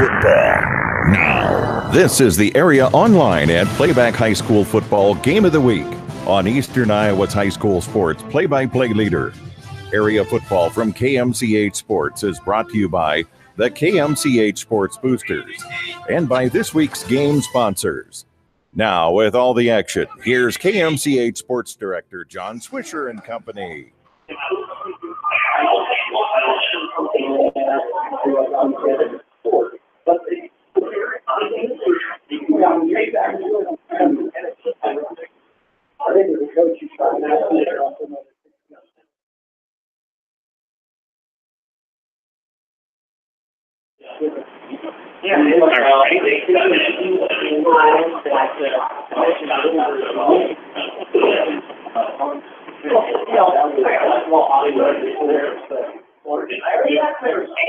football. Now, this is the Area Online and Playback High School Football Game of the Week on Eastern Iowa's high school sports play-by-play leader. Area football from KMCH Sports is brought to you by the KMCH Sports Boosters and by this week's game sponsors. Now, with all the action, here's KMCH Sports Director John Swisher and company.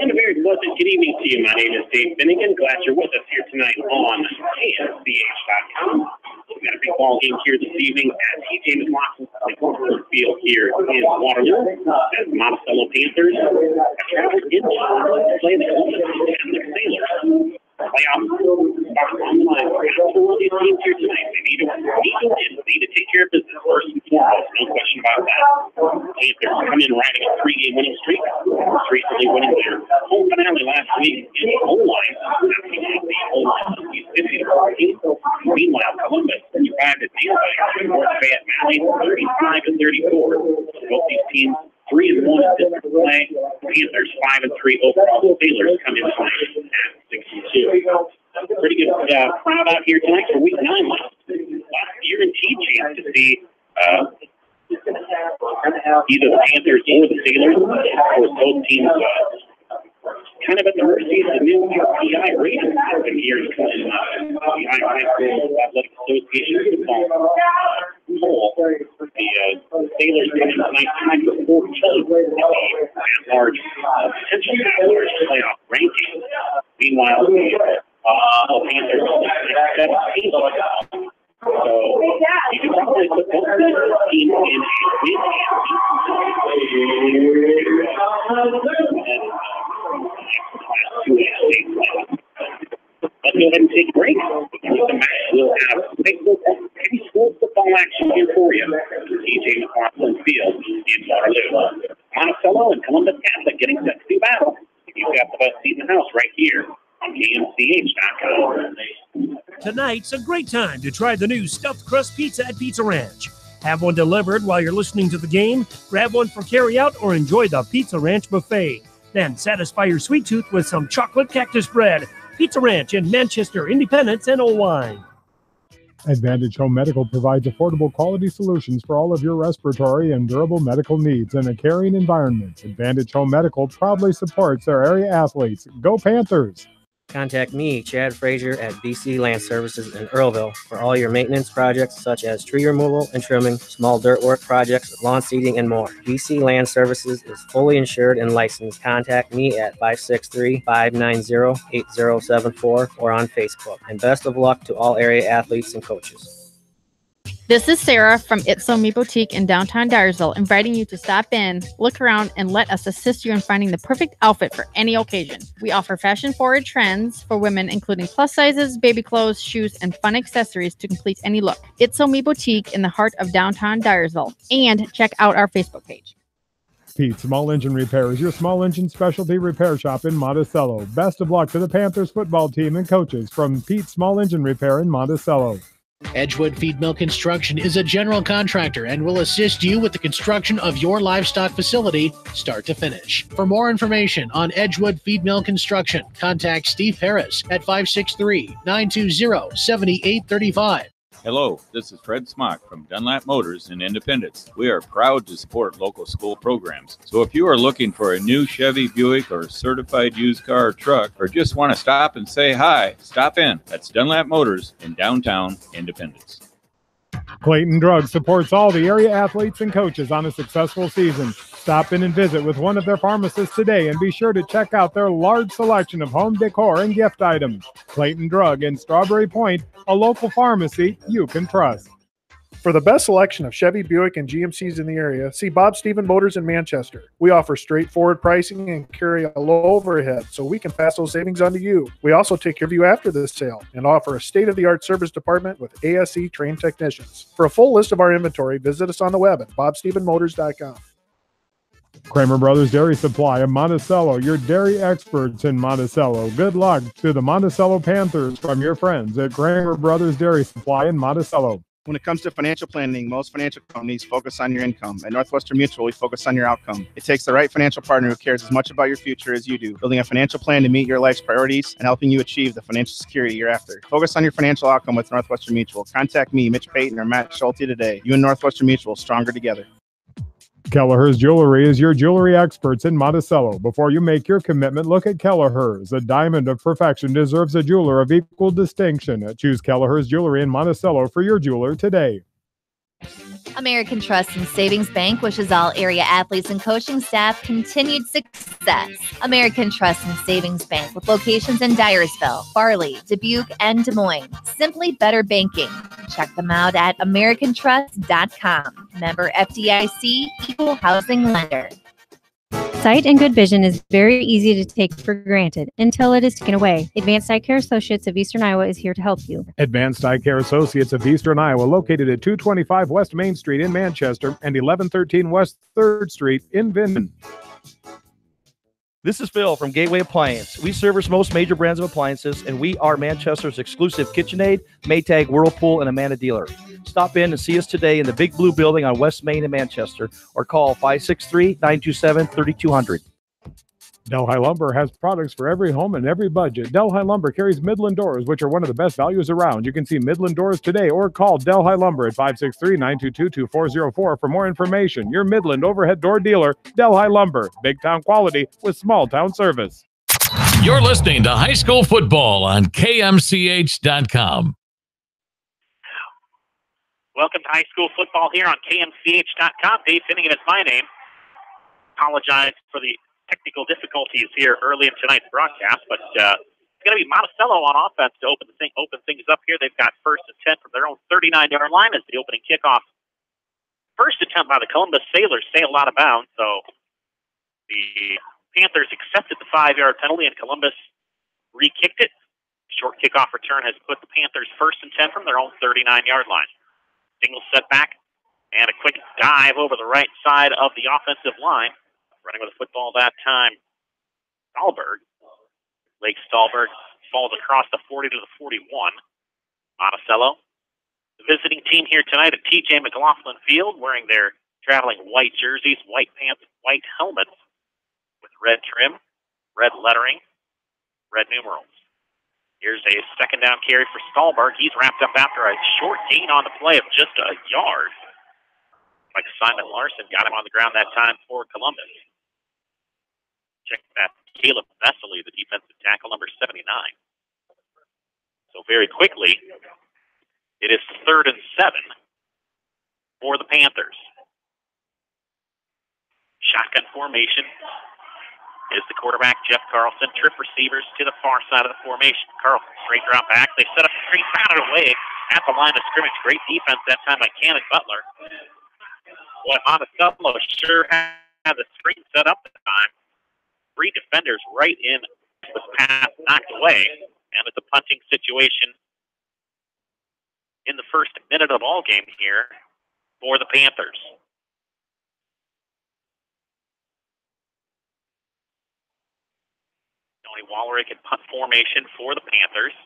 And a very pleasant good evening to you. My name is Dave Finnegan. Glad you're with us here tonight on KMCH.com. We've got a big ball game here this evening at TJ McLaughlin Field here in Waterloo. As the Monticello Panthers have traveled into to play the Sailors. Playoff spot on the line for all these teams here tonight. They need to win. They need to take care of business first and foremost. No question about that. Panthers come in riding a 3-game winning streak. Most recently winning their home finale last week in the O-line. The O-line was 50-14. Meanwhile, Columbus 35 to 0 by North Fayette Valley 35-34. Both these teams 3-1 in district play. Panthers 5-3 overall. Sailors come in tonight at 6-2. Pretty good crowd out here tonight for week 9. Last guaranteed chance to see either the Panthers or the Sailors. Of course, both teams kind of at the mercy of the new PI ratings here in the High School Athletic Association football poll. The Sailors coming tonight tied for 14 at large potential playoff ranking. Meanwhile, the Panthers at 17. So you can probably put both of these teams in a win Let's go ahead and take a break. We'll have heavy school football action here for you. TJ McLaughlin Field in Waterloo. Monticello and Columbus Catholic getting set to do battle. You've got the best seat in the house right here on KMCH.com. Tonight's a great time to try the new stuffed crust pizza at Pizza Ranch. Have one delivered while you're listening to the game, grab one for carryout, or enjoy the Pizza Ranch buffet. Then satisfy your sweet tooth with some chocolate cactus bread. Pizza Ranch in Manchester, Independence, and Owine. Advantage Home Medical provides affordable quality solutions for all of your respiratory and durable medical needs in a caring environment. Advantage Home Medical proudly supports their area athletes. Go Panthers! Contact me, Chad Frazier, at BC Land Services in Earlville for all your maintenance projects such as tree removal and trimming, small dirt work projects, lawn seeding, and more. BC Land Services is fully insured and licensed. Contact me at 563-590-8074 or on Facebook. And best of luck to all area athletes and coaches. This is Sarah from It's So Me Boutique in downtown Dyersville, inviting you to stop in, look around, and let us assist you in finding the perfect outfit for any occasion. We offer fashion-forward trends for women, including plus sizes, baby clothes, shoes, and fun accessories to complete any look. It's So Me Boutique in the heart of downtown Dyersville. And check out our Facebook page. Pete Small Engine Repair is your small engine specialty repair shop in Monticello. Best of luck to the Panthers football team and coaches from Pete Small Engine Repair in Monticello. Edgewood Feed Mill Construction is a general contractor and will assist you with the construction of your livestock facility start to finish. For more information on Edgewood Feed Mill Construction, contact Steve Harris at 563-920-7835. Hello, this is Fred Smock from Dunlap Motors in Independence. We are proud to support local school programs. So if you are looking for a new Chevy, Buick, or certified used car or truck, or just want to stop and say hi, stop in. That's Dunlap Motors in downtown Independence. Clayton Drug supports all the area athletes and coaches on a successful season. Stop in and visit with one of their pharmacists today and be sure to check out their large selection of home decor and gift items. Clayton Drug in Strawberry Point, a local pharmacy you can trust. For the best selection of Chevy, Buick, and GMCs in the area, see Bob Stephen Motors in Manchester. We offer straightforward pricing and carry a low overhead, so we can pass those savings on to you. We also take care of you after the sale and offer a state-of-the-art service department with ASE trained technicians. For a full list of our inventory, visit us on the web at bobstephenmotors.com. Kramer Brothers Dairy Supply of Monticello, your dairy experts in Monticello. Good luck to the Monticello Panthers from your friends at Kramer Brothers Dairy Supply in Monticello. When it comes to financial planning, most financial companies focus on your income. At Northwestern Mutual, we focus on your outcome. It takes the right financial partner who cares as much about your future as you do, building a financial plan to meet your life's priorities and helping you achieve the financial security you're after. Focus on your financial outcome with Northwestern Mutual. Contact me, Mitch Payton, or Matt Schulte today. You and Northwestern Mutual, stronger together. Kelleher's Jewelry is your jewelry experts in Monticello. Before you make your commitment, look at Kelleher's. A diamond of perfection deserves a jeweler of equal distinction. Choose Kelleher's Jewelry in Monticello for your jeweler today. American Trust and Savings Bank wishes all area athletes and coaching staff continued success. American Trust and Savings Bank with locations in Dyersville, Farley, Dubuque, and Des Moines. Simply better banking. Check them out at americantrust.com. Member FDIC, equal housing lender. Sight and good vision is very easy to take for granted until it is taken away. Advanced Eye Care Associates of Eastern Iowa is here to help you. Advanced Eye Care Associates of Eastern Iowa, located at 225 West Main Street in Manchester and 1113 West 3rd Street in Vinton. This is Phil from Gateway Appliance. We service most major brands of appliances, and we are Manchester's exclusive KitchenAid, Maytag, Whirlpool, and Amana dealer. Stop in and see us today in the Big Blue Building on West Main in Manchester, or call 563-927-3200. Delhi Lumber has products for every home and every budget. Delhi Lumber carries Midland doors, which are one of the best values around. You can see Midland doors today or call Delhi Lumber at 563-922-2404 for more information. Your Midland overhead door dealer, Delhi Lumber. Big town quality with small town service. You're listening to High School Football on KMCH.com. Welcome to High School Football here on KMCH.com. Dave Finnegan is my name. Apologize for the technical difficulties here early in tonight's broadcast, but it's going to be Monticello on offense to open things up here. They've got 1st and 10 from their own 39-yard line as the opening kickoff. First attempt by the Columbus Sailors sailed out of bounds, so the Panthers accepted the 5-yard penalty, and Columbus re-kicked it. Short kickoff return has put the Panthers 1st and 10 from their own 39-yard line. Single setback and a quick dive over the right side of the offensive line. Running with the football that time, Stahlberg. Blake Stahlberg falls across the 40 to the 41. Monticello, the visiting team here tonight at TJ McLaughlin Field, wearing their traveling white jerseys, white pants, white helmets with red trim, red lettering, red numerals. Here's a second down carry for Stahlberg. He's wrapped up after a short gain on the play of just a yard. Like Simon Larson got him on the ground that time for Columbus. Check that, Caleb Vesely, the defensive tackle, number 79. So very quickly, it is 3rd and 7 for the Panthers. Shotgun formation is the quarterback, Jeff Carlson. Trip receivers to the far side of the formation. Carlson, straight drop back. They set up a screen, pounded away at the line of scrimmage. Great defense that time by Cannon Butler. Boy, Monticello sure had the screen set up this time. 3 defenders right in the pass, knocked away, and it's a punting situation in the first minute of ball game here for the Panthers. Tony Wallerick in punt formation for the Panthers.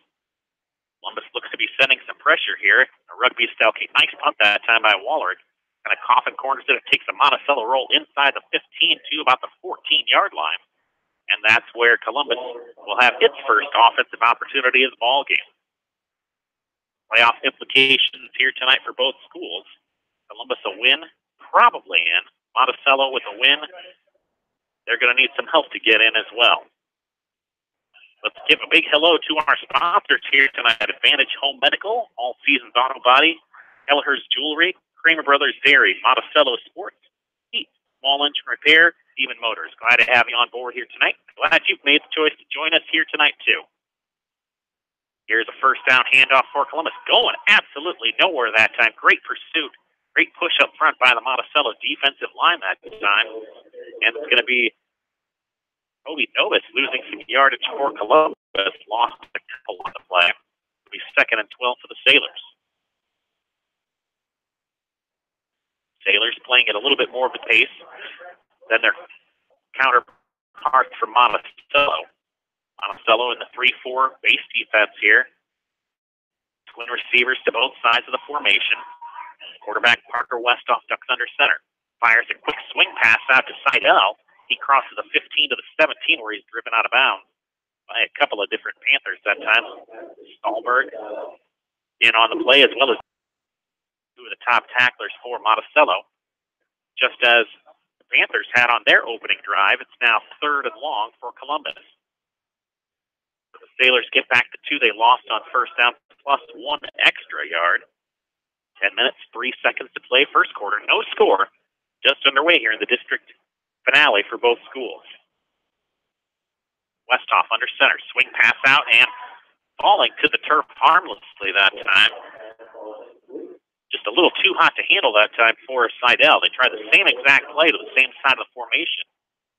Columbus looks to be sending some pressure here. A rugby-style kick. Nice punt that time by Wallerick. Kind of coffin corners it. It takes a Monticello roll inside the 15 to about the 14-yard line. And that's where Columbus will have its first offensive opportunity of the ball game. Playoff implications here tonight for both schools. Columbus a win, probably in. Monticello with a win. They're going to need some help to get in as well. Let's give a big hello to our sponsors here tonight. Advantage Home Medical, All Seasons Auto Body, Kelleher's Jewelry, Kramer Brothers Dairy, Monticello Sports, Heat, Small Engine Repair, Stephen Motors. Glad to have you on board here tonight. Glad you've made the choice to join us here tonight, too. Here's a first down handoff for Columbus. Going absolutely nowhere that time. Great pursuit. Great push up front by the Monticello defensive line that time. And it's going to be Toby Novus losing some yardage for Columbus. Lost a couple on the play. It'll be 2nd and 12 for the Sailors. Sailors playing at a little bit more of a pace than their counterparts from Monticello. Monticello in the 3-4 base defense here. Twin receivers to both sides of the formation. Quarterback Parker Westhoff ducks under center. Fires a quick swing pass out to Seidel. He crosses the 15 to the 17 where he's driven out of bounds by a couple of different Panthers that time. Stallberg in on the play, as well as two of the top tacklers for Monticello. Just as the Panthers had on their opening drive, it's now 3rd and long for Columbus. So the Sailors get back to 2 they lost on first down, plus 1 extra yard. 10 minutes, 3 seconds to play, first quarter. No score. Just underway here in the district finale for both schools. Westhoff under center. Swing pass out and falling to the turf harmlessly that time. Just a little too hot to handle that time for Seidel. They tried the same exact play to the same side of the formation.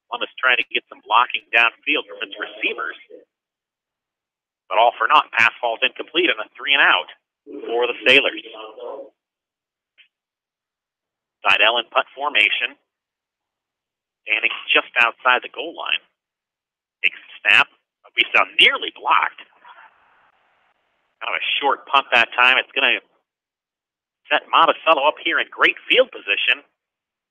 Columbus trying to get some blocking downfield from its receivers. But all for naught. Pass falls incomplete and a 3 and out for the Sailors. Seidel in punt formation. Standing just outside the goal line. Takes a snap. We saw nearly blocked. Kind of a short punt that time. It's going to set Monticello up here in great field position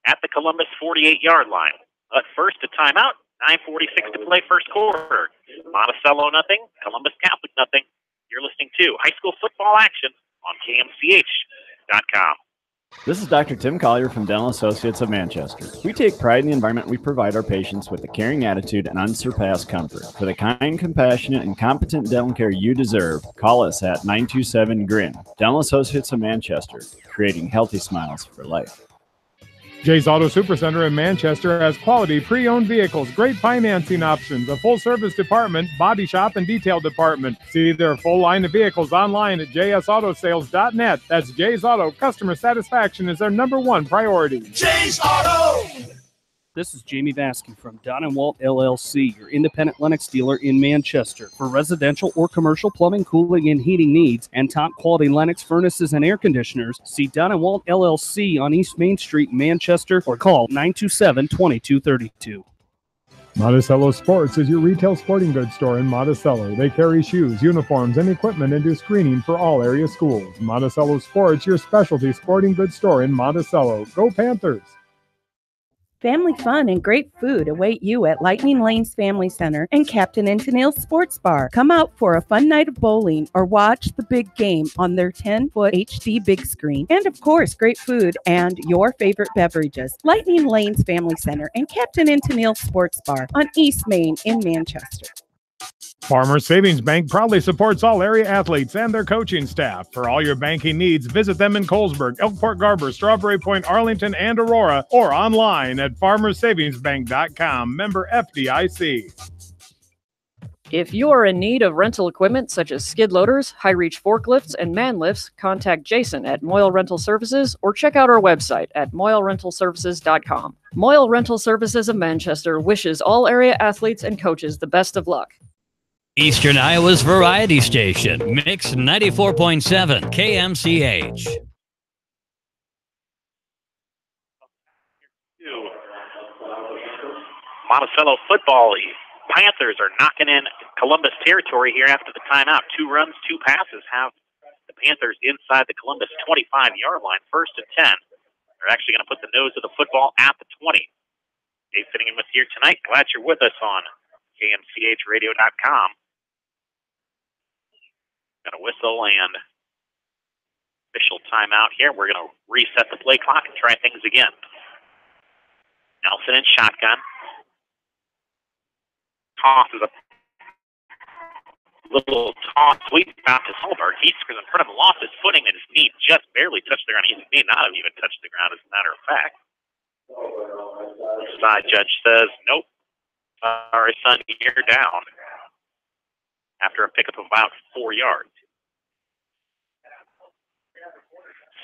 at the Columbus 48-yard line. But first, a timeout. 9:46 to play first quarter. Monticello nothing. Columbus Catholic nothing. You're listening to high school football action on KMCH.com. This is Dr. Tim Collier from Dental Associates of Manchester. We take pride in the environment we provide our patients with a caring attitude and unsurpassed comfort. For the kind, compassionate, and competent dental care you deserve, call us at 927-GRIN. Dental Associates of Manchester, creating healthy smiles for life. Jay's Auto Supercenter in Manchester has quality pre-owned vehicles, great financing options, a full-service department, body shop, and detail department. See their full line of vehicles online at jsautosales.net. That's Jay's Auto. Customer satisfaction is their #1 priority. Jay's Auto! This is Jamie Vasky from Don & Walt LLC, your independent Lennox dealer in Manchester. For residential or commercial plumbing, cooling, and heating needs, and top-quality Lennox furnaces and air conditioners, see Don & Walt LLC on East Main Street, Manchester, or call 927-2232. Monticello Sports is your retail sporting goods store in Monticello. They carry shoes, uniforms, and equipment and do screening for all area schools. Monticello Sports, your specialty sporting goods store in Monticello. Go Panthers! Family fun and great food await you at Lightning Lanes Family Center and Captain and Tennille's Sports Bar. Come out for a fun night of bowling or watch the big game on their 10-foot HD big screen. And of course, great food and your favorite beverages. Lightning Lanes Family Center and Captain and Tennille's Sports Bar on East Main in Manchester. Farmers Savings Bank proudly supports all area athletes and their coaching staff. For all your banking needs, visit them in Colesburg, Elkport Garber, Strawberry Point, Arlington, and Aurora, or online at farmersavingsbank.com. Member FDIC. If you're in need of rental equipment such as skid loaders, high-reach forklifts, and man lifts, contact Jason at Moyle Rental Services or check out our website at moylerentalservices.com. Moyle Rental Services of Manchester wishes all area athletes and coaches the best of luck. Eastern Iowa's variety station, Mix 94.7 KMCH. Monticello football. Panthers are knocking in Columbus territory here after the timeout. 2 runs, 2 passes have the Panthers inside the Columbus 25-yard line. 1st and 10. They're actually going to put the nose of the football at the 20. Dave Finnegan with you here tonight. Glad you're with us on KMCHradio.com. Got a whistle and official timeout here. We're going to reset the play clock and try things again. Nelson in shotgun. Tosses a little toss sweep out to Solberg. He screws in front of him, lost his footing, and his knee just barely touched the ground. His knee not have even touched the ground, as a matter of fact. The side judge says, nope. Sorry, son, you're down. after a pickup of about 4 yards.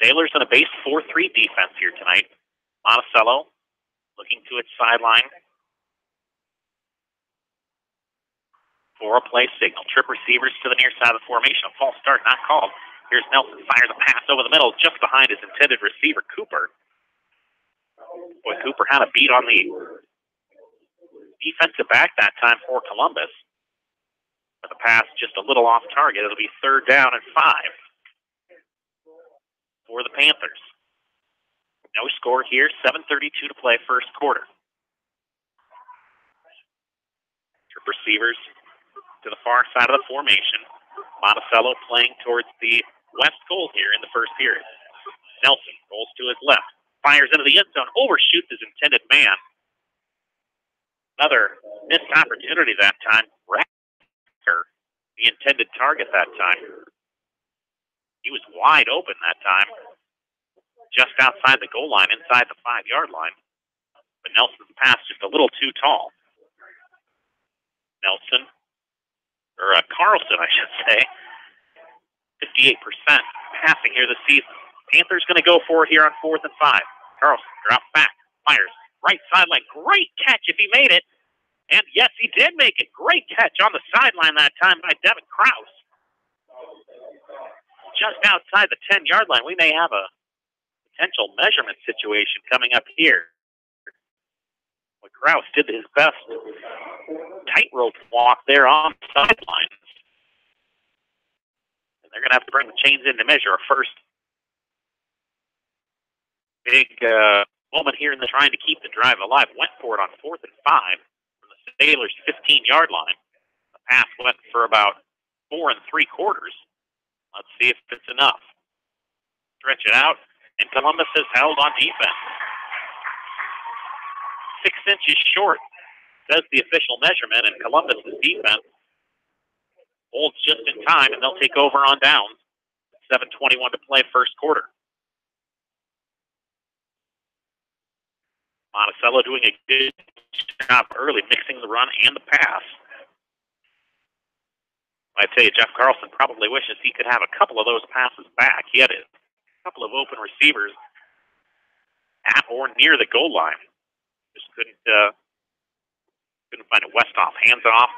Sailors in a base 4-3 defense here tonight. Monticello looking to its sideline for a play signal. Trip receivers to the near side of the formation. A false start not called. Here's Nelson, fires a pass over the middle just behind his intended receiver, Cooper. Boy, Cooper had a beat on the defensive back that time for Columbus. But the pass just a little off target. It'll be 3rd down and 5 for the Panthers. No score here, 7:32 to play first quarter. Trip receivers to the far side of the formation. Monticello playing towards the west goal here in the first period. Nelson rolls to his left, fires into the end zone, overshoots his intended man. Another missed opportunity that time. Racker, the intended target that time. He was wide open that time, just outside the goal line, inside the 5-yard line. But Nelson's pass just a little too tall. Nelson, or Carlson, I should say, 58% passing here this season. Panthers going to go for it here on 4th and 5. Carlson drops back, fires, right sideline. Great catch if he made it. And yes, he did make it. Great catch on the sideline that time by Devin Krause. Just outside the 10-yard line, we may have a potential measurement situation coming up here. Well, Krause did his best tightrope walk there on the sidelines. And they're going to have to bring the chains in to measure a first big moment here in the trying to keep the drive alive. Went for it on 4th and 5 from the Sailors' 15-yard line. The pass went for about 4 3/4. Let's see if it's enough. Stretch it out, and Columbus has held on defense. 6 inches short, says the official measurement, and Columbus's defense holds just in time, and they'll take over on downs. 7:21 to play first quarter. Monticello doing a good job early, mixing the run and the pass. I tell you, Jeff Carlson probably wishes he could have a couple of those passes back. He had a couple of open receivers at or near the goal line. Just couldn't find it. Westhoff hands off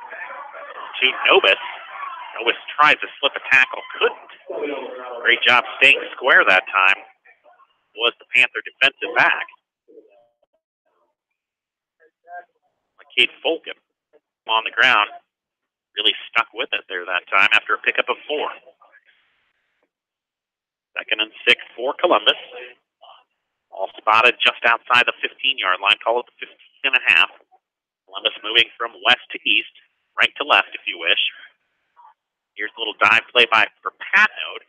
to Nobis. Nobis tries to slip a tackle, couldn't. Great job staying square that time. Was the Panther defensive back. Kate Folkin on the ground. Really stuck with it there that time after a pickup of 4. 2nd and 6 for Columbus. All spotted just outside the 15-yard line. Call it the 15.5. Columbus moving from west to east, right to left if you wish. Here's a little dive play for Patnode.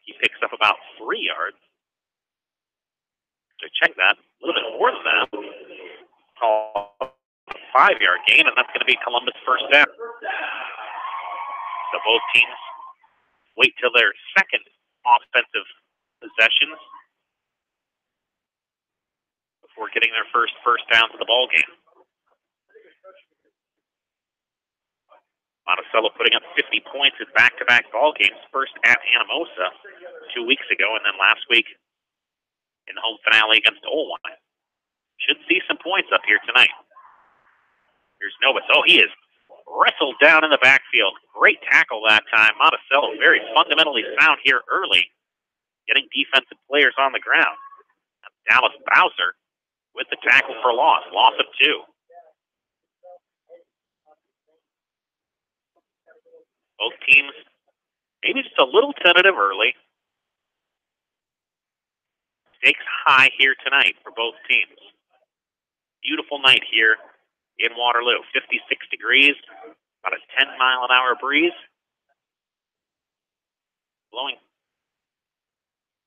He picks up about 3 yards. So check that. A little bit more than that. Call a 5-yard gain, and that's going to be Columbus first down. So both teams wait till their second offensive possessions before getting their first downs of the ball game. Monticello putting up 50 points in back-to-back ball games, first at Anamosa 2 weeks ago, and then last week in the home finale against Olwine. Should see some points up here tonight. Here's Novus. Oh, he is wrestled down in the backfield. Great tackle that time. Monticello very fundamentally sound here early, getting defensive players on the ground. Dallas Bowser with the tackle for loss. Loss of 2. Both teams maybe just a little tentative early. Stakes high here tonight for both teams. Beautiful night here in Waterloo. 56 degrees, about a 10-mile-an-hour breeze. Blowing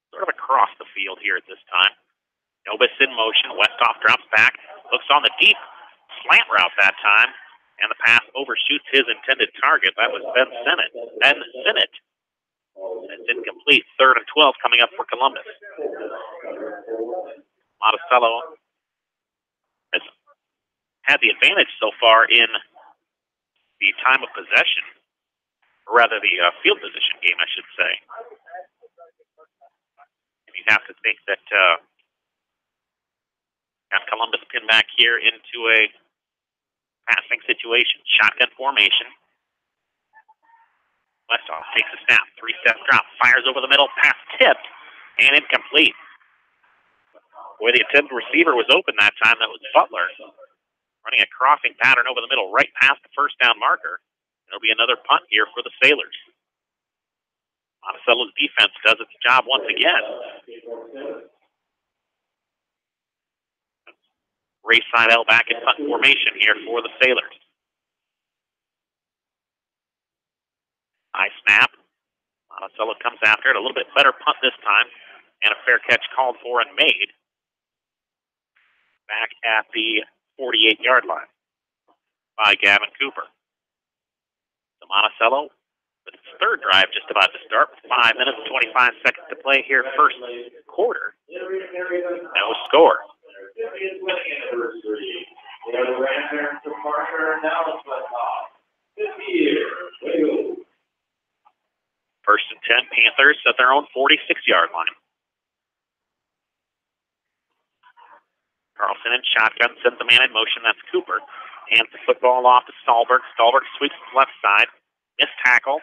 sort of across the field here at this time. Nobis in motion. Westhoff drops back. Looks on the deep slant route that time. And the pass overshoots his intended target. That was Ben Sinnott. It's incomplete. 3rd and 12 coming up for Columbus. Monticello has had the advantage so far in the time of possession, or rather the field position game, I should say. And you have to think that got Columbus pinned back here into a passing situation. Shotgun formation. Westhoff takes a snap, 3-step drop, fires over the middle, pass tipped, and incomplete. Boy, the intended receiver was open that time. That was Butler, running a crossing pattern over the middle, right past the first down marker. It'll be another punt here for the Sailors. Monticello's defense does its job once again. Race side L back in punt formation here for the Sailors. High snap. Monticello comes after it. A little bit better punt this time. And a fair catch called for and made. Back at the 48-yard line by Gavin Cooper. So Monticello, with its third drive just about to start, 5 minutes, 25 seconds to play here, first quarter. No score. First and 10, Panthers at their own 46-yard line. Carlson in shotgun, sends the man in motion. That's Cooper. Hands the football off to Stahlberg. Stahlberg sweeps to the left side. Missed tackle.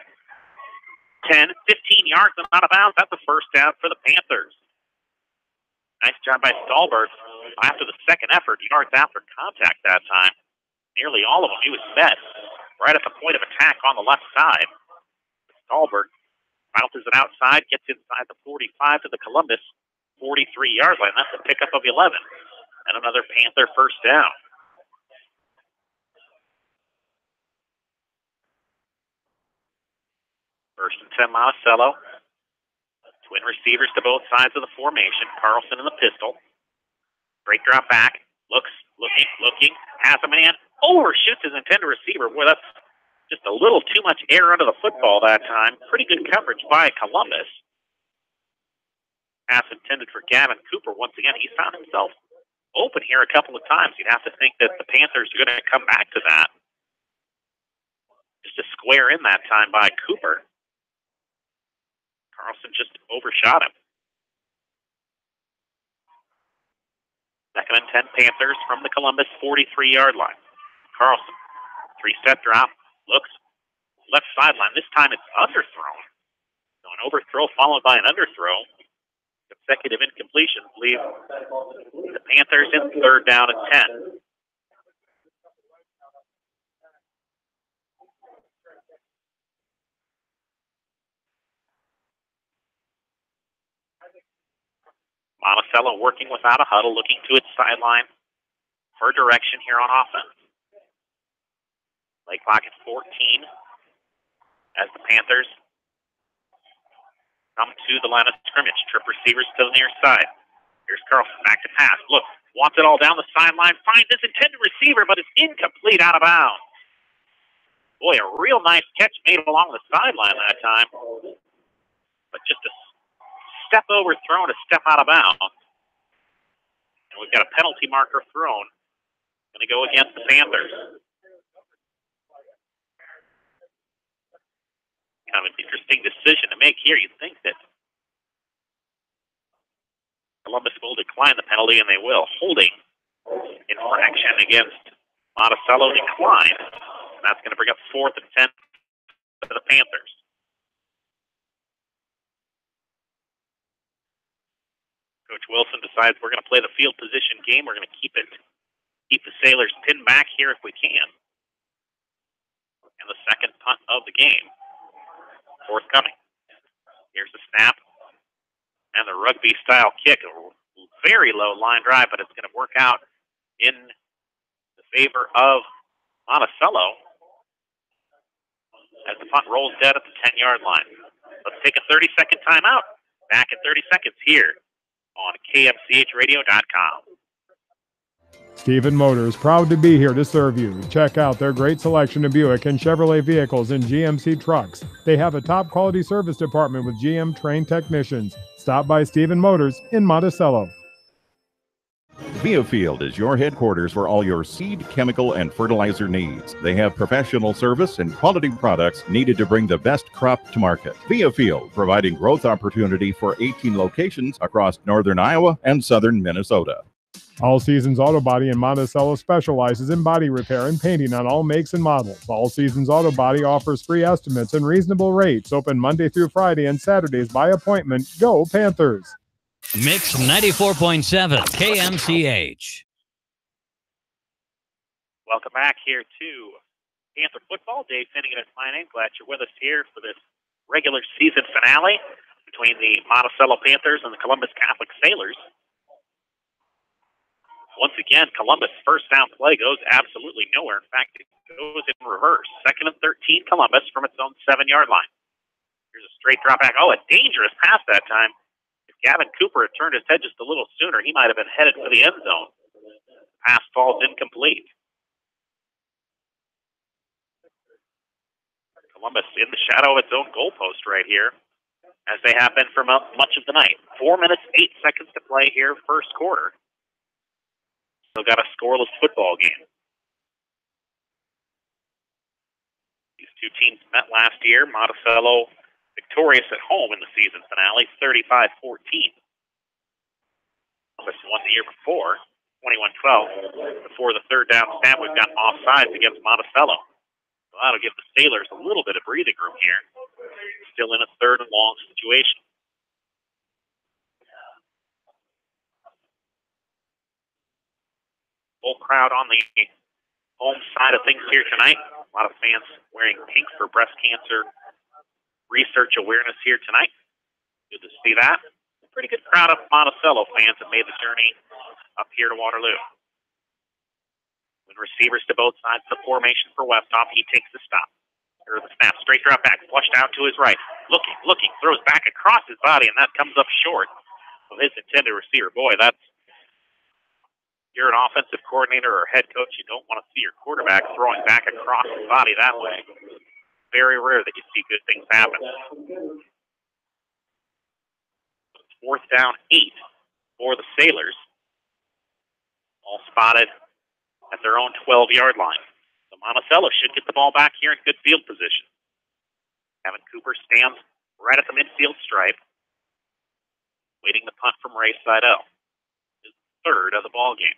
10, 15 yards and out of bounds. That's a first down for the Panthers. Nice job by Stahlberg. After the second effort, yards after contact that time. Nearly all of them. He was met right at the point of attack on the left side. Stahlberg bounces it outside, gets inside the 45 to the Columbus 43-yard line. That's a pickup of 11. And another Panther first down. First and 10, Monticello. Twin receivers to both sides of the formation. Carlson in the pistol. Great drop back. Looking. Has a man. Overshoots his intended receiver. Boy, that's just a little too much air under the football that time. Pretty good coverage by Columbus. Pass intended for Gavin Cooper. Once again, he's found himself open here a couple of times. You'd have to think that the Panthers are going to come back to that. Just a square in that time by Cooper. Carlson just overshot him. Second and 10, Panthers from the Columbus 43-yard line. Carlson, 3-step drop, looks, left sideline. This time it's underthrown. So an overthrow followed by an underthrow. Consecutive incompletions leave the Panthers in third down and 10. Monticello working without a huddle, looking to its sideline for direction here on offense. Play clock at 14 as the Panthers come to the line of scrimmage. Trip receivers to the near side. Here's Carlson back to pass. Look, wants it all down the sideline. Finds his intended receiver, but it's incomplete, out of bounds. Boy, a real nice catch made along the sideline that time. But just a step overthrown, a step out of bounds. And we've got a penalty marker thrown. Going to go against the Panthers. Kind of an interesting decision to make here. You'd think that Columbus will decline the penalty, and they will. Holding infraction against Monticello declined. And that's going to bring up 4th and 10 for the Panthers. Coach Wilson decides we're going to play the field position game. We're going to keep the Sailors pinned back here if we can. And the second punt of the game forthcoming. Here's the snap and the rugby-style kick. A very low line drive, but it's going to work out in the favor of Monticello as the punt rolls dead at the 10-yard line. Let's take a 30-second timeout. Back in 30 seconds here on KMCHradio.com. Stephen Motors, proud to be here to serve you. Check out their great selection of Buick and Chevrolet vehicles and GMC trucks. They have a top quality service department with GM trained technicians. Stop by Stephen Motors in Monticello. Via Field is your headquarters for all your seed, chemical, and fertilizer needs. They have professional service and quality products needed to bring the best crop to market. Via Field, providing growth opportunity for 18 locations across northern Iowa and southern Minnesota. All Seasons Auto Body in Monticello specializes in body repair and painting on all makes and models. All Seasons Auto Body offers free estimates and reasonable rates. Open Monday through Friday and Saturdays by appointment. Go Panthers! Mix 94.7 KMCH. Welcome back here to Panther football. Dave Finnegan is my name. Glad you're with us here for this regular season finale between the Monticello Panthers and the Columbus Catholic Sailors. Once again, Columbus' first down play goes absolutely nowhere. In fact, it goes in reverse. 2nd and 13, Columbus from its own 7-yard line. Here's a straight drop back. Oh, a dangerous pass that time. If Gavin Cooper had turned his head just a little sooner, he might have been headed for the end zone. Pass falls incomplete. Columbus in the shadow of its own goalpost right here, as they have been for much of the night. 4 minutes, 8 seconds to play here, first quarter. Still got a scoreless football game. These two teams met last year. Monticello victorious at home in the season finale, 35-14. Columbus won the year before, 21-12. Before the third down snap, we've got offsides against Monticello. So that'll give the Sailors a little bit of breathing room here. Still in a 3rd and long situation. Full crowd on the home side of things here tonight. A lot of fans wearing pink for breast cancer research awareness here tonight. Good to see that. A pretty good crowd of Monticello fans have made the journey up here to Waterloo. When receivers to both sides of the formation for Westhoff, he takes the stop. Or the snap, straight drop back, flushed out to his right. Looking, throws back across his body, and that comes up short of his intended receiver. Boy, that's you're an offensive coordinator or head coach, you don't want to see your quarterback throwing back across his body that way. Very rare that you see good things happen. It's 4th down 8 for the Sailors. All spotted at their own 12-yard line. So Monticello should get the ball back here in good field position. Gavin Cooper stands right at the midfield stripe, waiting the punt from Ray Seidel. 3rd of the ball game.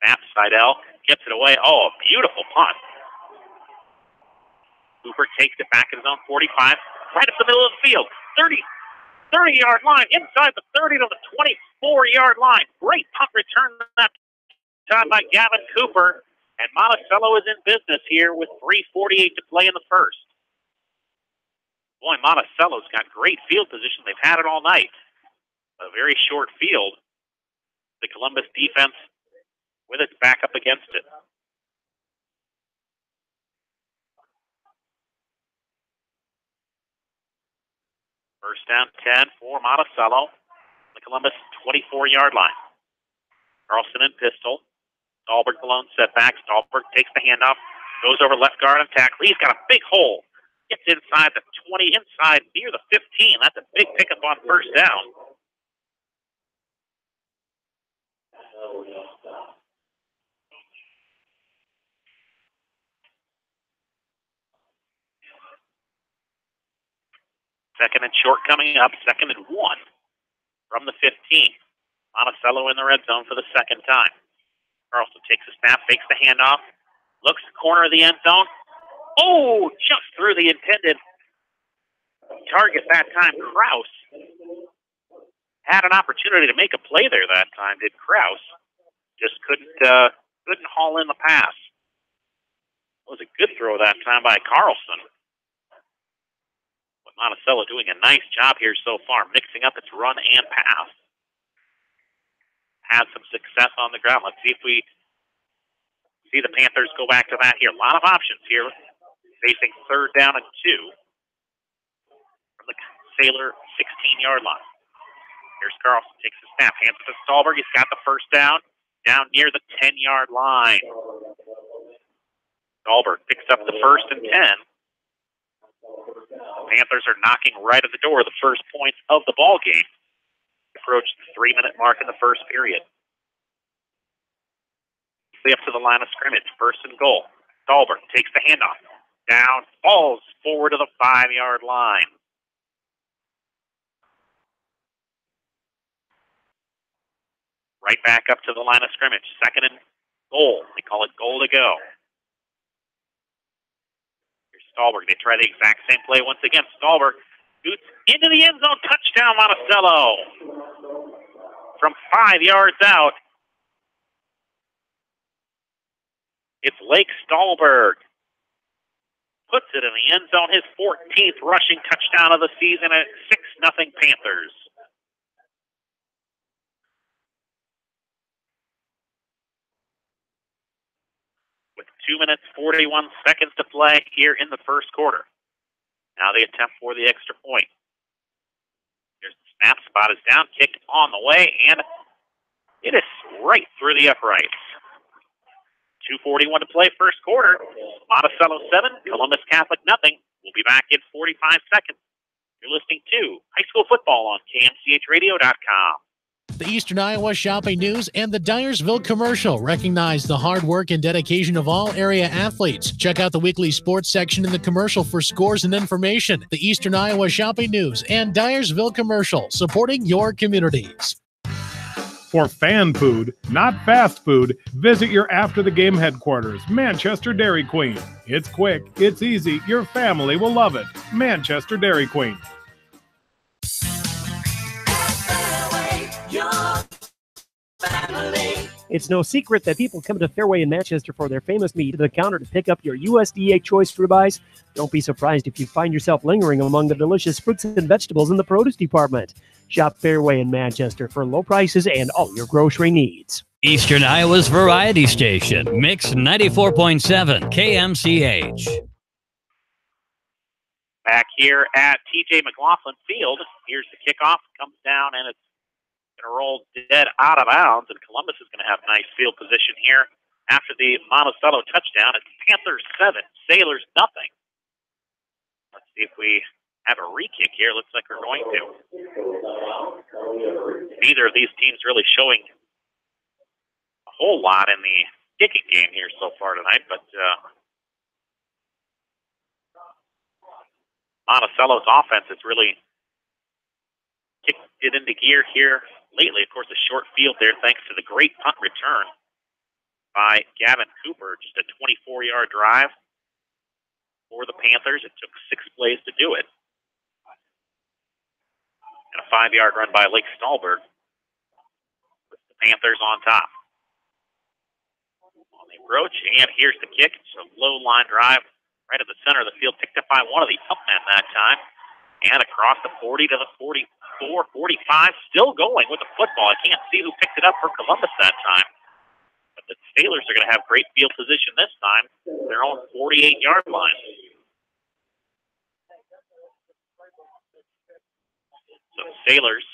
Snap, Seidel gets it away. Oh, a beautiful punt. Cooper takes it back at his own 45, right up the middle of the field. 30-yard line, inside the 30 to the 24-yard line. Great punt return that time by Gavin Cooper. And Monticello is in business here with 3:48 to play in the first. Boy, Monticello's got great field position. They've had it all night. A very short field. The Columbus defense with its back up against it. First down 10 for Monticello. The Columbus 24-yard line. Carlson in pistol. Dahlberg the lone setback. Dahlberg takes the handoff. Goes over left guard and tackle. He's got a big hole. Gets inside the 20, inside near the 15. That's a big pickup on first down. Second and short coming up. 2nd and 1 from the 15. Monticello in the red zone for the second time. Carlson takes a snap, fakes the handoff, looks corner of the end zone. Oh, just through the intended target that time. Kraus had an opportunity to make a play there that time, did Kraus. Just couldn't haul in the pass. It was a good throw that time by Carlson. But Monticello doing a nice job here so far, mixing up its run and pass. Had some success on the ground. Let's see if we see the Panthers go back to that here. A lot of options here, facing 3rd down and 2 from the Sailor 16-yard line. Here's Carlson, takes the snap, hands it to Stallberg. He's got the first down near the 10-yard line. Stallberg picks up the 1st and 10. The Panthers are knocking right at the door the first points of the ball game. Approach the 3-minute mark in the first period. directly up to the line of scrimmage. First and goal. Stolberg takes the handoff. Down, falls forward to the 5-yard line. Right back up to the line of scrimmage. Second and goal. They call it goal to go. Here's Stolberg. They try the exact same play once again. Stolberg shoots into the end zone. Touchdown, Monticello. From 5 yards out, it's Lake Stolberg. Puts it in the end zone. His 14th rushing touchdown of the season at 6-0 Panthers. With 2 minutes, 41 seconds to play here in the first quarter. Now they attempt for the extra point. Here's the snap. Spot is down. Kicked on the way, and it is right through the uprights. 2:41 to play first quarter. Monticello 7, Columbus Catholic nothing. We'll be back in 45 seconds. You're listening to high school football on KMCHradio.com. The Eastern Iowa Shopping News and the Dyersville Commercial recognize the hard work and dedication of all area athletes. Check out the weekly sports section in the commercial for scores and information. The Eastern Iowa Shopping News and Dyersville Commercial, supporting your communities. For fan food, not fast food, visit your after-the-game headquarters, Manchester Dairy Queen. It's quick, it's easy, your family will love it. Manchester Dairy Queen. It's no secret that people come to Fairway in Manchester for their famous meat at the counter to pick up your USDA choice ribeyes. Don't be surprised if you find yourself lingering among the delicious fruits and vegetables in the produce department. Shop Fairway in Manchester for low prices and all your grocery needs. Eastern Iowa's variety station, Mix 94.7 KMCH. Back here at TJ McLaughlin Field, here's the kickoff. Comes down, and it's going to roll dead out of bounds, and Columbus is going to have nice field position here after the Monticello touchdown. It's Panthers 7, Sailors nothing. Let's see if we have a re-kick here. Looks like we're going to. Neither of these teams really showing a whole lot in the kicking game here so far tonight, but Monticello's offense has really kicked it into gear here lately. Of course, a short field there thanks to the great punt return by Gavin Cooper. Just a 24-yard drive for the Panthers. It took 6 plays to do it. And a 5-yard run by Lake Stolberg with the Panthers on top. On the approach, and here's the kick. It's a low line drive right at the center of the field, picked up by one of the up men that time. And across the 40 to the 44, 45, still going with the football. I can't see who picked it up for Columbus that time. But the Sailors are going to have great field position this time. Their own 48-yard line. So the Sailors,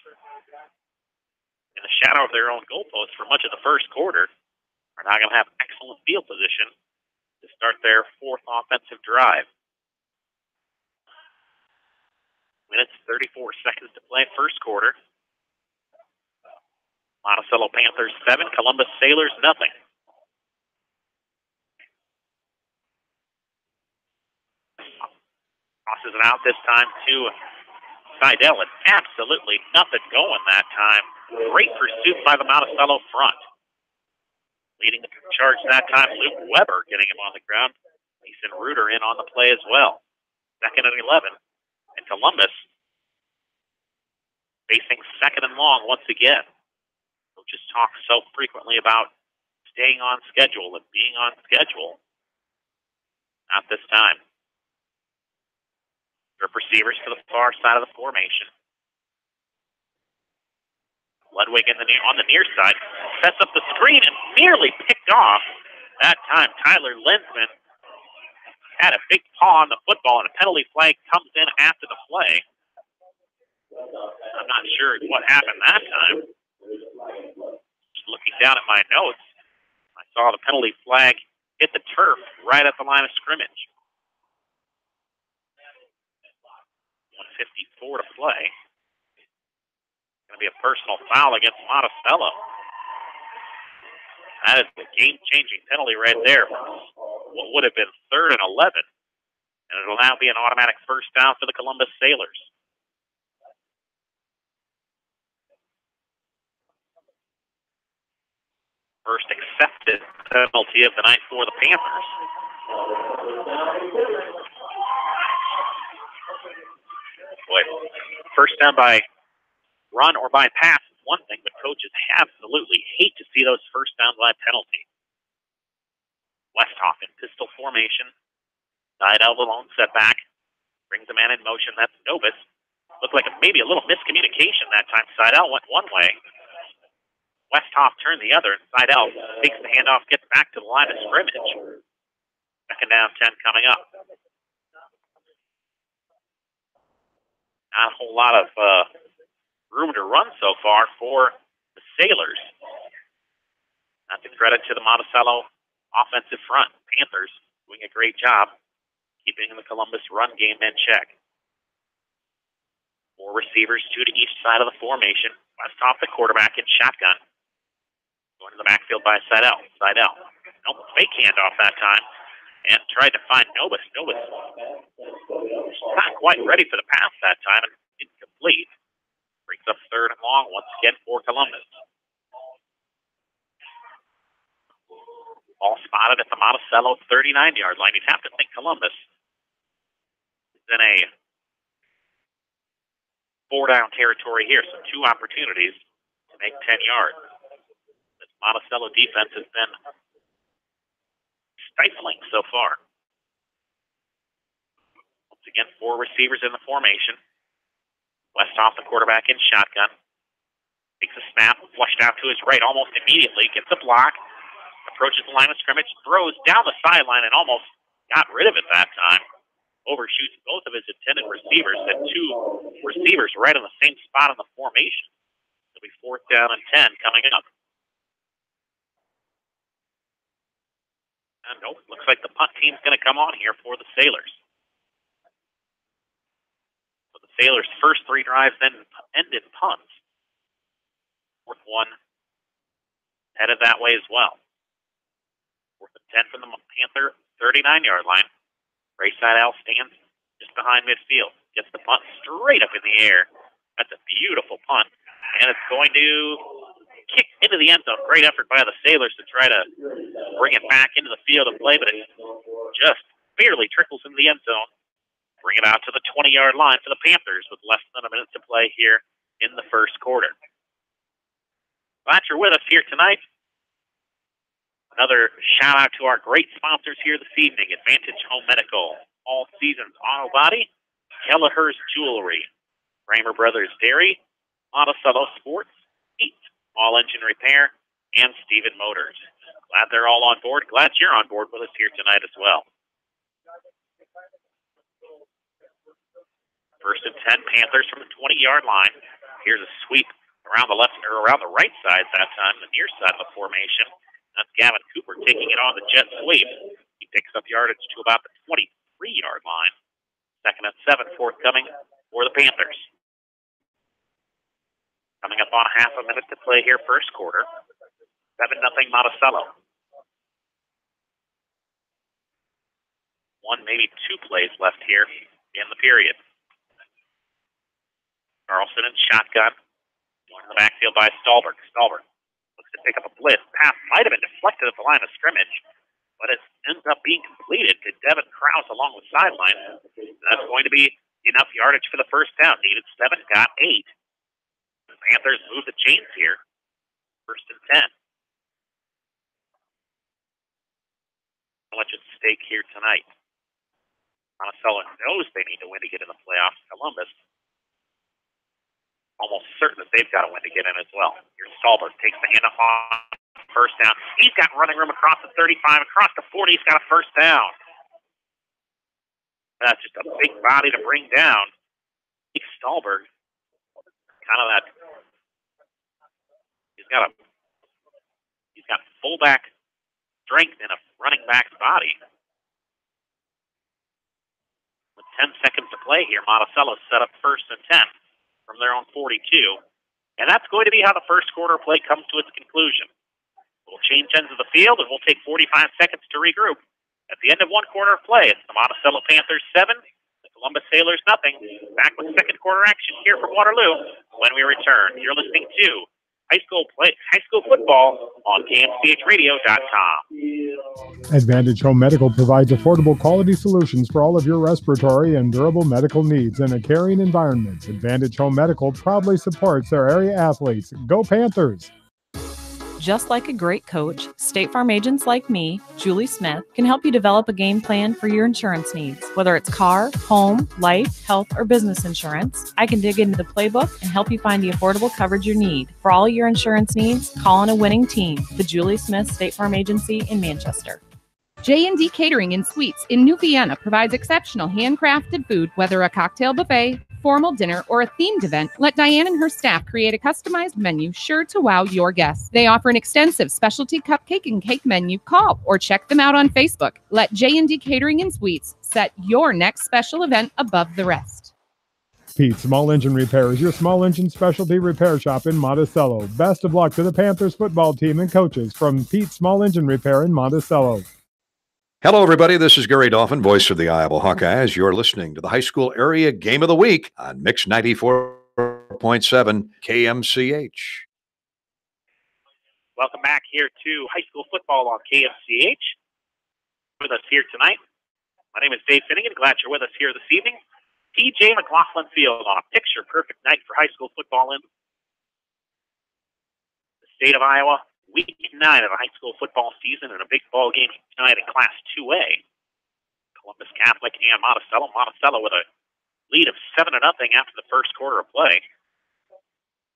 in the shadow of their own goalpost for much of the first quarter, are now going to have excellent field position to start their 4th offensive drive. Minutes, 34 seconds to play first quarter. Monticello Panthers 7, Columbus Sailors nothing. Crosses it out this time to Seidel, and absolutely nothing going that time. Great pursuit by the Monticello front. Leading the charge that time, Luke Weber getting him on the ground. Mason Reuter in on the play as well. 2nd and 11. And Columbus facing 2nd and long once again. Coaches talk so frequently about staying on schedule and being on schedule. Not this time. Strip receivers to the far side of the formation. Ludwig on the near side sets up the screen and nearly picked off. That time, Tyler Lensman had a big paw on the football, and a penalty flag comes in after the play. I'm not sure what happened that time. Just looking down at my notes, I saw the penalty flag hit the turf right at the line of scrimmage. 1:54 to play. Going to be a personal foul against Monticello. That is the game-changing penalty right there. What would have been 3rd and 11. And it'll now be an automatic first down for the Columbus Sailors. First accepted penalty of the night for the Panthers. Boy, first down by run or by pass is one thing, but coaches absolutely hate to see those first downs by penalty. Westhoff in pistol formation. Side elbow lone setback. Brings the man in motion. That's Novus. Looked like maybe a little miscommunication that time. Seidel went one way. Westhoff turned the other. And Seidel takes the handoff, gets back to the line of scrimmage. 2nd down, 10 coming up. Not a whole lot of room to run so far for the Sailors. That's a credit to the Monticello offensive front. Panthers doing a great job keeping the Columbus run game in check. 4 receivers, 2 to each side of the formation. Westhoff, the quarterback, in shotgun. Going to the backfield by Seidel. Seidel. Nope, fake handoff that time. And tried to find Novus. Novus not quite ready for the pass that time and incomplete. Brings up 3rd and long once again for Columbus. Ball spotted at the Monticello 39-yard line. You'd have to think Columbus is in a 4-down territory here, so 2 opportunities to make 10 yards. This Monticello defense has been stifling so far. Once again, 4 receivers in the formation. Westhoff, the quarterback, in shotgun. Takes a snap, flushed out to his right almost immediately. Gets a block. Approaches the line of scrimmage. Throws down the sideline and almost got rid of it that time. Overshoots both of his intended receivers. Had 2 receivers right in the same spot in the formation. It'll be 4th down and 10 coming up. And nope, looks like the punt team's going to come on here for the Sailors. So the Sailors' first 3 drives then ended punts. 4th one headed that way as well. 4th and 10 from the Panther 39-yard line. Ray Seidel stands just behind midfield. Gets the punt straight up in the air. That's a beautiful punt. And it's going to kick into the end zone. Great effort by the Sailors to try to bring it back into the field of play, but it just barely trickles into the end zone. Bring it out to the 20-yard line for the Panthers with less than a minute to play here in the first quarter. Glad you're with us here tonight. Another shout out to our great sponsors here this evening. Advantage Home Medical, All Seasons Auto Body, Kelleher's Jewelry, Kramer Brothers Dairy, Monticello Sports, Heat, All Engine Repair, and Stephen Motors. Glad they're all on board. Glad you're on board with us here tonight as well. 1st and 10, Panthers from the 20-yard line. Here's a sweep around the left or around the right side that time, the near side of the formation. That's Gavin Cooper taking it on the jet sweep. He picks up yardage to about the 23-yard line. 2nd and 7 forthcoming for the Panthers. Coming up on half a minute to play here, first quarter. 7-0 Monticello. 1, maybe 2 plays left here in the period. Carlson in shotgun. Going to the backfield by Stolberg. Stolberg looks to pick up a blitz. Pass might have been deflected at the line of scrimmage, but it ends up being completed to Devin Krause along the sideline. That's going to be enough yardage for the first down. Needed 7, got 8. The Panthers move the chains here. 1st and 10. So much at stake here tonight. Monticello knows they need to win to get in the playoffs. Columbus almost certain that they've got to win to get in as well. Here's Stolberg, takes the handoff on first down. He's got running room across the 35, across the 40. He's got a first down. That's just a big body to bring down. Stolberg, kind of that. He's got fullback strength in a running back's body. With 10 seconds to play here, Monticello set up 1st and 10 from their own 42. And that's going to be how the first quarter play comes to its conclusion. We'll change ends of the field, and we'll take 45 seconds to regroup. At the end of one quarter of play, it's the Monticello Panthers 7, the Columbus Sailors nothing. Back with second quarter action here from Waterloo when we return. You're listening to high school football on KMCHradio.com. Advantage Home Medical provides affordable quality solutions for all of your respiratory and durable medical needs in a caring environment. Advantage Home Medical proudly supports their area athletes. Go Panthers! Just like a great coach, State Farm agents like me, Julie Smith, can help you develop a game plan for your insurance needs. Whether it's car, home, life, health, or business insurance, I can dig into the playbook and help you find the affordable coverage you need. For all your insurance needs, call on a winning team. The Julie Smith State Farm Agency in Manchester. J&D Catering and Suites in New Vienna provides exceptional handcrafted food, whether a cocktail buffet, formal dinner, or a themed event. Let Diane and her staff create a customized menu sure to wow your guests. They offer an extensive specialty cupcake and cake menu. Call or check them out on Facebook. Let J&D Catering and Suites set your next special event above the rest. Pete Small Engine Repair is your small engine specialty repair shop in Monticello. Best of luck to the Panthers football team and coaches from Pete Small Engine Repair in Monticello. Hello, everybody. This is Gary Dolphin, voice of the Iowa Hawkeyes. You're listening to the High School Area Game of the Week on Mix 94.7 KMCH. Welcome back here to high school football on KMCH. With us here tonight, my name is Dave Finnegan. Glad you're with us here this evening. TJ McLaughlin Field on a picture-perfect night for high school football in the state of Iowa. Week 9 of the high school football season and a big ball game tonight in Class 2A. Columbus Catholic and Monticello. Monticello with a lead of 7-0 after the first quarter of play.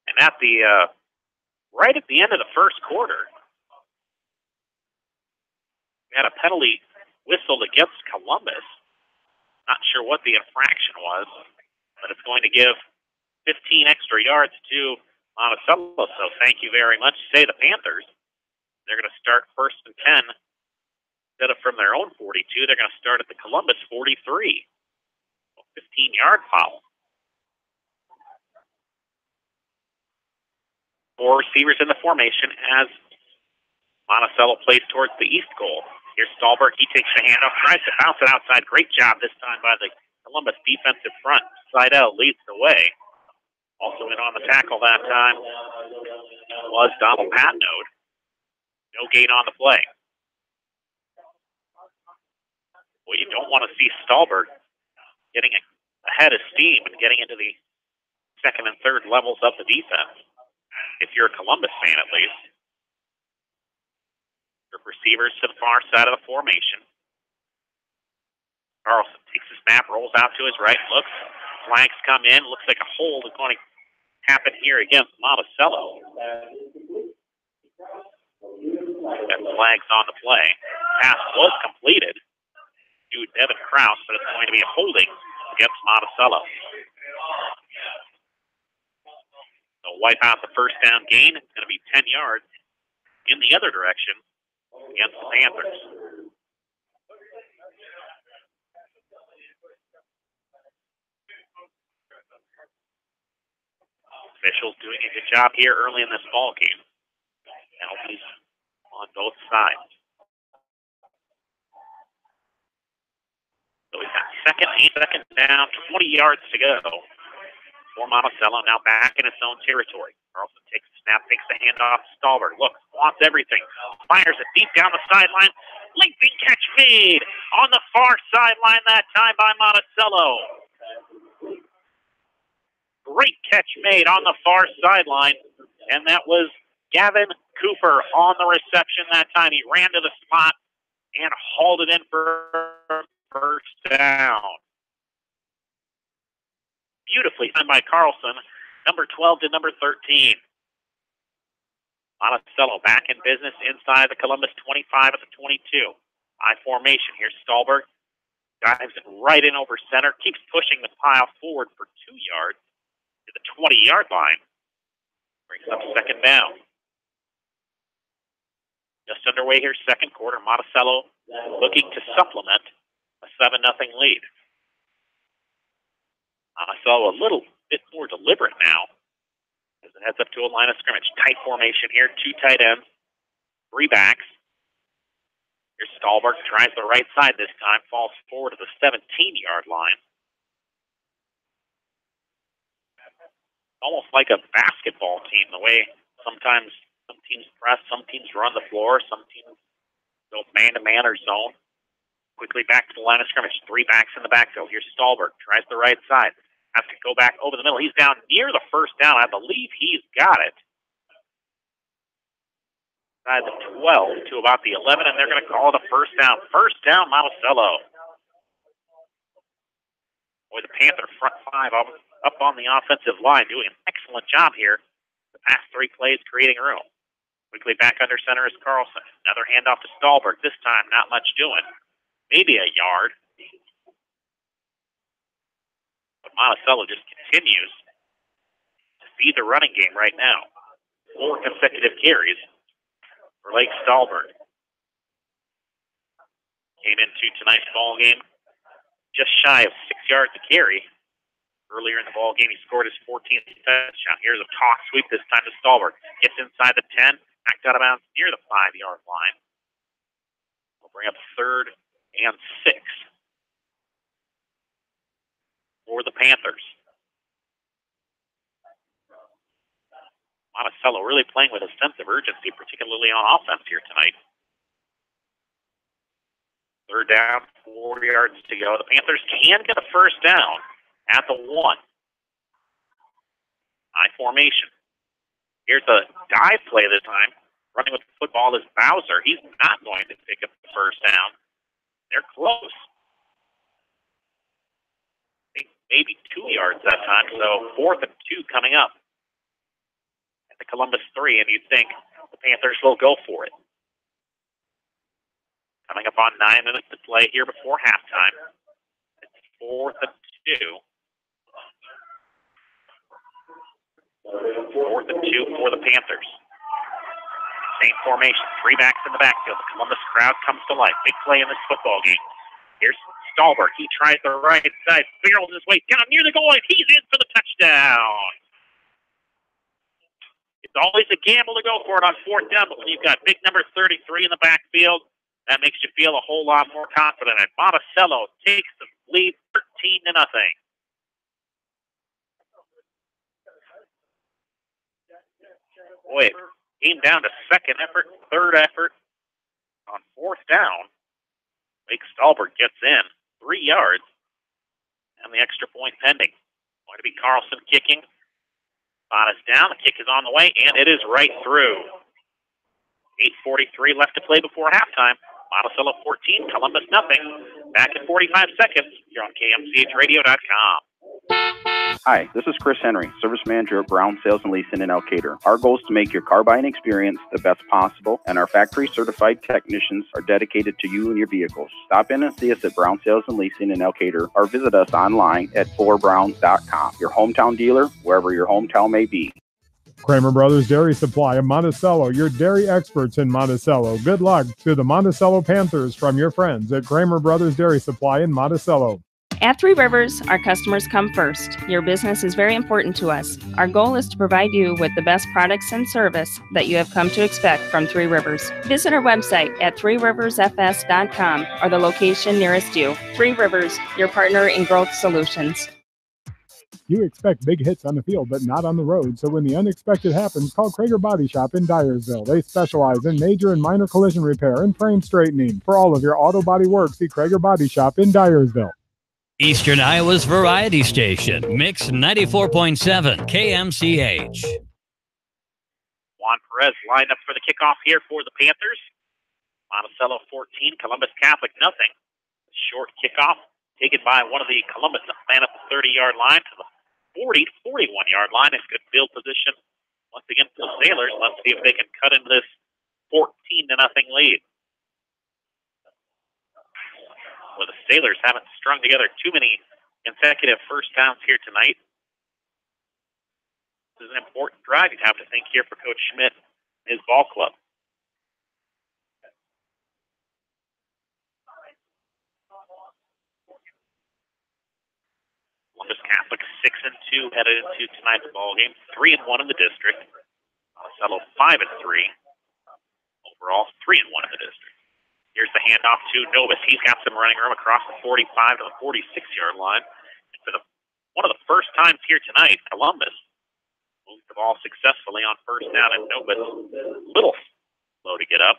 And at the right at the end of the first quarter, we had a penalty whistled against Columbus. Not sure what the infraction was, but it's going to give 15 extra yards to Monticello, so thank you very much. Say the Panthers, they're going to start 1st and 10 instead of from their own 42. They're going to start at the Columbus 43. 15-yard foul. 4 receivers in the formation as Monticello plays towards the east goal. Here's Stahlberg. He takes the handoff, tries to bounce it outside. Great job this time by the Columbus defensive front. Seidel leads the way. Also in on the tackle that time was Donald Patnode. No gain on the play. Well, you don't want to see Stahlberg getting ahead of steam and getting into the second and third levels of the defense, if you're a Columbus fan at least. The receivers to the far side of the formation. Carlson takes the snap, rolls out to his right, looks. Flags come in. Looks like a hold is going to happen here against Monticello. That flag's on the play. Pass was completed to Devin Krause, but it's going to be a holding against Monticello. So wipe out the first down gain. It's going to be 10 yards in the other direction against the Panthers. Officials doing a good job here early in this ball game. Penalties on both sides. So we've got second down, 20 yards to go for Monticello, now back in its own territory. Carlson takes the snap, takes the handoff. Stahlberg looks, wants everything. Fires it deep down the sideline. Leaping catch made on the far sideline that time by Monticello. Great catch made on the far sideline, and that was Gavin Cooper on the reception that time. He ran to the spot and hauled it in for first down. Beautifully done by Carlson, number 12 to number 13. Monticello back in business inside the Columbus 25 at the 22. High formation. Here's Stahlberg. Dives it right in over center. Keeps pushing the pile forward for 2 yards. To the 20-yard line. Brings up second down. Just underway here, second quarter. Monticello looking to supplement a 7-0 lead. Monticello a little bit more deliberate now as it heads up to a line of scrimmage. Tight formation here, 2 tight ends. Three backs. Here's Stahlberg, tries the right side this time, falls forward to the 17-yard line. Almost like a basketball team, the way sometimes some teams press, some teams run the floor, some teams go man-to-man or zone. Quickly back to the line of scrimmage. Three backs in the backfield. Here's Stahlberg, tries the right side. Has to go back over the middle. He's down near the first down. I believe he's got it. Inside the 12 to about the 11, and they're going to call it a first down. First down, Monticello. Boy, the Panther front five up on the offensive line, doing an excellent job here. The past three plays creating room. Quickly back under center is Carlson. Another handoff to Stahlberg. This time, not much doing. Maybe a yard. But Monticello just continues to feed the running game right now. 4 consecutive carries for Lake Stahlberg. Came into tonight's ball game just shy of 6 yards to carry. Earlier in the ball game, he scored his 14th touchdown. Here's a toss sweep this time to Stahlberg. Gets inside the 10, backed out of bounds near the 5-yard line. We'll bring up 3rd and 6 for the Panthers. Monticello really playing with a sense of urgency, particularly on offense here tonight. 3rd down, 4 yards to go. The Panthers can get a first down at the 1. High formation. Here's a dive play this time. Running with the football is Bowser. He's not going to pick up the first down. They're close. I think maybe 2 yards that time, so 4th and 2 coming up. The Columbus 3, and you'd think the Panthers will go for it. Coming up on 9 minutes to play here before halftime. It's 4th and 2. 4th and 2 for the Panthers. Same formation, 3 backs in the backfield. The Columbus crowd comes to life. Big play in this football game. Here's Stahlberg. He tries the right side, barrels his way down near the goal line. He's in for the touchdown. It's always a gamble to go for it on 4th down, but when you've got big number 33 in the backfield, that makes you feel a whole lot more confident. And Monticello takes the lead 13-0. Boy, it came down to 2nd effort, 3rd effort. On 4th down, Lake Stahlberg gets in 3 yards, and the extra point pending. Going to be Carlson kicking. Spot is down. The kick is on the way, and it is right through. 8:43 left to play before halftime. Monticello 14, Columbus nothing. Back in 45 seconds. You're on KMCHradio.com. Hi, this is Chris Henry, Service Manager at Brown Sales and Leasing in Elkader. Our goal is to make your car buying experience the best possible, and our factory-certified technicians are dedicated to you and your vehicles. Stop in and see us at Brown Sales and Leasing in Elkader, or visit us online at ForBrowns.com. Your hometown dealer, wherever your hometown may be. Kramer Brothers Dairy Supply of Monticello, your dairy experts in Monticello. Good luck to the Monticello Panthers from your friends at Kramer Brothers Dairy Supply in Monticello. At Three Rivers, our customers come first. Your business is very important to us. Our goal is to provide you with the best products and service that you have come to expect from Three Rivers. Visit our website at threeriversfs.com or the location nearest you. Three Rivers, your partner in growth solutions. You expect big hits on the field, but not on the road. So when the unexpected happens, call Krager Body Shop in Dyersville. They specialize in major and minor collision repair and frame straightening. For all of your auto body work, see Krager Body Shop in Dyersville. Eastern Iowa's variety station, Mix 94.7 KMCH. Juan Perez lined up for the kickoff here for the Panthers. Monticello 14, Columbus Catholic nothing. Short kickoff taken by one of the Columbus man at the 30-yard line to the 40 to 41-yard line. It's good field position once again for the Sailors. Let's see if they can cut into this 14-0 lead. Well, the Sailors haven't strung together too many consecutive first downs here tonight. This is an important drive, you'd have to think, here for Coach Schmidt and his ball club. Columbus Catholic 6-2 headed into tonight's ball game. 3-1 in the district. Monticello 5-3 over overall, 3-1 in the district. Here's the handoff to Novus. He's got some running room across the 45 to the 46-yard line. And for one of the first times here tonight, Columbus moved the ball successfully on first down, and Novus a little slow to get up.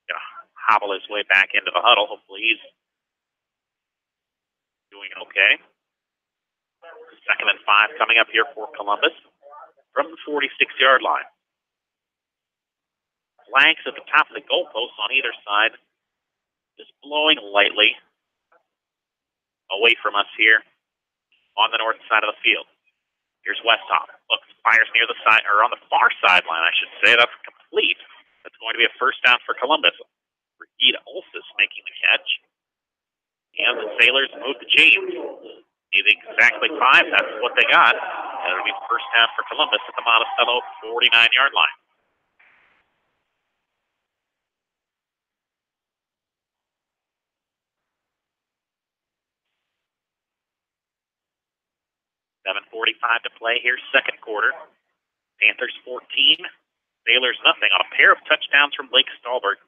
Gonna hobble his way back into the huddle. Hopefully he's doing okay. 2nd and 5 coming up here for Columbus from the 46-yard line. Flags at the top of the goalposts on either side, just blowing lightly away from us here on the north side of the field. Here's Westhoff. Looks, fires near the side, or on the far sideline, I should say. That's complete. That's going to be a first down for Columbus. Regina Olsis making the catch. And the Sailors move to James. Need exactly 5. That's what they got. And it'll be first down for Columbus at the Monticello 49-yard line. .45 to play here, second quarter. Panthers 14, Sailors nothing on a pair of touchdowns from Blake Stallberg,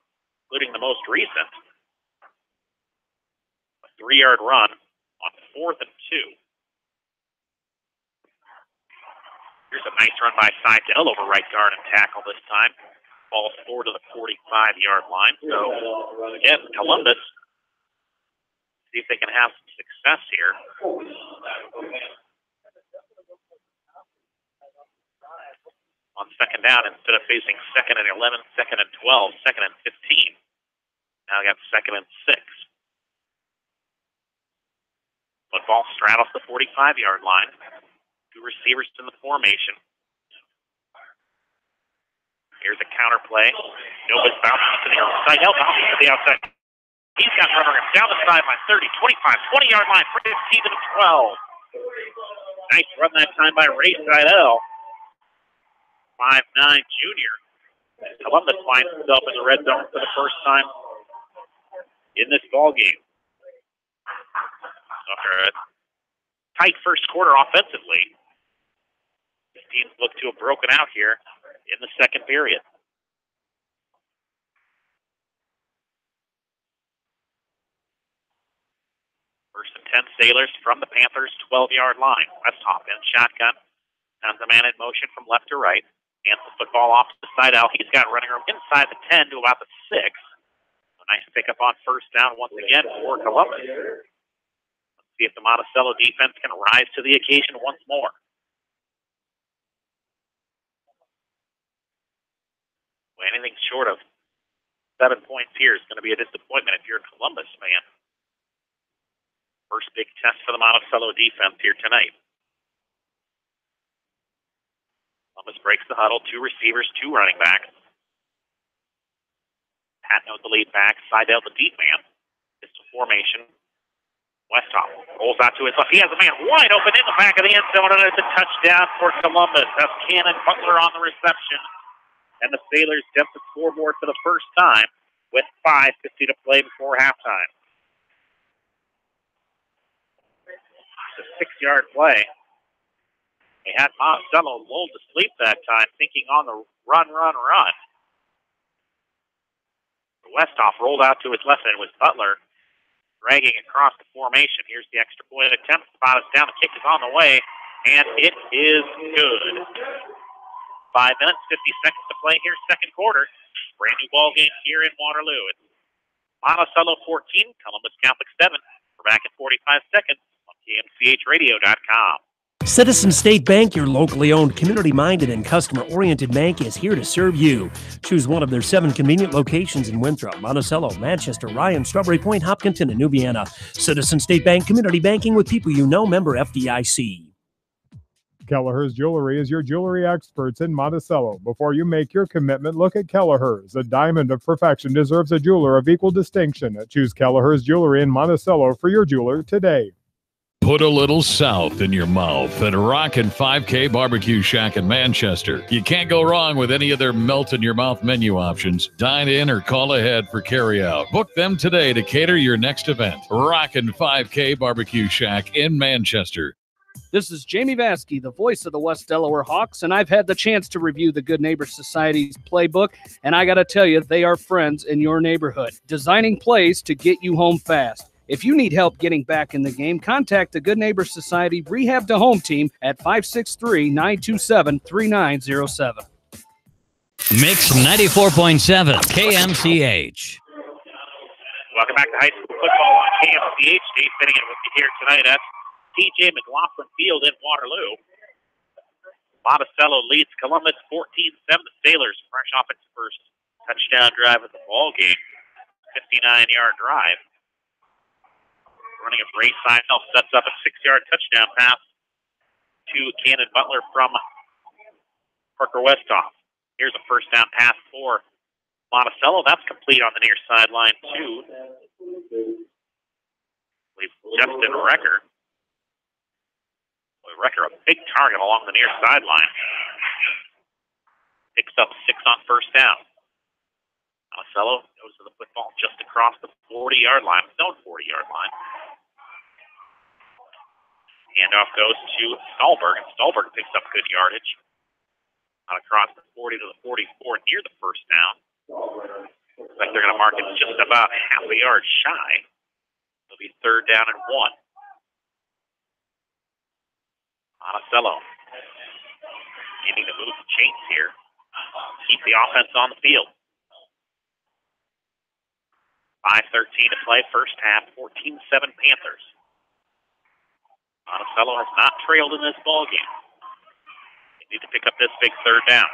including the most recent. A 3-yard run on 4th and 2. Here's a nice run by Seidel over right guard and tackle this time. Ball forward to the 45-yard line. So, again, Columbus, see if they can have some success here. On second down, instead of facing 2nd and 11, 2nd and 12, 2nd and 15. Now we got 2nd and 6. Football straddles the 45-yard line. 2 receivers in the formation. Here's a counter play. Novus bounces to the outside. Hell bounces to the outside. He's got running him down the sideline, 30, 25, 20-yard line, 15 to the 12. Nice run that time by Ray Seidel. 5'9" junior. Columbus finds himself in the red zone for the first time in this ball game. After a tight first quarter offensively, these teams look to have broken out here in the second period. First and 10 Sailors from the Panthers' 12-yard line. Westhoff in shotgun. Has a man in motion from left to right. Hands the football off to the side out. He's got running room inside the 10 to about the 6. A nice pickup on first down once again for Columbus. Let's see if the Monticello defense can rise to the occasion once more. Well, anything short of 7 points here is going to be a disappointment if you're a Columbus fan. First big test for the Monticello defense here tonight. Columbus breaks the huddle, 2 receivers, 2 running backs. Patno the lead back, Seidel the deep man. It's a formation. Westhoff rolls out to his left. He has a man wide open in the back of the end zone, and it's a touchdown for Columbus. That's Cannon Butler on the reception. And the Sailors jump the scoreboard for the first time with 5:50 to play before halftime. It's a 6-yard play. They had Monticello lulled to sleep that time, thinking on the run. Westhoff rolled out to his left, and it was Butler dragging across the formation. Here's the extra point attempt. Spot is down. The kick is on the way, and it is good. 5 minutes, 50 seconds to play here, second quarter. Brand new ball game here in Waterloo. It's Monticello 14, Columbus Catholic 7. We're back in 45 seconds on KMCHradio.com. Citizen State Bank, your locally owned, community-minded, and customer-oriented bank, is here to serve you. Choose one of their 7 convenient locations in Winthrop, Monticello, Manchester, Ryan, Strawberry Point, Hopkinton, and New Vienna. Citizen State Bank, community banking with people you know, member FDIC. Kelleher's Jewelry is your jewelry experts in Monticello. Before you make your commitment, look at Kelleher's. A diamond of perfection deserves a jeweler of equal distinction. Choose Kelleher's Jewelry in Monticello for your jeweler today. Put a little South in your mouth at Rockin' 5K Barbecue Shack in Manchester. You can't go wrong with any of their melt-in-your-mouth menu options. Dine in or call ahead for carry-out. Book them today to cater your next event. Rockin' 5K Barbecue Shack in Manchester. This is Jamie Vaskey, the voice of the West Delaware Hawks, and I've had the chance to review the Good Neighbor Society's playbook, and I got to tell you, they are friends in your neighborhood, designing plays to get you home fast. If you need help getting back in the game, contact the Good Neighbor Society Rehab to Home team at 563-927-3907. Mix 94.7 KMCH. Welcome back to high school football on KMCH. Dave Finnegan with you here tonight at TJ McLaughlin Field in Waterloo. Monticello leads Columbus 14-7. The Sailors fresh off its first touchdown drive of the ball game. 59-yard drive. Running a brace side help sets up a 6-yard touchdown pass to Cannon Butler from Parker Westhoff. Here's a first down pass for Monticello. That's complete on the near sideline to, I believe, Justin Recker. Recker, a big target along the near sideline. Picks up 6 on first down. Monticello goes to the football just across the 40-yard line, his own 40-yard line. Handoff goes to Stolberg, and Stolberg picks up good yardage. Out across the 40 to the 44 near the first down. Looks like they're going to mark it just about half a yard shy. It'll be 3rd down and 1. Monticello needing to move the chains here. Keep the offense on the field. 5:13 to play, first half, 14-7 Panthers. Monticello has not trailed in this ball game. They need to pick up this big 3rd down.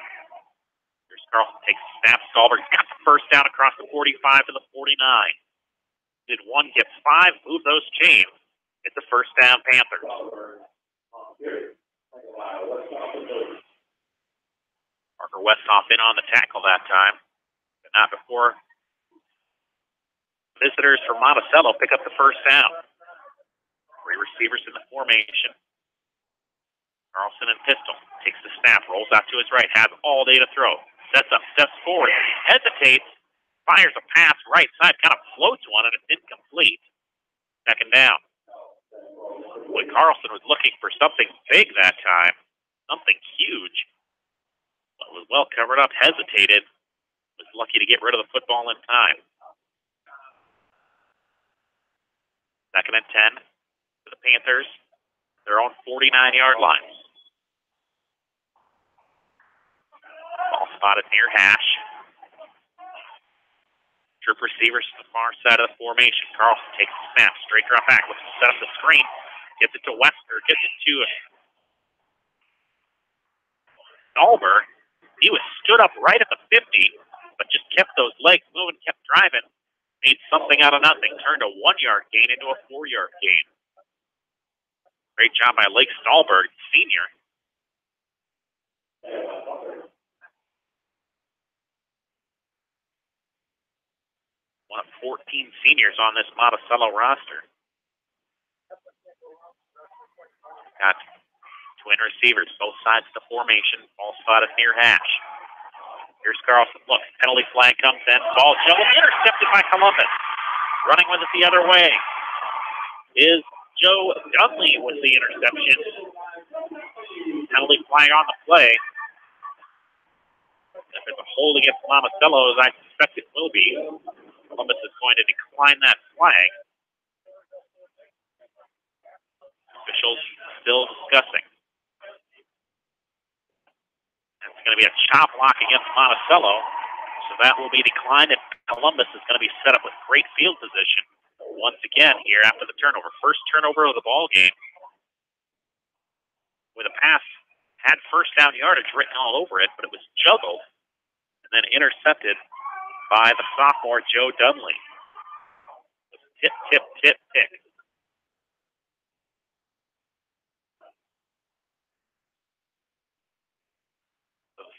Here's Carlson, takes a snap. Stolberg's got the first down across the 45 to the 49. Did 1, gets 5, move those chains. It's a first down Panthers. Parker Westhoff in on the tackle that time, but not before visitors from Monticello pick up the first down. 3 receivers in the formation. Carlson and pistol. Takes the snap, rolls out to his right, has all day to throw. Sets up, steps forward, hesitates, fires a pass right side, kind of floats one, and it's incomplete. 2nd down. Boy, Carlson was looking for something big that time, something huge. But was well covered up, hesitated, was lucky to get rid of the football in time. 2nd and 10 for the Panthers, their own 49-yard line. Ball spotted near hash. Trip receivers to the far side of the formation. Carlson takes the snap, straight drop back, looks to set up the screen. Gets it to Wester, gets it to Stolberg. He was stood up right at the 50, but just kept those legs moving, kept driving. Made something out of nothing. Turned a 1-yard gain into a 4-yard gain. Great job by Lake Stolberg, senior. One of 14 seniors on this Monticello roster. Got twin receivers, both sides of the formation. Ball spotted near hash. Here's Carlson. Look, penalty flag comes in. Ball shown, intercepted by Columbus. Running with it the other way is Joe Dunley with the interception. Penalty flag on the play. If it's a hold against Monticello, as I suspect it will be, Columbus is going to decline that flag. Officials still discussing. It's going to be a chop block against Monticello, so that will be declined, and Columbus is going to be set up with great field position once again here after the turnover. First turnover of the ball game with a pass. Had first down yardage written all over it, but it was juggled and then intercepted by the sophomore Joe Dunley. Tip, tip, tip, pick.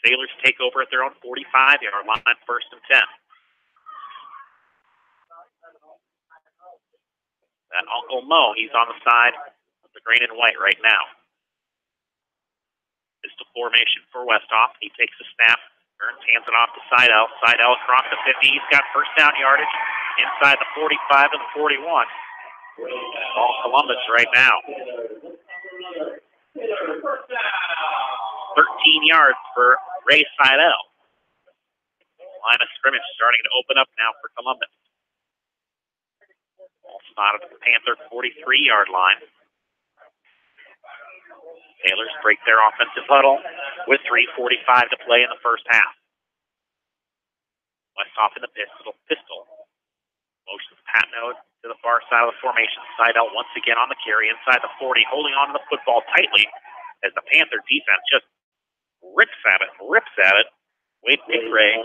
Sailors take over at their own 45-yard line, 1st and 10. That Uncle Mo, he's on the side of the green and white right now. Pistol formation for Westhoff. He takes the snap, turns, hands it off to Seidel. Seidel across the 50. He's got first down yardage inside the 45 and the 41. All Columbus right now. 13 yards for Ray Seidel. Line of scrimmage starting to open up now for Columbus. Ball spotted at the Panther 43-yard line. Sailors break their offensive huddle with 3:45 to play in the first half. Westhoff in the pistol. Motions Pat Node to the far side of the formation. Seidel once again on the carry inside the 40, holding on to the football tightly as the Panther defense just rips at it. Wade Pickray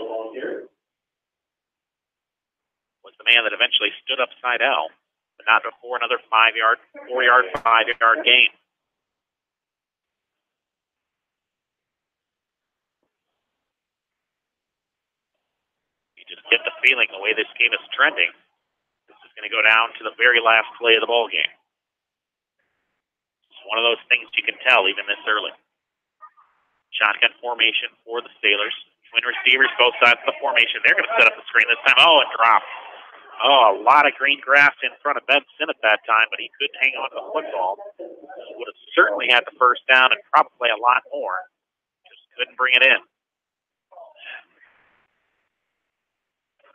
was the man that eventually stood up Seidel, but not before another 5-yard gain. You just get the feeling the way this game is trending, this is going to go down to the very last play of the ball game. It's one of those things you can tell even this early. Shotgun formation for the Sailors. Twin receivers, both sides of the formation. They're going to set up the screen this time. Oh, it dropped. Oh, a lot of green grass in front of Benson at that time, but he couldn't hang on to the football. He would have certainly had the first down and probably a lot more. Just couldn't bring it in.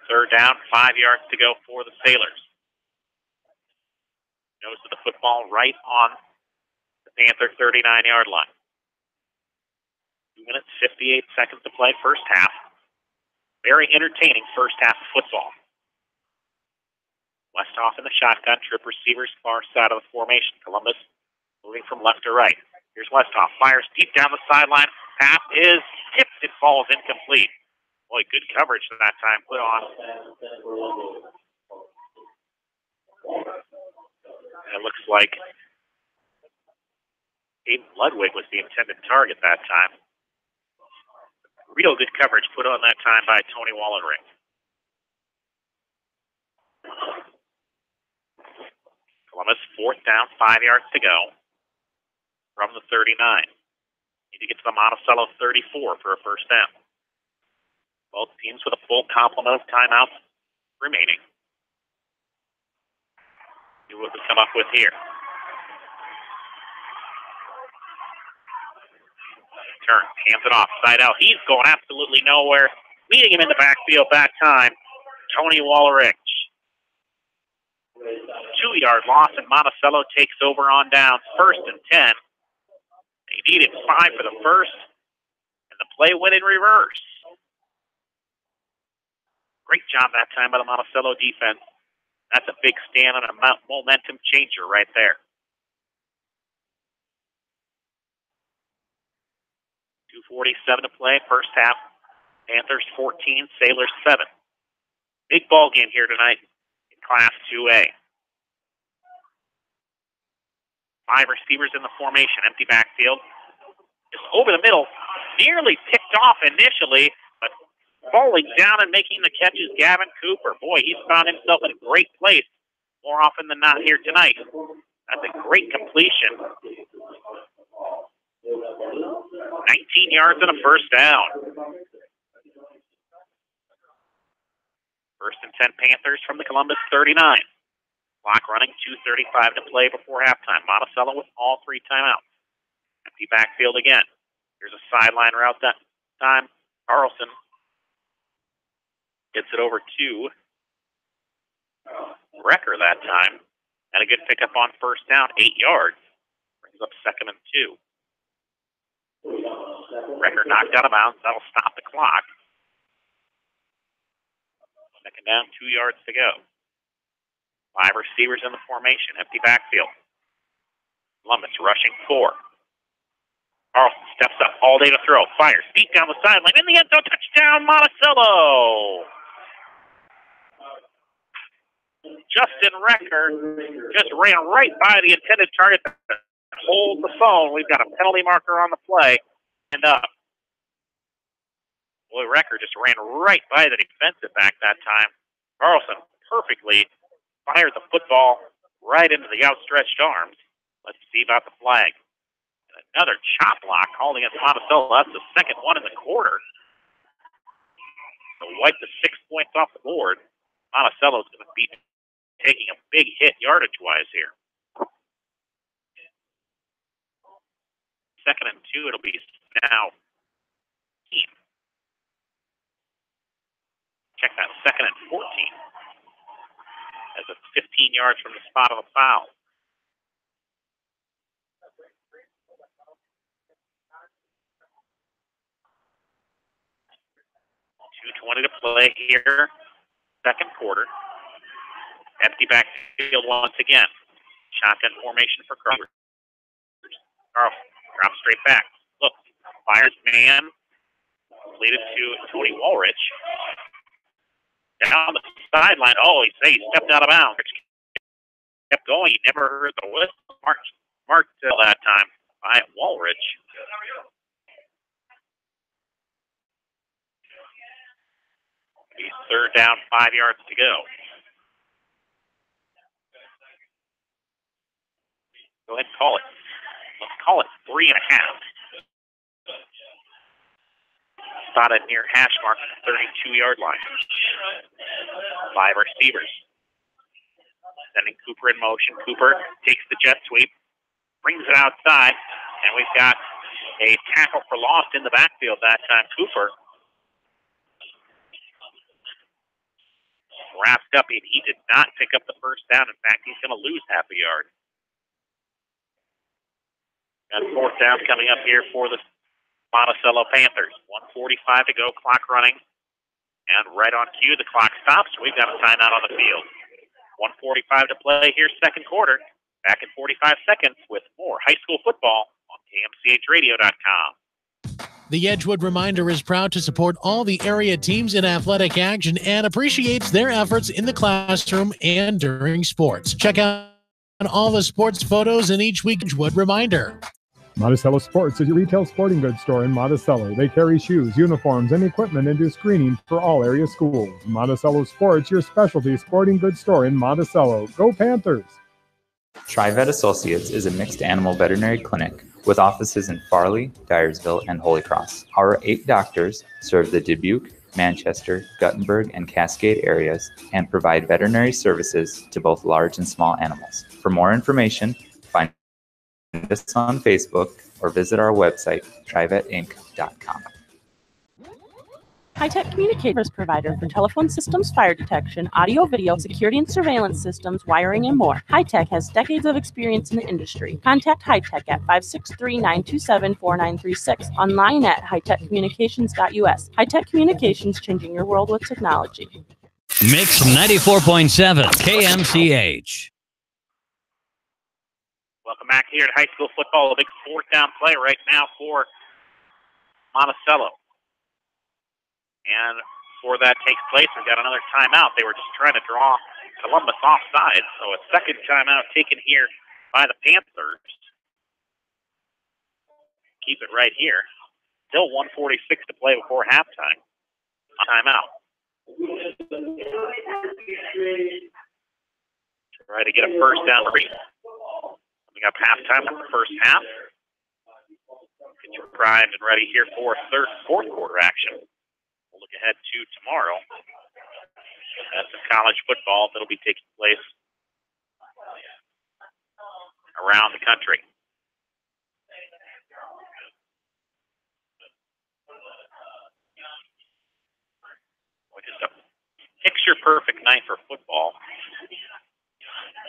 Third down, 5 yards to go for the Sailors. Nose of the football right on the Panther 39-yard line. 2 minutes, 58 seconds to play, first half. Very entertaining first half of football. Westhoff in the shotgun, trip receivers, far side of the formation. Columbus moving from left to right. Here's Westhoff, fires deep down the sideline. Pass is tipped, it falls incomplete. Boy, good coverage that time put on. And it looks like Aiden Ludwig was the intended target that time. Real good coverage put on that time by Tony Wallenring. Columbus, fourth down, 5 yards to go from the 39. Need to get to the Monticello 34 for a first down. Both teams with a full complement of timeouts remaining. See what we come up with here. Turn, hands it off, side out. He's going absolutely nowhere. Meeting him in the backfield that time, Tony Wallerich. 2-yard loss, and Monticello takes over on down. 1st and 10. They needed 5 for the first, and the play went in reverse. Great job that time by the Monticello defense. That's a big stand and a momentum changer right there. 2:47 to play, first half. Panthers 14, Sailors 7. Big ball game here tonight in Class 2A. 5 receivers in the formation, empty backfield. Just over the middle, nearly picked off initially, but falling down and making the catches, Gavin Cooper. Boy, he's found himself in a great place more often than not here tonight. That's a great completion. 19 yards and a first down. 1st and 10 Panthers from the Columbus 39. Clock running, 2:35 to play before halftime. Monticello with all 3 timeouts. Empty backfield again. Here's a sideline route that time. Carlson gets it over to Recker that time. And a good pickup on first down, 8 yards. Brings up 2nd and 2. Recker knocked out of bounds. That'll stop the clock. 2nd down, 2 yards to go. 5 receivers in the formation. Empty backfield. Columbus rushing 4. Carlson steps up all day to throw. Fires deep down the sideline. In the end zone, touchdown, Monticello! Justin Recker just ran right by the intended target. Hold the phone. We've got a penalty marker on the play. And boy, Recker just ran right by the defensive back that time. Carlson perfectly fired the football right into the outstretched arms. Let's see about the flag. And another chop block called against Monticello. That's the 2nd one in the quarter. So wipe the 6 points off the board. Monticello's going to be taking a big hit yardage-wise here. 2nd and 2. It'll be now. Check that, 2nd and 14. As it's 15 yards from the spot of the foul. 2:20 to play here. 2nd quarter. Empty backfield once again. Shotgun formation for Carlson. Carlson drops straight back. Look, fires man. Lead it to Tony Walrich. Down the sideline. Oh, he stepped out of bounds. Kept going. He never heard the whistle. Marked that time by Walrich. He's 3rd down, 5 yards to go. Go ahead and call it. Let's call it 3.5. Spotted near hash mark, 32-yard line. 5 receivers. Sending Cooper in motion. Cooper takes the jet sweep, brings it outside, and we've got a tackle for loss in the backfield that time. Cooper wrapped up, and he did not pick up the 1st down. In fact, he's going to lose half a yard. Got 4th down coming up here for the Monticello Panthers. 1:45 to go, clock running. And right on cue, the clock stops. We've got a timeout on the field. 1:45 to play here, 2nd quarter. Back in 45 seconds with more high school football on KMCHradio.com. The Edgewood Reminder is proud to support all the area teams in athletic action and appreciates their efforts in the classroom and during sports. Check out all the sports photos in each week's Edgewood Reminder. Monticello Sports is your retail sporting goods store in Monticello. They carry shoes, uniforms, and equipment and do screening for all area schools. Monticello Sports, your specialty sporting goods store in Monticello. Go Panthers! TriVet Associates is a mixed animal veterinary clinic with offices in Farley, Dyersville, and Holy Cross. Our 8 doctors serve the Dubuque, Manchester, Guttenberg, and Cascade areas and provide veterinary services to both large and small animals. For more information, find us on Facebook or visit our website, trivetinc.com. High-Tech Communicators provider for telephone systems, fire detection, audio, video, security and surveillance systems, wiring, and more. High-Tech has decades of experience in the industry. Contact High-Tech at 563-927-4936, online at hightechcommunications.us. High-Tech Communications, changing your world with technology. Mix 94.7 KMCH. Welcome back here to high school football. A big 4th down play right now for Monticello. And before that takes place, we've got another timeout. They were just trying to draw Columbus offside, so a 2nd timeout taken here by the Panthers. Keep it right here. Still 1:46 to play before halftime. Timeout. Try to get a 1st down. Coming up halftime in the 1st half. Get you primed and ready here for 4th quarter action. We'll look ahead to tomorrow. That's some college football that'll be taking place around the country. Just a picture-perfect night for football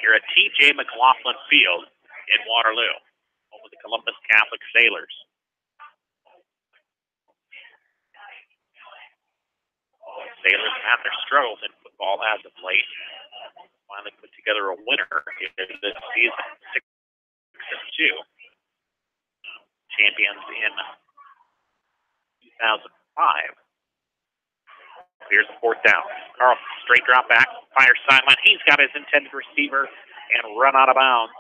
here at T.J. McLaughlin Field in Waterloo, home of the Columbus Catholic Sailors. Sailors have had their struggles in football as of late. Finally put together a winner this season, 6-2. Champions in 2005. Here's the 4th down. Carlson, straight drop back, fire sideline. He's got his intended receiver and run out of bounds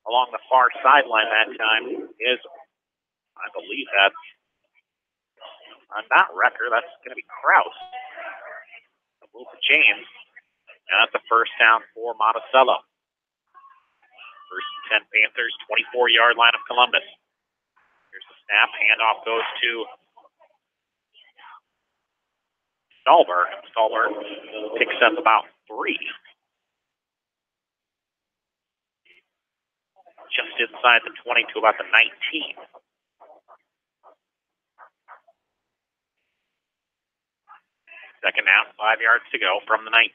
along the far sideline that time. I believe that's not Recker. That's going to be Kraus. Move to James. And that's the 1st down for Monticello. 1st and 10 Panthers, 24-yard line of Columbus. Here's the snap. Handoff goes to Stolberg. Stolberg picks up about 3. Just inside the 20 to about the 19. Second down, 5 yards to go from the 19.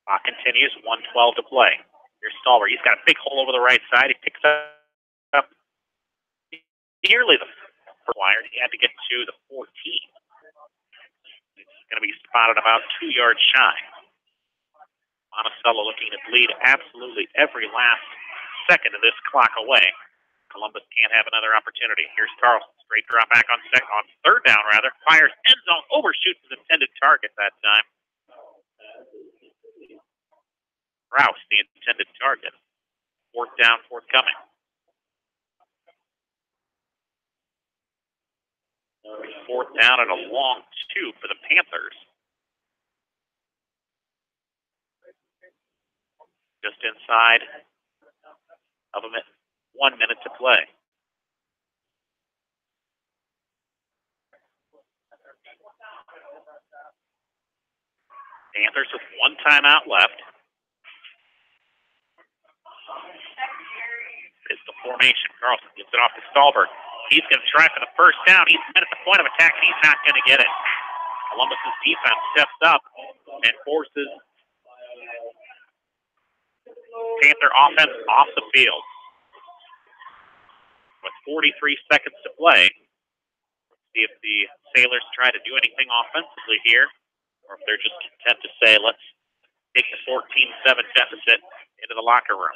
Clock continues, 1:12 to play. Here's Stallberg. He's got a big hole over the right side. He picks up nearly the required. He had to get to the 14. He's going to be spotted about 2 yards shy. Monticello looking to bleed absolutely every last second of this clock away. Columbus can't have another opportunity. Here's Carlson. Straight drop back on third down, rather. Fires end zone, overshoots his intended target that time. Rouse, the intended target. Fourth down, forthcoming. Fourth down and a long 2 for the Panthers. Just inside of 1 minute to play. Panthers with 1 timeout left. It's the formation. Carlson gets it off to Stallberg. He's going to try for the first down. He's at the point of attack. He's not going to get it. Columbus's defense steps up and forces Panther offense off the field. With 43 seconds to play, let's see if the Sailors try to do anything offensively here, or if they're just content to say, let's take the 14-7 deficit into the locker room.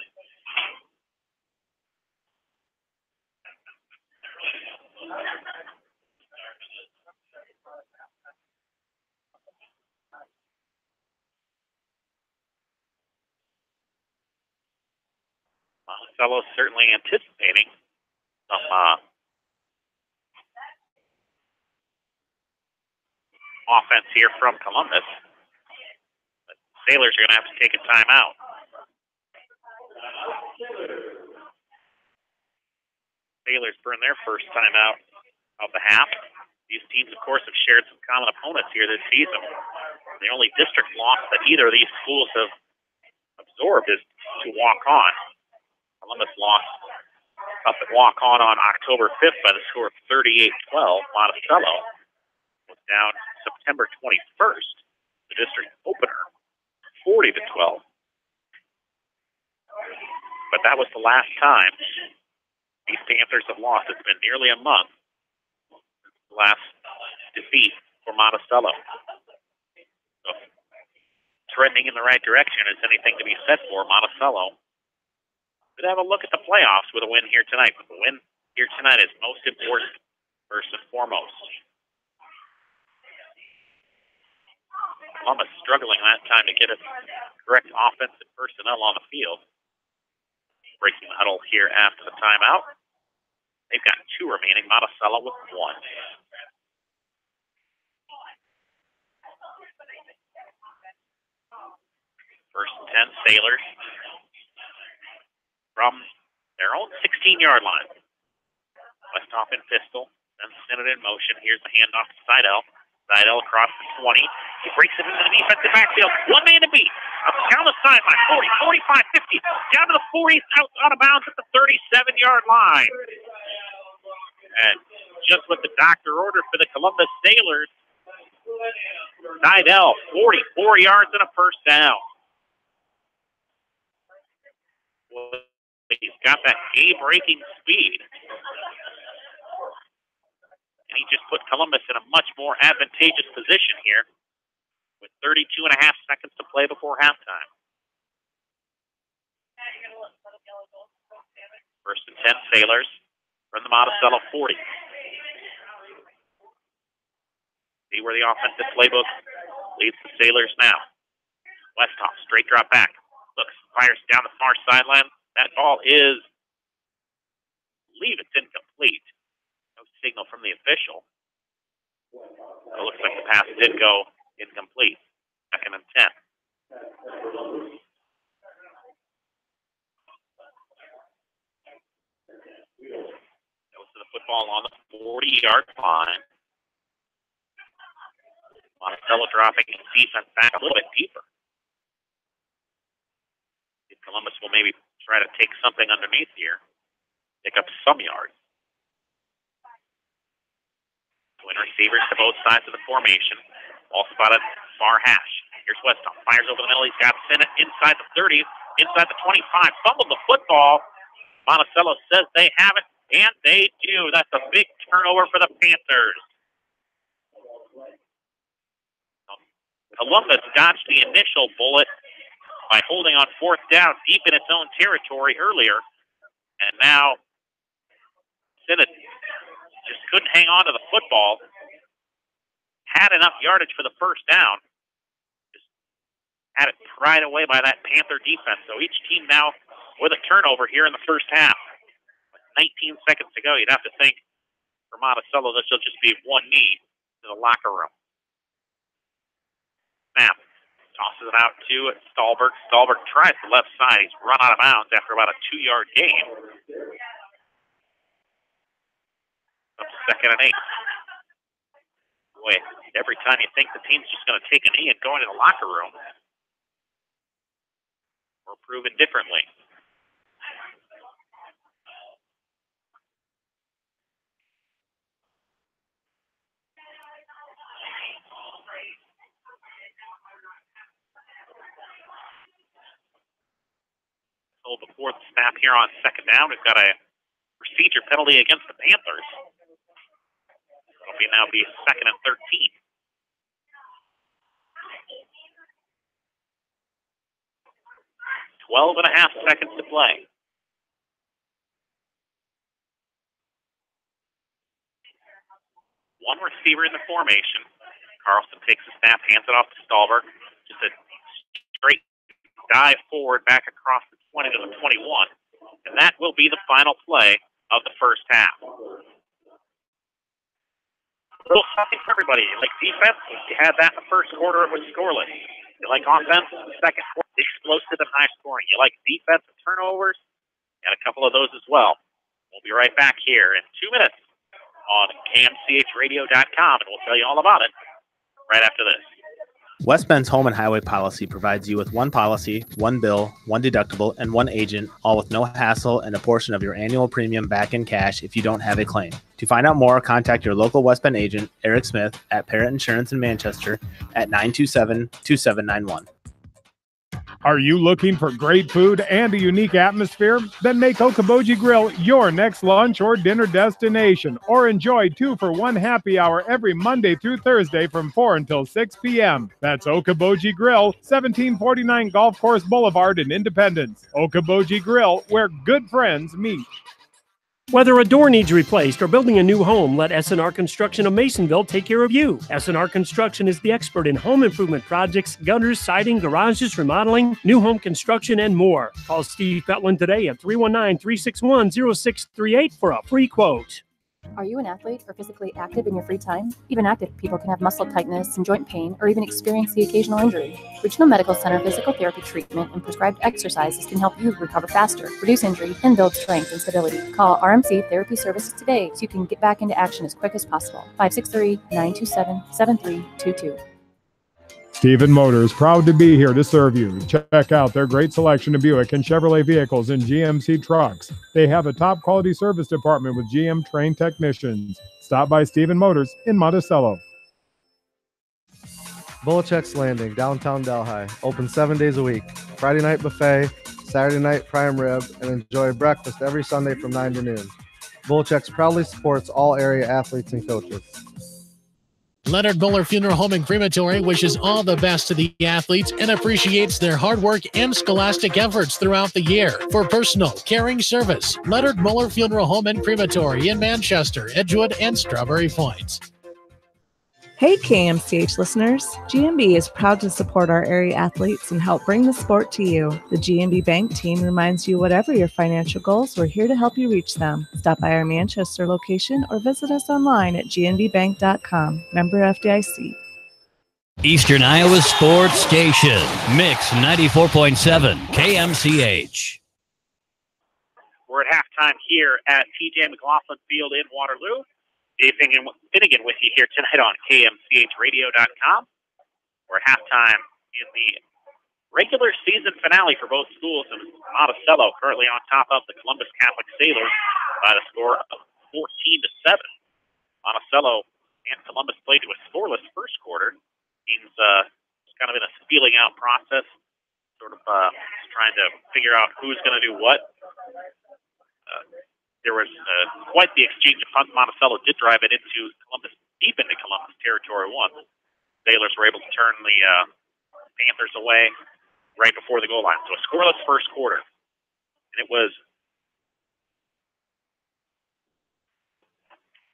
Monticello certainly anticipating some offense here from Columbus. But Sailors are going to have to take a timeout. Sailors burn their first timeout of the half. These teams, of course, have shared some common opponents here this season. The only district loss that either of these schools have absorbed is to walk on. Columbus lost up at walk on October 5th by the score of 38-12. Monticello was down September 21st, the district opener, 40-12. But that was the last time these Panthers have lost. It's been nearly a month since the last defeat for Monticello. So, trending in the right direction is anything to be said for Monticello. Could have a look at the playoffs with a win here tonight, but the win here tonight is most important, first and foremost. Columbus struggling that time to get a correct offensive personnel on the field. Breaking the huddle here after the timeout. They've got 2 remaining, Monticello with 1. First and 10, Sailors from their own 16-yard line. Westhoff in pistol, then send it in motion. Here's the handoff to Seidel. Seidel across the 20. He breaks it into the defensive backfield. 1 man to beat. Down the sideline, 40, 45, 50. Down to the 40, out of bounds at the 37-yard line. And just what the doctor ordered for the Columbus Sailors, Seidel, 44 yards and a first down. He's got that game-breaking speed. And he just put Columbus in a much more advantageous position here with 32 and a half seconds to play before halftime. First and 10, Sailors from the Monticello 40. See where the offensive playbook leads the Sailors now. Westhoff, straight drop back. Looks, fires down the far sideline. That ball is, I believe it's incomplete. No signal from the official. It looks like the pass did go incomplete. Second and 10. Goes to the football on the 40-yard line. Monticello dropping his defense back a little bit deeper. Columbus will maybe try to take something underneath here, pick up some yards. Twin receivers to both sides of the formation. Ball spotted far hash. Here's Weston. Fires over the middle. He's got Sinnott inside the 30, inside the 25. Fumbled the football. Monticello says they have it, and they do. That's a big turnover for the Panthers. Columbus dodged the initial bullet by holding on fourth down deep in its own territory earlier. And now Sinnott just couldn't hang on to the football. Had enough yardage for the first down. Just had it pried away by that Panther defense. So each team now with a turnover here in the first half. With 19 seconds to go, you'd have to think for Monticello this will just be one knee to the locker room. Snap. Tosses it out to Stahlberg. Stahlberg tries the left side. He's run out of bounds after about a 2-yard gain. Up to 2nd and 8. Boy, every time you think the team's just going to take a knee and go into the locker room, we're proven differently. Before the snap here on 2nd down, we've got a procedure penalty against the Panthers. It'll now be 2nd and 13. 12.5 seconds to play. One receiver in the formation. Carlson takes the snap, hands it off to Stahlberg. Just a straight dive forward back across the 20 to the 21. And that will be the final play of the first half. A little something for everybody. You like defense? You had that in the first quarter, it was scoreless. You like offense? The second quarter, explosive and high scoring. You like defense and turnovers? And a couple of those as well. We'll be right back here in 2 minutes on KMCHradio.com, and we'll tell you all about it right after this. West Bend's home and highway policy provides you with one policy, one bill, one deductible, and one agent, all with no hassle and a portion of your annual premium back in cash if you don't have a claim. To find out more, contact your local West Bend agent, Eric Smith, at Parrott Insurance in Manchester at 927-2791. Are you looking for great food and a unique atmosphere? Then make Okoboji Grill your next lunch or dinner destination, or enjoy 2-for-1 happy hour every Monday through Thursday from 4 until 6 p.m. That's Okoboji Grill, 1749 Golf Course Boulevard in Independence. Okoboji Grill, where good friends meet. Whether a door needs replaced or building a new home, let S&R Construction of Masonville take care of you. S&R Construction is the expert in home improvement projects, gutters, siding, garages, remodeling, new home construction, and more. Call Steve Petland today at 319-361-0638 for a free quote. Are you an athlete or physically active in your free time? Even active people can have muscle tightness and joint pain or even experience the occasional injury. Regional Medical Center physical therapy treatment and prescribed exercises can help you recover faster, reduce injury, and build strength and stability. Call RMC Therapy Services today so you can get back into action as quick as possible. 563-927-7322. Stephen Motors, proud to be here to serve you. Check out their great selection of Buick and Chevrolet vehicles and GMC trucks. They have a top quality service department with GM trained technicians. Stop by Stephen Motors in Monticello. Bolichek's Landing, downtown Delhi. Open 7 days a week. Friday night buffet, Saturday night prime rib, and enjoy breakfast every Sunday from 9 to noon. Bolichek's proudly supports all area athletes and coaches. Leonard Muller Funeral Home and Crematory wishes all the best to the athletes and appreciates their hard work and scholastic efforts throughout the year. For personal, caring service, Leonard Muller Funeral Home and Crematory in Manchester, Edgewood, and Strawberry Point. Hey KMCH listeners, GMB is proud to support our area athletes and help bring the sport to you. The GMB Bank team reminds you whatever your financial goals, we're here to help you reach them. Stop by our Manchester location or visit us online at gnbbank.com. Member FDIC. Eastern Iowa Sports Station, Mix 94.7 KMCH. We're at halftime here at TJ McLaughlin Field in Waterloo. Dave Finnegan with you here tonight on KMCHradio.com. We're at halftime in the regular season finale for both schools, and Monticello currently on top of the Columbus Catholic Sailors by the score of 14-7. Monticello and Columbus played to a scoreless first quarter. Teams kind of in a feeling out process, sort of trying to figure out who's going to do what. There was quite the exchange of punts. Monticello did drive it into Columbus, deep into Columbus territory once. Sailors were able to turn the Panthers away right before the goal line. So a scoreless first quarter. And it was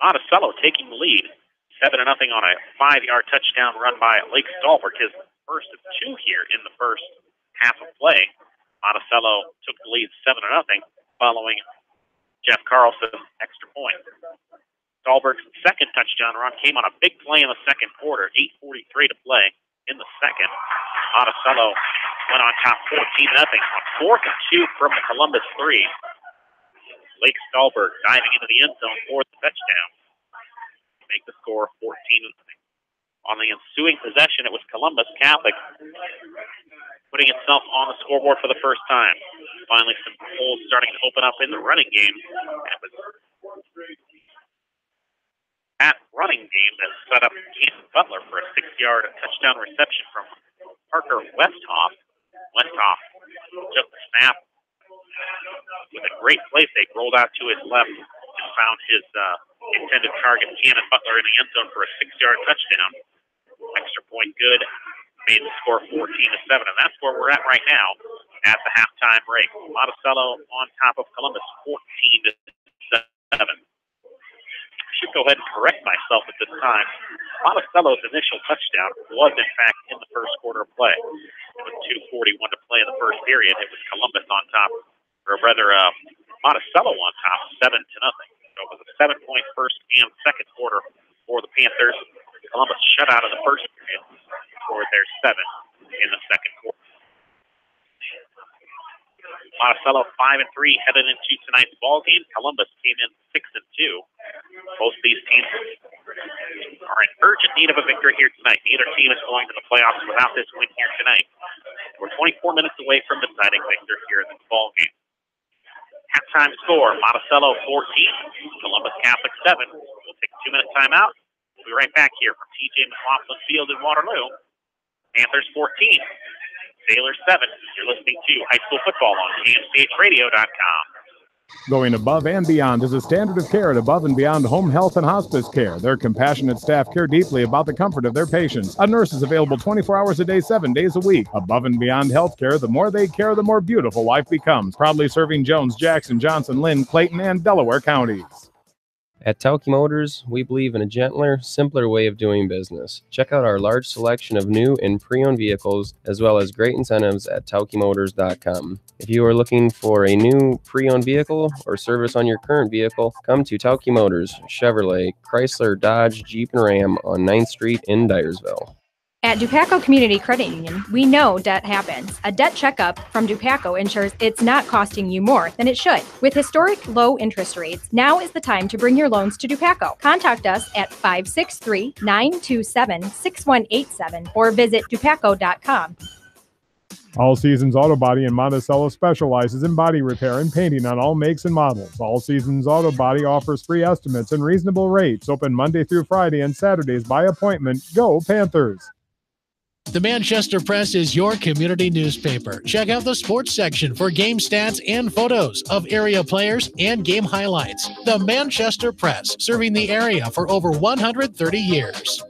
Monticello taking the lead, 7-0 on a 5-yard touchdown run by Lake Stallberg, his first of 2 here in the first half of play. Monticello took the lead 7-0 following Jeff Carlson's extra point. Stallberg's second touchdown run came on a big play in the second quarter, 8:43 to play in the second. Monticello went on top 14-0 on 4th and 2 from the Columbus 3. Lake Stallberg diving into the end zone for the touchdown to make the score 14-0. On the ensuing possession, it was Columbus Catholic putting itself on the scoreboard for the first time. Finally, some holes starting to open up in the running game. It was that running game that set up Canton Butler for a 6-yard touchdown reception from Parker Westhoff. Westhoff took the snap with a great play fake, rolled out to his left and found his intended target, Cannon Butler, in the end zone for a 6-yard touchdown. Extra point good, made the score 14-7, and that's where we're at right now at the halftime break. Monticello on top of Columbus, 14-7. I should go ahead and correct myself at this time. Monticello's initial touchdown was, in fact, in the first quarter of play. With 2:41 to play in the first period, it was Columbus on top, or rather, Monticello on top, 7-0. So it was a 7-point first and second quarter for the Panthers. Columbus shut out in the first period, scored their 7 in the second quarter. Monticello 5-3 headed into tonight's ball game. Columbus came in 6-2. Both these teams are in urgent need of a victory here tonight. Neither team is going to the playoffs without this win here tonight. We're 24 minutes away from deciding victor here in this ball game. Halftime score: Monticello 14, Columbus Catholic 7. We'll take a 2-minute timeout. We'll be right back here from TJ McLaughlin Field in Waterloo. Panthers 14, Sailors 7. You're listening to high school football on KMCHradio.com. Going above and beyond is a standard of care at Above and Beyond Home Health and Hospice Care. Their compassionate staff care deeply about the comfort of their patients. A nurse is available 24 hours a day, 7 days a week. Above and Beyond Healthcare, the more they care, the more beautiful life becomes. Proudly serving Jones, Jackson, Johnson, Lynn, Clayton, and Delaware counties. At Tauke Motors, we believe in a gentler, simpler way of doing business. Check out our large selection of new and pre-owned vehicles, as well as great incentives at TaukeMotors.com. If you are looking for a new pre-owned vehicle or service on your current vehicle, come to Tauke Motors, Chevrolet, Chrysler, Dodge, Jeep, and Ram on 9th Street in Dyersville. At Dupaco Community Credit Union, we know debt happens. A debt checkup from Dupaco ensures it's not costing you more than it should. With historic low interest rates, now is the time to bring your loans to Dupaco. Contact us at 563-927-6187 or visit dupaco.com. All Seasons Auto Body in Monticello specializes in body repair and painting on all makes and models. All Seasons Auto Body offers free estimates and reasonable rates. Open Monday through Friday and Saturdays by appointment. Go Panthers! The Manchester Press is your community newspaper. Check out the sports section for game stats and photos of area players and game highlights. The Manchester Press, serving the area for over 130 years.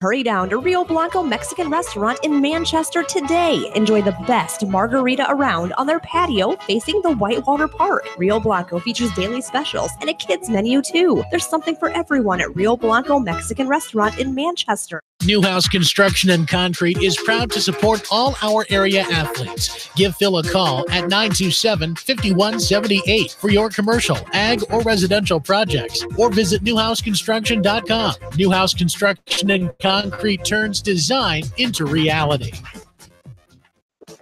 Hurry down to Rio Blanco Mexican Restaurant in Manchester today. Enjoy the best margarita around on their patio facing the Whitewater Park. Rio Blanco features daily specials and a kids menu too. There's something for everyone at Rio Blanco Mexican Restaurant in Manchester. Newhouse Construction and Concrete is proud to support all our area athletes. Give Phil a call at 927-5178 for your commercial, ag, or residential projects, or visit newhouseconstruction.com. Newhouse Construction and Concrete turns design into reality.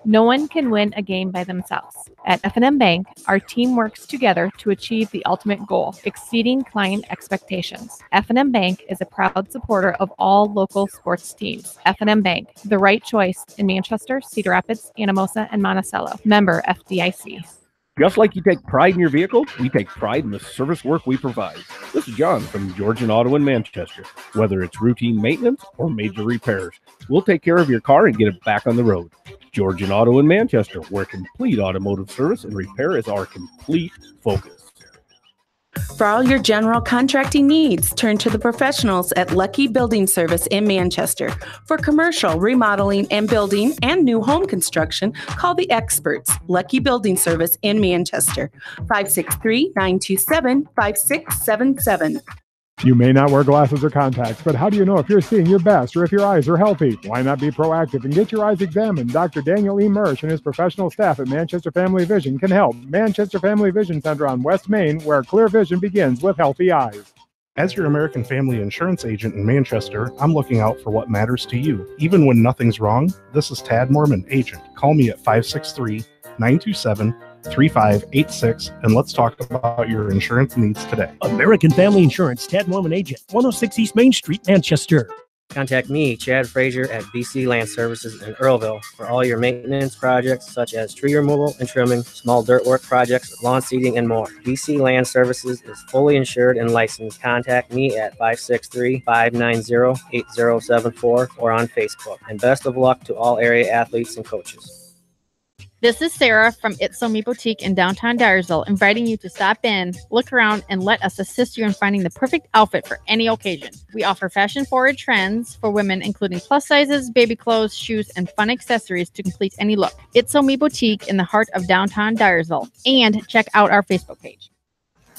No one can win a game by themselves. At F&M Bank, our team works together to achieve the ultimate goal, exceeding client expectations. F&M Bank is a proud supporter of all local sports teams. F&M Bank, the right choice in Manchester, Cedar Rapids, Anamosa, and Monticello. Member FDIC. Just like you take pride in your vehicle, we take pride in the service work we provide. This is John from Georgian Auto in Manchester. Whether it's routine maintenance or major repairs, we'll take care of your car and get it back on the road. Georgian Auto in Manchester, where complete automotive service and repair is our complete focus. For all your general contracting needs, turn to the professionals at Lucky Building Service in Manchester. For commercial, remodeling, and building and new home construction, call the experts, Lucky Building Service in Manchester, 563-927-5677. You may not wear glasses or contacts, but how do you know if you're seeing your best or if your eyes are healthy? Why not be proactive and get your eyes examined? Dr. Daniel E. Mersch and his professional staff at Manchester Family Vision can help. Manchester Family Vision Center on West Main, where clear vision begins with healthy eyes. As your American Family Insurance agent in Manchester, I'm looking out for what matters to you. Even when nothing's wrong, this is Tad Mormon, agent. Call me at 563-927-3586 and let's talk about your insurance needs today. American Family Insurance, Tad Mormon Agent, 106 East Main Street, Manchester. Contact me, Chad Frazier, at BC Land Services in Earlville for all your maintenance projects such as tree removal and trimming, small dirt work projects, lawn seeding, and more. BC Land Services is fully insured and licensed. Contact me at 563-590-8074 or on Facebook. And best of luck to all area athletes and coaches. This is Sarah from It's So Me Boutique in downtown Dyersville, inviting you to stop in, look around, and let us assist you in finding the perfect outfit for any occasion. We offer fashion-forward trends for women, including plus sizes, baby clothes, shoes, and fun accessories to complete any look. It's So Me Boutique in the heart of downtown Dyersville. And check out our Facebook page.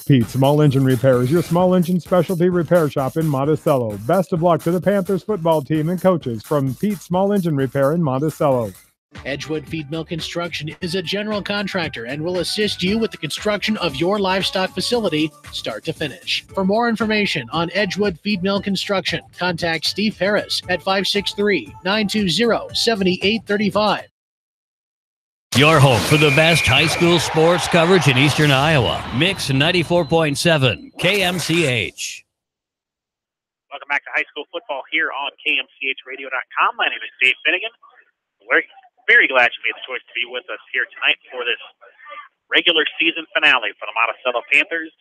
Pete Small Engine Repair is your small engine specialty repair shop in Monticello. Best of luck to the Panthers football team and coaches from Pete Small Engine Repair in Monticello. Edgewood Feed Mill Construction is a general contractor and will assist you with the construction of your livestock facility start to finish. For more information on Edgewood Feed Mill Construction, contact Steve Harris at 563-920-7835. Your home for the best high school sports coverage in Eastern Iowa. Mix 94.7 KMCH. Welcome back to high school football here on KMCHradio.com. My name is Dave Finnegan. We're very glad you made the choice to be with us here tonight for this regular season finale for the Monticello Panthers.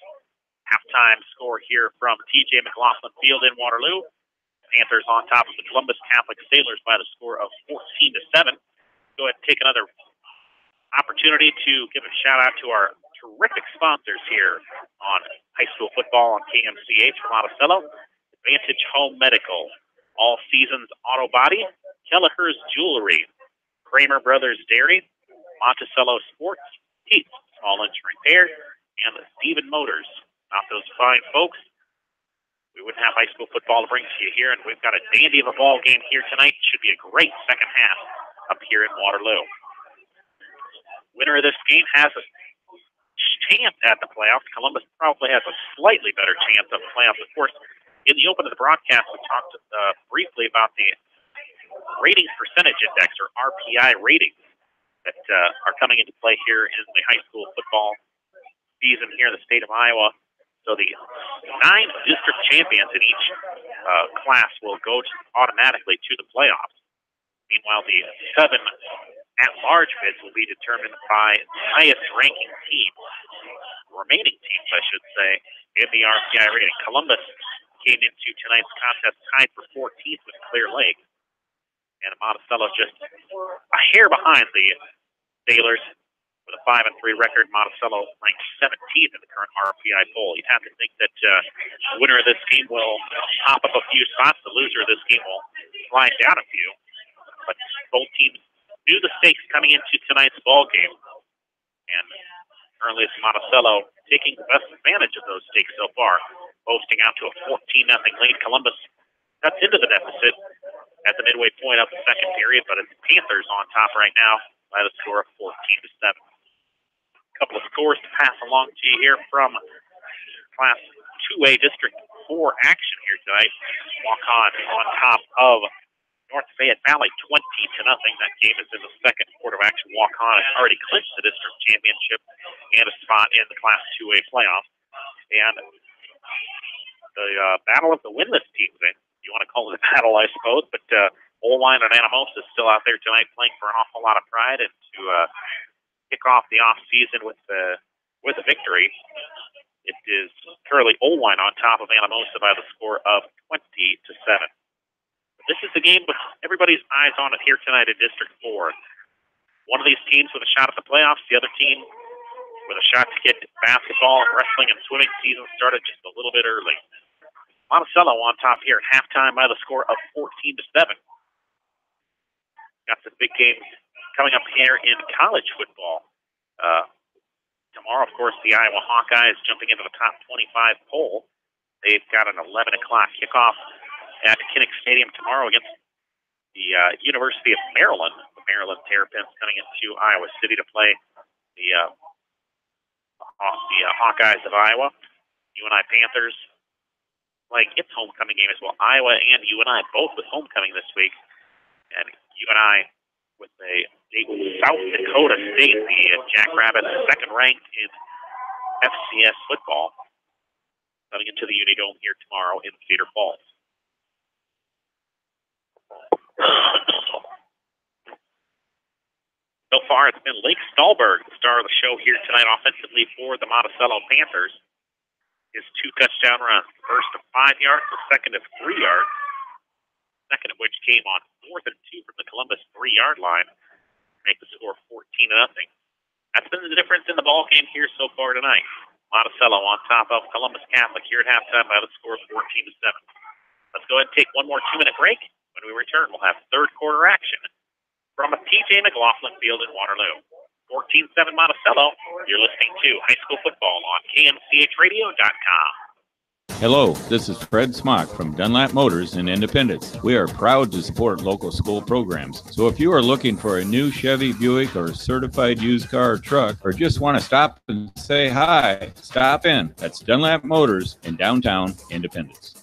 Halftime score here from TJ McLaughlin Field in Waterloo. Panthers on top of the Columbus Catholic Sailors by the score of 14-7. Go ahead and take another opportunity to give a shout out to our terrific sponsors here on high school football on KMCH for Monticello. Advantage Home Medical, All Seasons Auto Body, Kelleher's Jewelry, Kramer Brothers Dairy, Monticello Sports, Pete's Small Engine Repair, and Stephen Motors. Not those fine folks, we wouldn't have high school football to bring to you here, and we've got a dandy of a ball game here tonight. Should be a great second half up here in Waterloo. Winner of this game has a chance at the playoffs. Columbus probably has a slightly better chance of the playoffs. Of course, in the open of the broadcast, we talked briefly about the ratings percentage index, or RPI ratings, that are coming into play here in the high school football season here in the state of Iowa. So the 9 district champions in each class will go automatically to the playoffs. Meanwhile, the 7 at-large bids will be determined by the highest-ranking team, remaining teams, I should say, in the RPI rating. Columbus came into tonight's contest tied for 14th with Clear Lake. And Monticello just a hair behind the Sailors with a 5-3 record. Monticello ranked 17th in the current RPI poll. You'd have to think that the winner of this game will hop up a few spots. The loser of this game will slide down a few. But both teams knew the stakes coming into tonight's ball game. And currently it's Monticello taking the best advantage of those stakes so far, boasting out to a 14-0 lead. Columbus cuts into the deficit at the midway point of the second period, but it's Panthers on top right now by the score of 14-7. A couple of scores to pass along to you here from Class 2A District 4 action here tonight. Walk-on on top of North Fayette Valley 20-0. That game is in the second quarter of action. Walk-on has already clinched the district championship and a spot in the Class 2A playoffs. And the battle of the winless teams, you want to call it a battle, I suppose, but Oline and Anamosa is still out there tonight playing for an awful lot of pride and to kick off the off-season with a victory. It is Curly Olwine on top of Anamosa by the score of 20-7. This is the game with everybody's eyes on it here tonight in District 4. One of these teams with a shot at the playoffs, the other team with a shot to get basketball, wrestling, and swimming season started just a little bit early. Monticello on top here at halftime by the score of 14-7. Got some big games coming up here in college football. Tomorrow, of course, the Iowa Hawkeyes jumping into the top 25 poll. They've got an 11 o'clock kickoff at Kinnick Stadium tomorrow against the University of Maryland. The Maryland Terrapins coming into Iowa City to play the Hawkeyes of Iowa. UNI Panthers playing its homecoming game as well. Iowa and UNI both with homecoming this week. And UNI with a South Dakota State, the Jackrabbits, second ranked in FCS football, coming into the Unidome here tomorrow in Cedar Falls. So far, it's been Lake Stahlberg, the star of the show here tonight, offensively for the Monticello Panthers. His 2 touchdown runs, the first of 5 yards, the second of 3 yards, second of which came on 4th and 2 from the Columbus 3-yard line, make the score 14-0. That's been the difference in the ball game here so far tonight. Monticello on top of Columbus Catholic here at halftime by the score of 14-7. Let's go ahead and take one more 2-minute break. When we return, we'll have third quarter action from a T.J. McLaughlin Field in Waterloo. 14-7 Monticello. You're listening to high school football on KMCHradio.com. Hello, this is Fred Smock from Dunlap Motors in Independence. We are proud to support local school programs. So if you are looking for a new Chevy, Buick, or certified used car or truck, or just want to stop and say hi, stop in. That's Dunlap Motors in downtown Independence.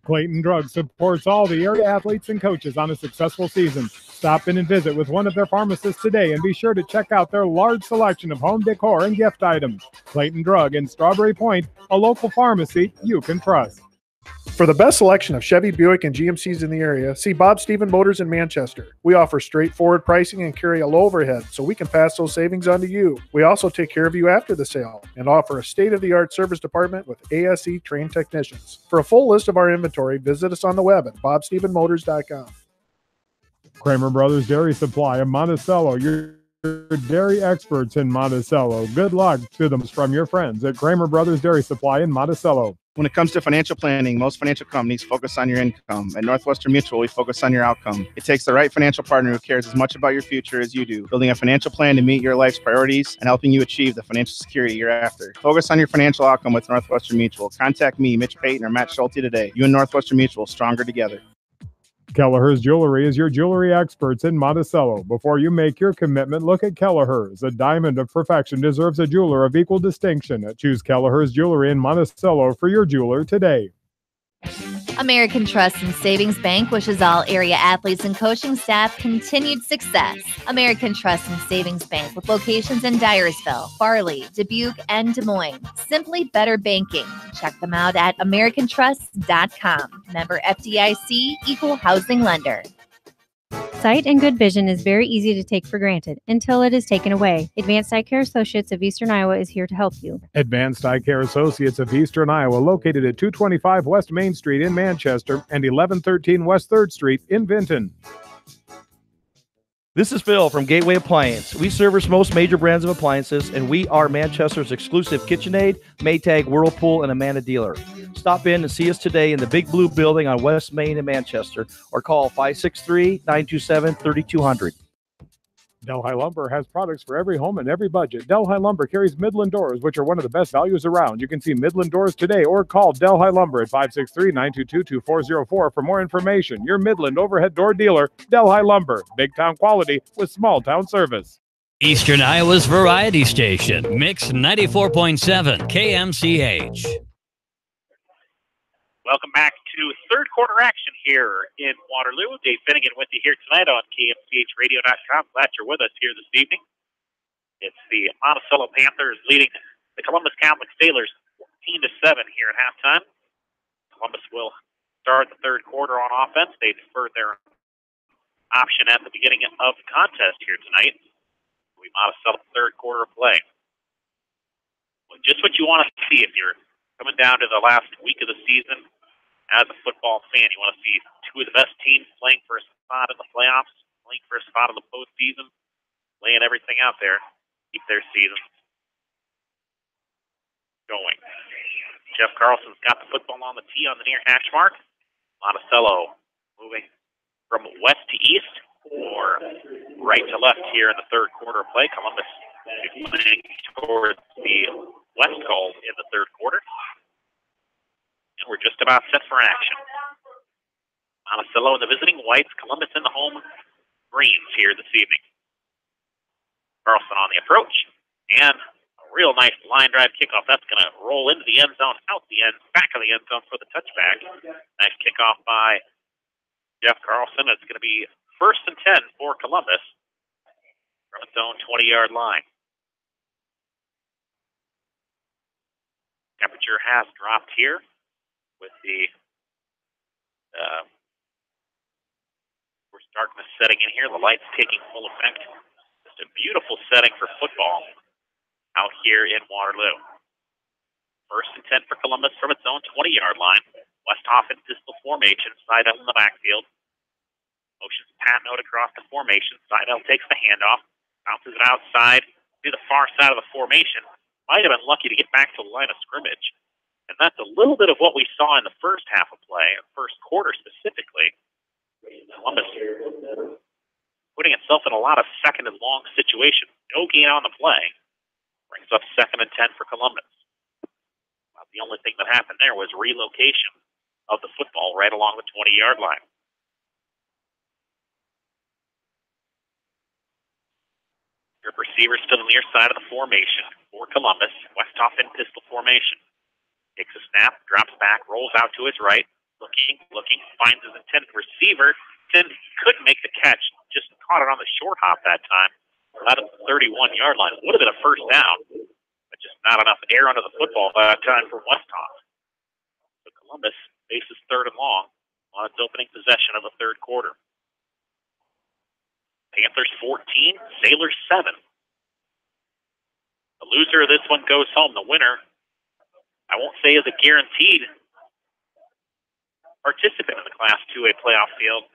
Clayton Drug supports all the area athletes and coaches on a successful season. Stop in and visit with one of their pharmacists today and be sure to check out their large selection of home decor and gift items. Clayton Drug in Strawberry Point, a local pharmacy you can trust. For the best selection of Chevy, Buick, and GMCs in the area, see Bob Stephen Motors in Manchester. We offer straightforward pricing and carry a low overhead, so we can pass those savings on to you. We also take care of you after the sale and offer a state-of-the-art service department with ASE trained technicians. For a full list of our inventory, visit us on the web at bobstephenmotors.com. Kramer Brothers Dairy Supply of Monticello, your dairy experts in Monticello. Good luck to them from your friends at Kramer Brothers Dairy Supply in Monticello. When it comes to financial planning, most financial companies focus on your income. At Northwestern Mutual, we focus on your outcome. It takes the right financial partner who cares as much about your future as you do, building a financial plan to meet your life's priorities and helping you achieve the financial security you're after. Focus on your financial outcome with Northwestern Mutual. Contact me, Mitch Payton, or Matt Schulte today. You and Northwestern Mutual, stronger together. Kelleher's Jewelry is your jewelry experts in Monticello. Before you make your commitment, look at Kelleher's. A diamond of perfection deserves a jeweler of equal distinction. Choose Kelleher's Jewelry in Monticello for your jeweler today. American Trust and Savings Bank wishes all area athletes and coaching staff continued success. American Trust and Savings Bank with locations in Dyersville, Farley, Dubuque, and Des Moines. Simply better banking. Check them out at americantrust.com. Member FDIC, equal housing lender. Sight and good vision is very easy to take for granted until it is taken away. Advanced Eye Care Associates of Eastern Iowa is here to help you. Advanced Eye Care Associates of Eastern Iowa, located at 225 West Main Street in Manchester and 1113 West 3rd Street in Vinton. This is Phil from Gateway Appliance. We service most major brands of appliances, and we are Manchester's exclusive KitchenAid, Maytag, Whirlpool, and Amana dealer. Stop in and see us today in the Big Blue Building on West Main in Manchester, or call 563-927-3200. Delhi Lumber has products for every home and every budget. Delhi Lumber carries Midland doors, which are one of the best values around. You can see Midland doors today or call Delhi Lumber at 563-922-2404 for more information. Your Midland overhead door dealer, Delhi Lumber. Big town quality with small town service. Eastern Iowa's variety station, Mix 94.7 KMCH. Welcome back to third quarter action here in Waterloo. Dave Finnegan with you here tonight on KMCHradio.com. Glad you're with us here this evening. It's the Monticello Panthers leading the Columbus Catholic Sailors 14-7 here at halftime. Columbus will start the third quarter on offense. They deferred their option at the beginning of the contest here tonight. We Monticello third quarter of play. Well, just what you want to see if you're coming down to the last week of the season as a football fan. You want to see two of the best teams playing for a spot in the playoffs, playing for a spot in the postseason, laying everything out there, keep their season going. Jeff Carlson's got the football on the tee on the near hash mark. Monticello moving from west to east or right to left here in the third quarter of play. Columbus playing towards the west goal in the third quarter. And we're just about set for action. Monticello in the visiting whites, Columbus in the home greens here this evening. Carlson on the approach, and a real nice line drive kickoff. That's going to roll into the end zone, out the end, back of the end zone for the touchback. Nice kickoff by Jeff Carlson. It's going to be 1st and 10 for Columbus from its own 20-yard line. Temperature has dropped here with the darkness setting in here. The lights taking full effect. Just a beautiful setting for football out here in Waterloo. 1st and 10 for Columbus from its own 20-yard line. Westhoff in pistol formation, Seidel in the backfield. Motions pat note across the formation. Seidel takes the handoff, bounces it outside to the far side of the formation. Might have been lucky to get back to the line of scrimmage. And that's a little bit of what we saw in the first half of play, first quarter specifically. Columbus putting itself in a lot of second and long situations. No gain on the play. Brings up 2nd and 10 for Columbus. Well, the only thing that happened there was relocation of the football right along the 20-yard line. Your receivers to the near side of the formation for Columbus. Westhoff in pistol formation. Takes a snap, drops back, rolls out to his right. Looking, finds his intended receiver. Then couldn't make the catch. Just caught it on the short hop that time. Out of the 31-yard line. Would have been a first down, but just not enough air under the football by that time for Westhoff. So Columbus faces 3rd and long on its opening possession of the third quarter. Panthers 14, Sailors 7. The loser of this one goes home. The winner, I won't say is a guaranteed participant in the Class 2A playoff field.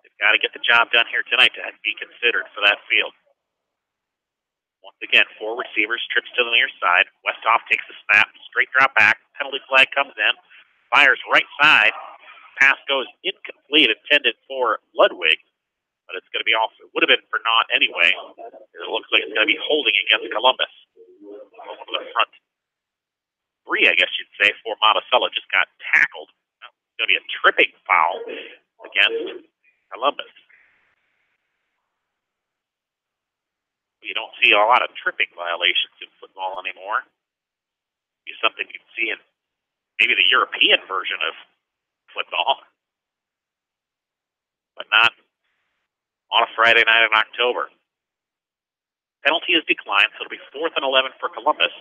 They've got to get the job done here tonight to be considered for that field. Once again, 4 receivers, trips to the near side. Westhoff takes the snap, straight drop back. Penalty flag comes in, fires right side. Pass goes incomplete, intended for Ludwig, but it's going to be off. It would have been for naught anyway. It looks like it's going to be holding against Columbus. Over the front 3, I guess you'd say, for Monticello. Just got tackled. It's going to be a tripping foul against Columbus. You don't see a lot of tripping violations in football anymore. It's something you'd see in maybe the European version of football, but not on a Friday night in October. Penalty is declined, so it'll be 4th and 11 for Columbus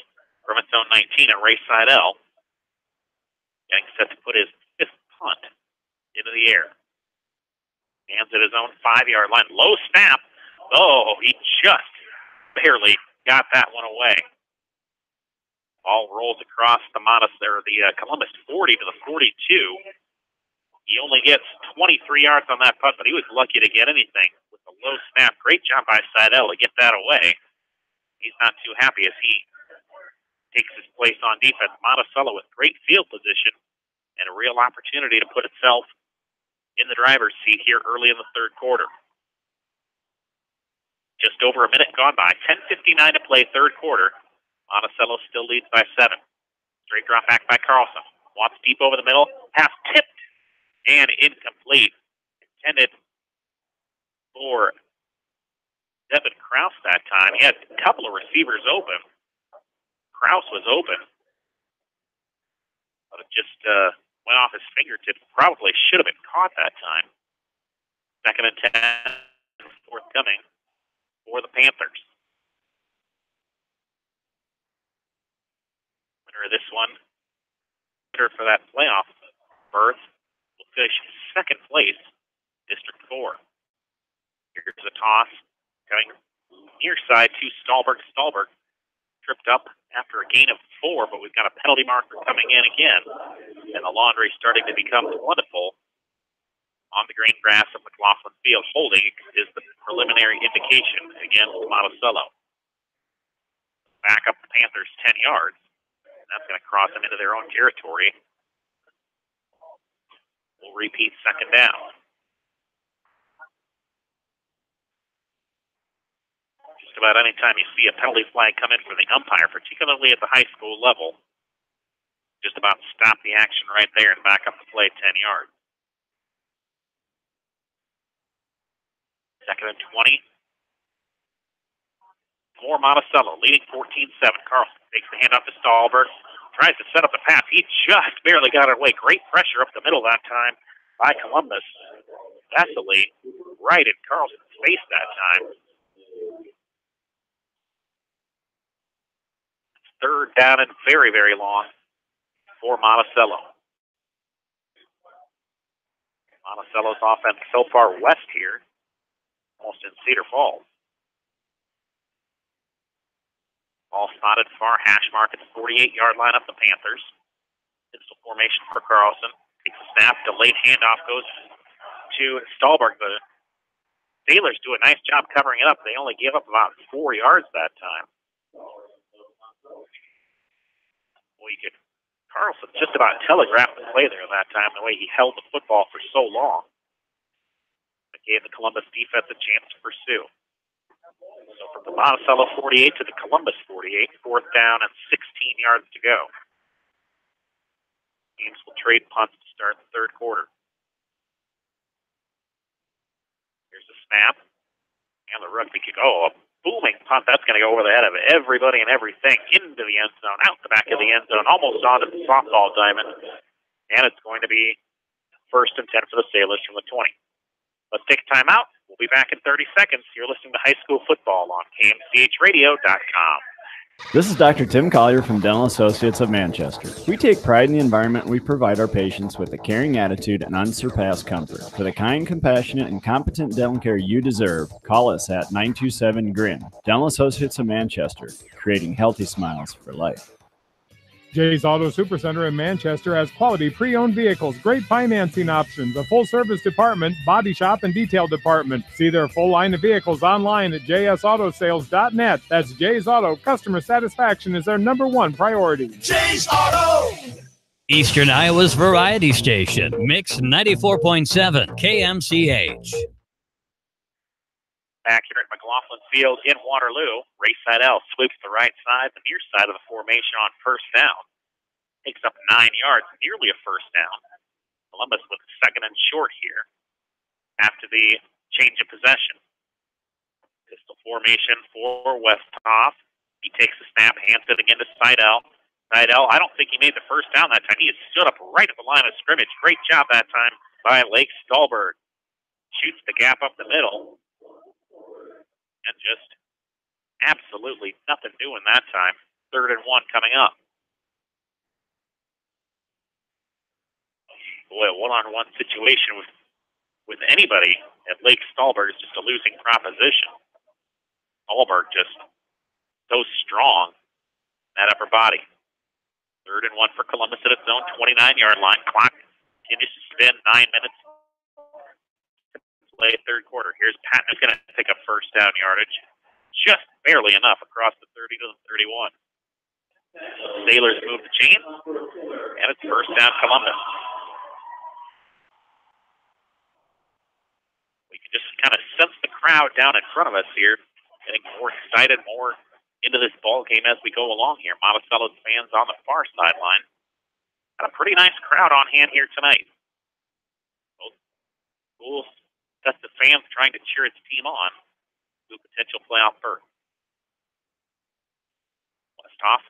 from its own 19, and Ray Seidel getting set to put his 5th punt into the air. Hands at his own 5-yard line. Low snap. Oh, he just barely got that one away. Ball rolls across the Columbus 40 to the 42. He only gets 23 yards on that punt, but he was lucky to get anything with the low snap. Great job by Seidel to get that away. He's not too happy as he takes his place on defense. Monticello with great field position and a real opportunity to put itself in the driver's seat here early in the third quarter. Just over a minute gone by. 10:59 to play, third quarter. Monticello still leads by 7. Straight drop back by Carlson. Watts deep over the middle. Pass tipped and incomplete. Intended for Devin Krause that time. He had a couple of receivers open. Krause was open, but it just went off his fingertips. Probably should have been caught that time. 2nd and 10, forthcoming for the Panthers. Winner of this one, for that playoff berth, will finish 2nd place, District 4. Here's the toss, coming near side to Stahlberg. Stahlberg tripped up after a gain of 4, but we've got a penalty marker coming in again. And the laundry starting to become plentiful on the green grass of McLaughlin Field. Holding is the preliminary indication against Monticello. Back up the Panthers 10 yards. And that's going to cross them into their own territory. We'll repeat second down. Just about any time you see a penalty flag come in for the umpire, particularly at the high school level, just about stop the action right there and back up the play 10 yards. Second and 20. For Monticello, leading 14-7. Carlson takes the handoff to Stahlberg, tries to set up the pass. He just barely got it away. Great pressure up the middle that time by Columbus. Vesely right in Carlson's face that time. Third down and very, very long for Monticello. Monticello's offense so far west here, almost in Cedar Falls. Ball spotted far hash mark at the 48-yard line of the Panthers. Pistol formation for Carlson. Takes a snap, delayed handoff goes to Stahlberg. The Sailors do a nice job covering it up. They only gave up about 4 yards that time. Carlson just about telegraphed the play there that time, the way he held the football for so long. It gave the Columbus defense a chance to pursue. So from the Monticello 48 to the Columbus 48, fourth down and 16 yards to go. Teams will trade punts to start the third quarter. Here's the snap. And the rugby kick. Oh, a booming punt. That's going to go over the head of everybody and everything into the end zone, out the back of the end zone, almost onto the softball diamond. And it's going to be first and 10 for the Sailors from the 20. Let's take a timeout. We'll be back in 30 seconds. You're listening to High School Football on KMCHradio.com. This is Dr. Tim Collier from Dental Associates of Manchester. We take pride in the environment we provide our patients with a caring attitude and unsurpassed comfort. For the kind, compassionate, and competent dental care you deserve, call us at 927-GRIN. Dental Associates of Manchester, creating healthy smiles for life. Jay's Auto Supercenter in Manchester has quality pre-owned vehicles, great financing options, a full-service department, body shop, and detail department. See their full line of vehicles online at jsautosales.net. That's Jay's Auto. Customer satisfaction is their #1 priority. Jay's Auto! Eastern Iowa's variety station, Mix 94.7 KMCH. Back here at McLaughlin Field in Waterloo, Ray Seidel sweeps the right side, the near side of the formation on first down. Takes up 9 yards, nearly a first down. Columbus with second and short here after the change of possession. Pistol formation for Westhoff. He takes the snap, hands it again to Seidel. Seidel, I don't think he made the first down that time. He had stood up right at the line of scrimmage. Great job that time by Lake Stahlberg. Shoots the gap up the middle. And just absolutely nothing doing that time. 3rd and 1 coming up. Boy, a one-on-one situation with anybody at Lake Stahlberg is just a losing proposition. Stahlberg just so strong in that upper body. 3rd and 1 for Columbus at its own 29-yard line. Clock continues to spin. 9 minutes. Play third quarter. Here's Patton who's going to pick up first down yardage. Just barely enough across the 30 to the 31. Sailors move the chain, and it's first down Columbus. We can just kind of sense the crowd down in front of us here, getting more excited, more into this ball game as we go along here. Monticello's fans on the far sideline. Got a pretty nice crowd on hand here tonight. Both schools. That's the fans trying to cheer its team on to a potential playoff berth. Westhoff,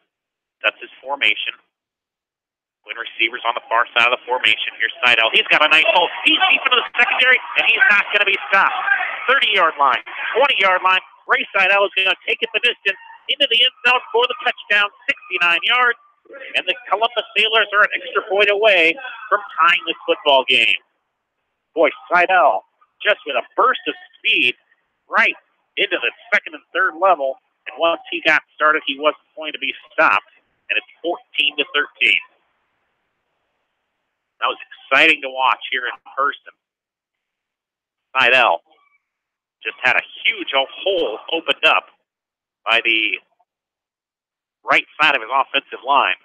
that's his formation. Twin receivers on the far side of the formation. Here's Seidel. He's got a nice hole. He's deep into the secondary, and he's not going to be stopped. 30-yard line, 20-yard line. Ray Seidel is going to take it the distance into the end zone for the touchdown, 69 yards. And the Columbus Sailors are an extra point away from tying this football game. Boy, Seidel, just with a burst of speed, right into the second and third level. And once he got started, he wasn't going to be stopped. And it's 14-13. That was exciting to watch here in person. Seidel just had a huge hole opened up by the right side of his offensive line.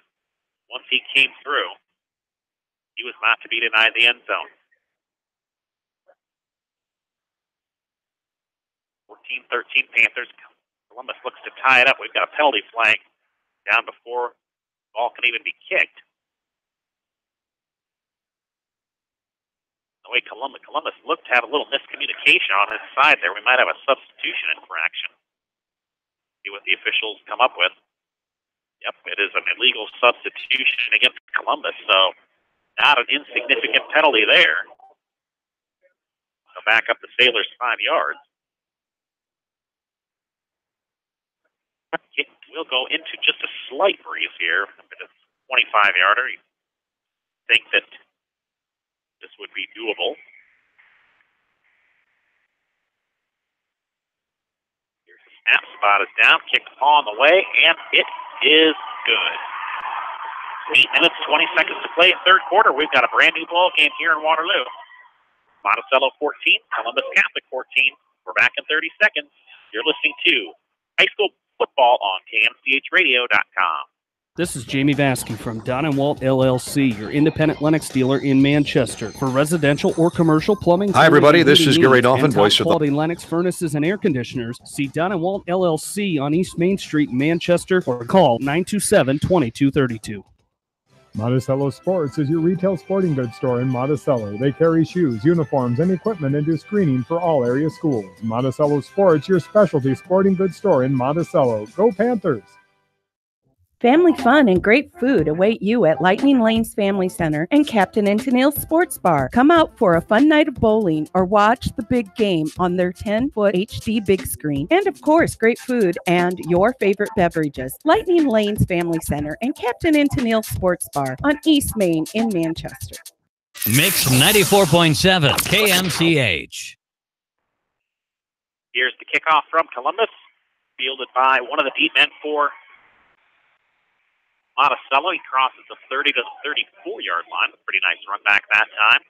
Once he came through, he was not to be denied the end zone. 14-13 Panthers. Columbus looks to tie it up. We've got a penalty flag down before the ball can even be kicked. The way Columbus looked to have a little miscommunication on his side there. We might have a substitution infraction. See what the officials come up with. Yep, it is an illegal substitution against Columbus, so not an insignificant penalty there. So back up the Sailors 5 yards. We'll go into just a slight breeze here. It's a 25-yarder. You think that this would be doable. Here's the snap. Spot is down. Kick on the way, and it is good. 8 minutes, 20 seconds to play in third quarter. We've got a brand new ball game here in Waterloo. Monticello 14, Columbus Catholic 14. We're back in 30 seconds. You're listening to high school football on KMCHradio.com. This is Jamie Vasky from Don & Walt LLC, your independent Lennox dealer in Manchester. For residential or commercial plumbing. Hi, everybody. This is Gary Dolphin, voice of the quality Lennox furnaces and air conditioners. See Don & Walt LLC on East Main Street in Manchester or call 927-2232. Monticello Sports is your retail sporting goods store in Monticello. They carry shoes, uniforms, and equipment and do screening for all area schools. Monticello Sports, your specialty sporting goods store in Monticello. Go Panthers! Family fun and great food await you at Lightning Lanes Family Center and Captain and Tennille's Sports Bar. Come out for a fun night of bowling or watch the big game on their 10-foot HD big screen. And of course, great food and your favorite beverages. Lightning Lanes Family Center and Captain and Tennille's Sports Bar on East Main in Manchester. Mix 94.7 KMCH. Here's the kickoff from Columbus, fielded by one of the deep men for Monticello. He crosses the 30 to 34-yard line. Pretty nice run back that time.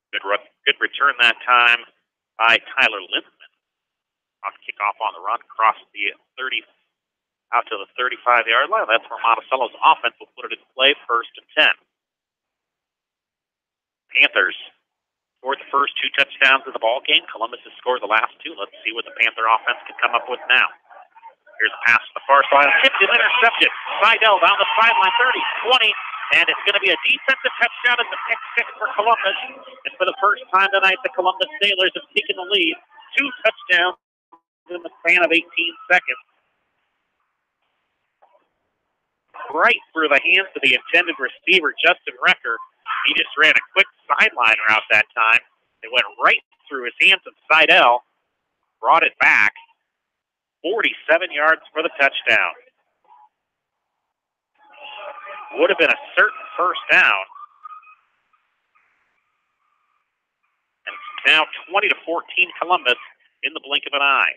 Good return that time by Tyler Lindman. Off kickoff on the run, across the 30 out to the 35-yard line. That's where Monticello's offense will put it in play, 1st and 10. Panthers scored the first 2 touchdowns of the ball game. Columbus has scored the last 2. Let's see what the Panther offense can come up with now. Here's a pass to the far side. Tipped and intercepted. Seidel down the sideline, 30, 20, and it's going to be a defensive touchdown as a pick 6 for Columbus. And for the first time tonight, the Columbus Sailors have taken the lead. 2 touchdowns in the span of 18 seconds. Right through the hands of the intended receiver, Justin Recker. He just ran a quick sideline route that time. It went right through his hands of Seidel, brought it back, 47 yards for the touchdown. Would have been a certain first down. And it's now 20-14 Columbus in the blink of an eye.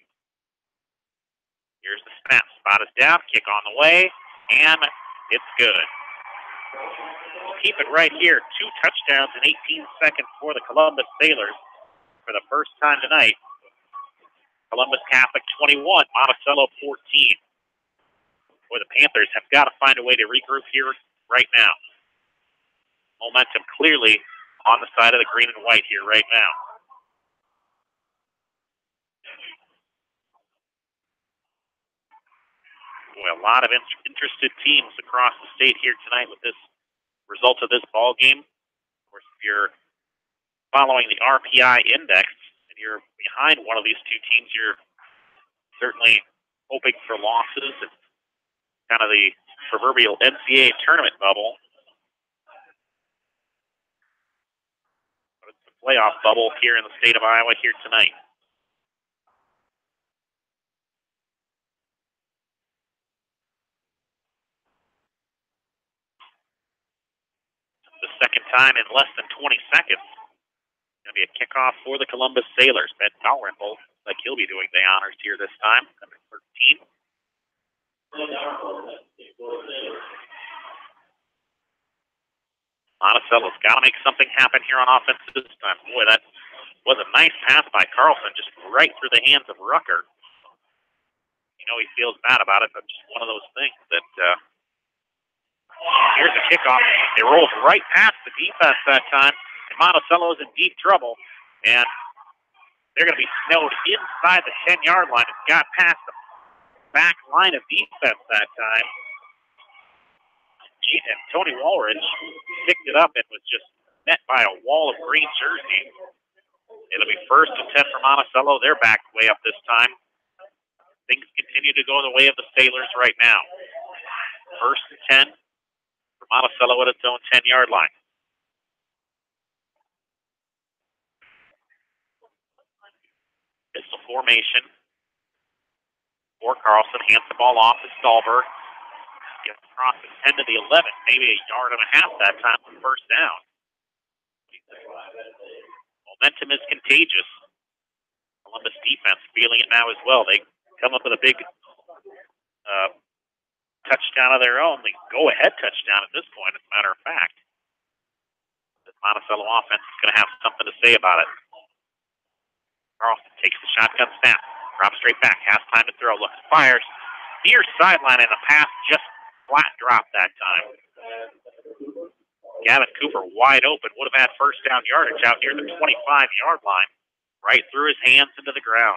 Here's the snap. Spot is down, kick on the way, and it's good. Keep it right here. 2 touchdowns in 18 seconds for the Columbus Sailors for the first time tonight. Columbus Catholic 21, Monticello 14. Boy, the Panthers have got to find a way to regroup here right now. Momentum clearly on the side of the green and white here right now. Boy, a lot of interested teams across the state here tonight with this result of this ball game. Of course, if you're following the RPI index and you're behind one of these 2 teams, you're certainly hoping for losses. It's kind of the proverbial NCAA tournament bubble. But it's the playoff bubble here in the state of Iowa here tonight. The second time in less than 20 seconds Going to be a kickoff for the Columbus Sailors. Ben Dalrymple, like he'll be doing the honors here this time. Number 13. Monticello's got to make something happen here on offense this time. Boy, that was a nice pass by Carlson, just right through the hands of Rucker. You know he feels bad about it, but just one of those things that here's the kickoff. It rolls right past the defense that time, and Monticello's in deep trouble, and they're going to be snowed inside the 10-yard line. It got past the back line of defense that time. And Tony Walridge picked it up and was just met by a wall of green jerseys. It'll be 1st and 10 for Monticello. They're back way up this time. Things continue to go the way of the Sailors right now. 1st and 10 for Monticello at its own 10-yard line. Pistol formation for Carlson. Hands the ball off to Stallberg. Gets across the 10 to the 11, maybe a yard and a half that time on 1st down. Momentum is contagious. Columbus defense feeling it now as well. They come up with a big touchdown of their own. The go-ahead touchdown at this point, as a matter of fact. The Monticello offense is going to have something to say about it. Carlson takes the shotgun snap. Drops straight back. Has time to throw. Looks, fires. Near sideline, and the pass just flat drop that time. Gavin Cooper wide open. Would have had 1st down yardage out near the 25-yard line. Right through his hands into the ground.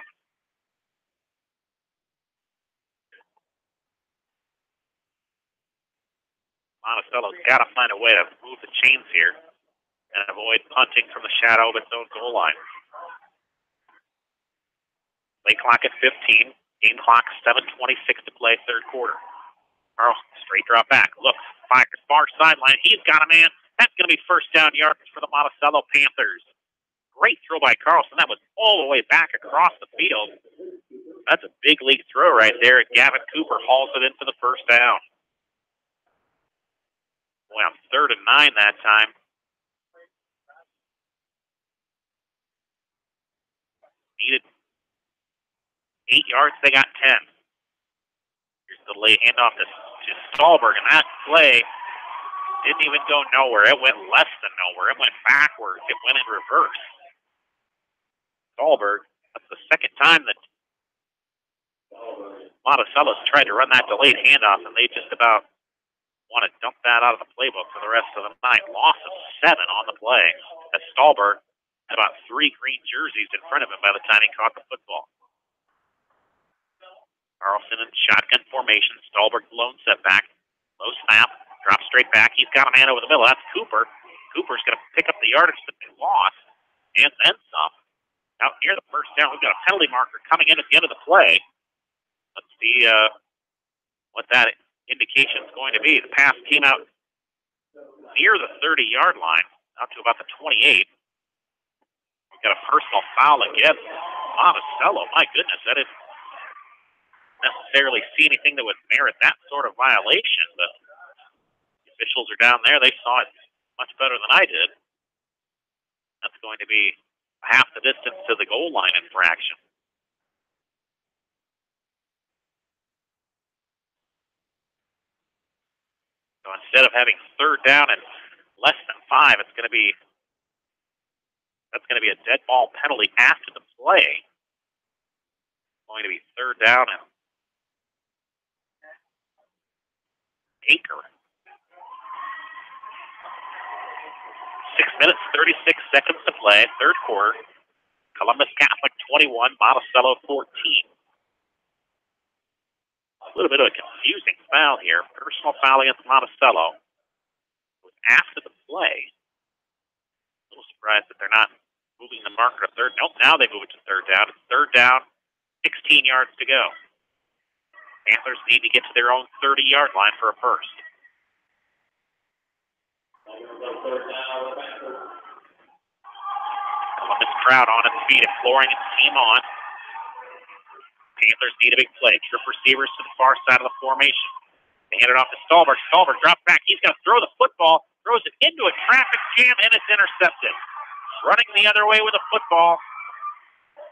Monticello's got to find a way to move the chains here and avoid punting from the shadow of its own goal line. Play clock at 15. Game clock 7:26 to play, 3rd quarter. Carlson, straight drop back. Looks, fires, far sideline. He's got a man. That's going to be 1st down yardage for the Monticello Panthers. Great throw by Carlson. That was all the way back across the field. That's a big league throw right there. And Gavin Cooper hauls it in for the 1st down. Boy, on 3rd and 9 that time. Needed 8 yards. They got 10. Here's the late handoff to Stallberg, and that play didn't even go nowhere. It went less than nowhere. It went backwards. It went in reverse. Stallberg, that's the 2nd time that Monticello's tried to run that delayed handoff, and they just about want to dump that out of the playbook for the rest of the night. Loss of 7 on the play as Stallberg had about 3 green jerseys in front of him by the time he caught the football. Carlson in shotgun formation. Stallberg lone setback. Low snap. Drops straight back. He's got a man over the middle. That's Cooper. Cooper's going to pick up the yardage that they lost and then some. Out near the 1st down, we've got a penalty marker coming in at the end of the play. Let's see what that indication is going to be. The pass came out near the 30-yard line, out to about the 28. We've got a personal foul against Monticello. My goodness, I didn't necessarily see anything that would merit that sort of violation, but the officials are down there. They saw it much better than I did. That's going to be half the distance to the goal line infraction. So instead of having 3rd down and less than 5, that's going to be a dead ball penalty after the play. It's going to be 3rd down and acre. 6 minutes, 36 seconds to play, 3rd quarter. Columbus Catholic 21, Monticello 14. A little bit of a confusing foul here. Personal foul against Monticello. It was after the play. A little surprised that they're not moving the marker to 3rd. Nope, now they move it to 3rd down. It's 3rd down, 16 yards to go. Panthers need to get to their own 30-yard line for a 1st. Columbus crowd on its feet, imploring its team on. Panthers need a big play. Trip receivers to the far side of the formation. They hand it off to Stallberg. Stallberg drops back. He's going to throw the football, throws it into a traffic jam, and it's intercepted. running the other way with a football.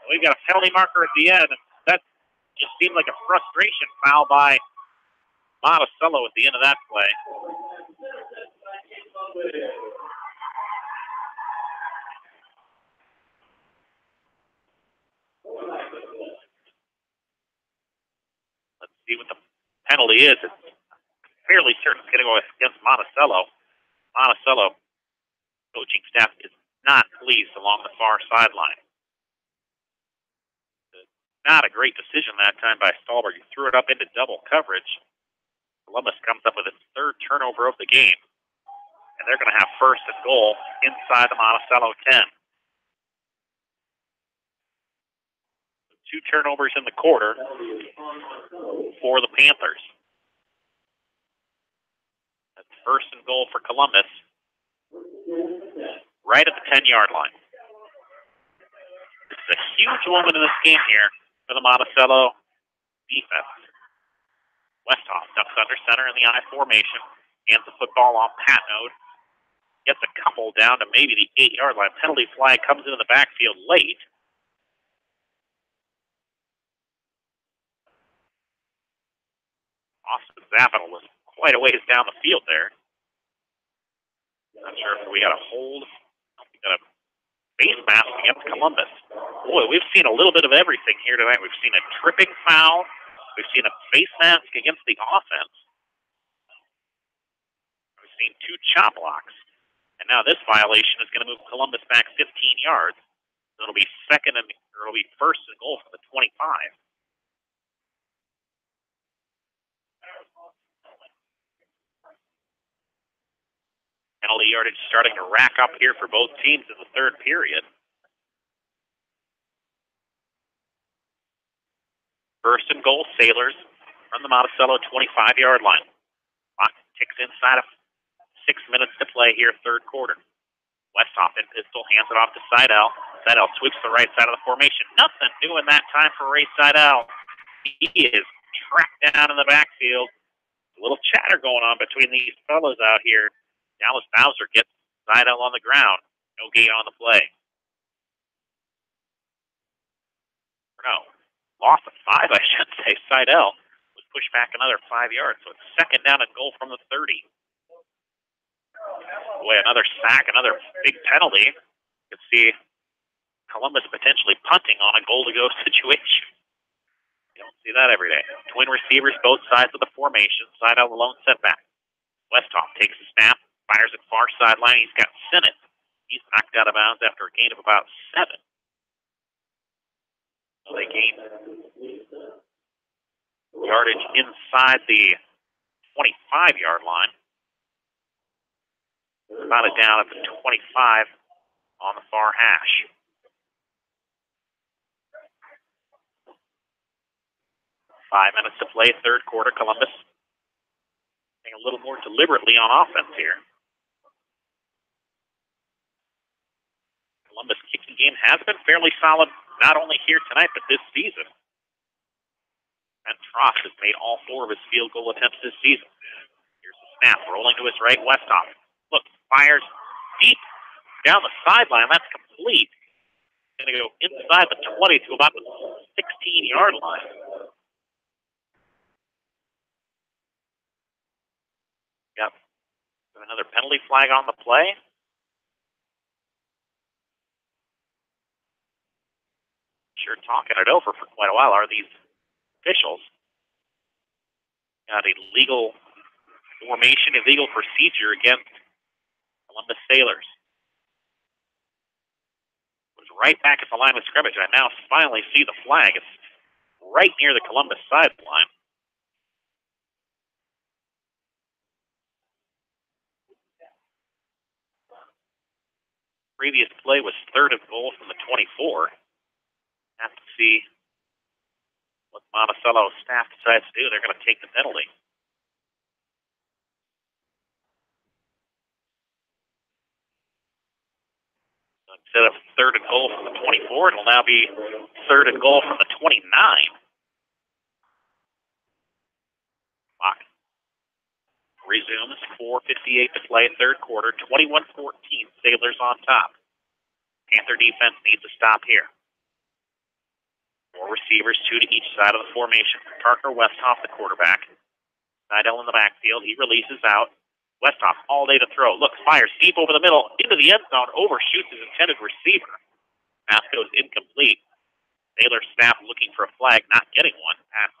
We've got a penalty marker at the end. That just seemed like a frustration foul by Monticello at the end of that play. Let's see what the penalty is. It's fairly certain it's going to go against Monticello. Monticello coaching staff is not pleased along the far sideline. Not a great decision that time by Stolberg. He threw it up into double coverage. Columbus comes up with its third turnover of the game. And they're going to have first and goal inside the Monticello 10. 2 turnovers in the quarter for the Panthers. That's first and goal for Columbus. Right at the 10-yard line. This is a huge moment in this game here for the Monticello defense. Westhoff ducks under center in the I formation. Hands the football off Patnode. Gets a couple down to maybe the 8-yard line. Penalty flag comes into the backfield late. Austin Zappin was quite a ways down the field there. Not sure if we got a hold. We got a face mask against Columbus. Boy, we've seen a little bit of everything here tonight. We've seen a tripping foul. We've seen a face mask against the offense. We've seen 2 chop blocks. And now this violation is going to move Columbus back 15 yards. It'll be first and goal from the 25. Penalty yardage starting to rack up here for both teams in the third period. First and goal, Sailors from the Monticello 25-yard line. Clock ticks inside of 6 minutes to play here, third quarter. Westhoff in pistol, hands it off to Seidel. Seidel sweeps the right side of the formation. Nothing doing that time for Ray Seidel. He is tracked down in the backfield. A little chatter going on between these fellows out here. Dallas Bowser gets Seidel on the ground. No gain on the play. No, loss of 5, I should say. Seidel was pushed back another 5 yards. So it's second down and goal from the 30. Boy, another sack, another big penalty. You can see Columbus potentially punting on a goal-to-go situation. You don't see that every day. Twin receivers, both sides of the formation. Seidel the lone setback. Westhoff takes the snap, fires it far sideline. He's got Sinnott. He's knocked out of bounds after a gain of about 7. So they gain yardage inside the 25-yard line. About it down at the 25 on the far hash. 5 minutes to play, third quarter. Columbus playing a little more deliberately on offense here. Columbus kicking game has been fairly solid, not only here tonight, but this season. And Frost has made all 4 of his field goal attempts this season. Here's the snap, rolling to his right, Westhoff. Look, fires deep down the sideline. That's complete. Going to go inside the 20 to about the 16-yard line. Yep. Another penalty flag on the play. Sure, talking it over for quite a while are these officials. Got illegal formation, illegal procedure against Columbus Sailors. Was right back at the line of scrimmage. I now finally see the flag. It's right near the Columbus sideline. Previous play was third and goal from the 24. Have to see what Monticello staff decides to do. They're going to take the penalty. So instead of third and goal from the 24, it'll now be third and goal from the 29. Clock resumes. 4:58 to play, third quarter. 21-14, Sailors on top. Panther defense needs to stop here. 4 receivers, 2 to each side of the formation. Parker Westhoff, the quarterback. Seidel in the backfield. He releases out. Westhoff all day to throw. Looks, fires deep over the middle, into the end zone, overshoots his intended receiver. Pass goes incomplete. Baylor staff looking for a flag, not getting one. Pass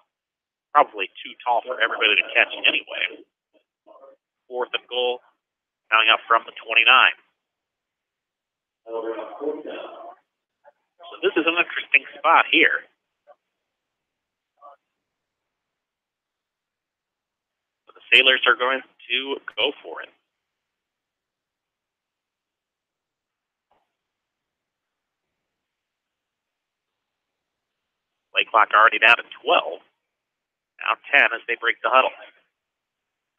probably too tall for everybody to catch anyway. 4th and goal, coming up from the 29. So this is an interesting spot here. The Sailors are going to go for it. Play clock already down to 12. Now 10 as they break the huddle.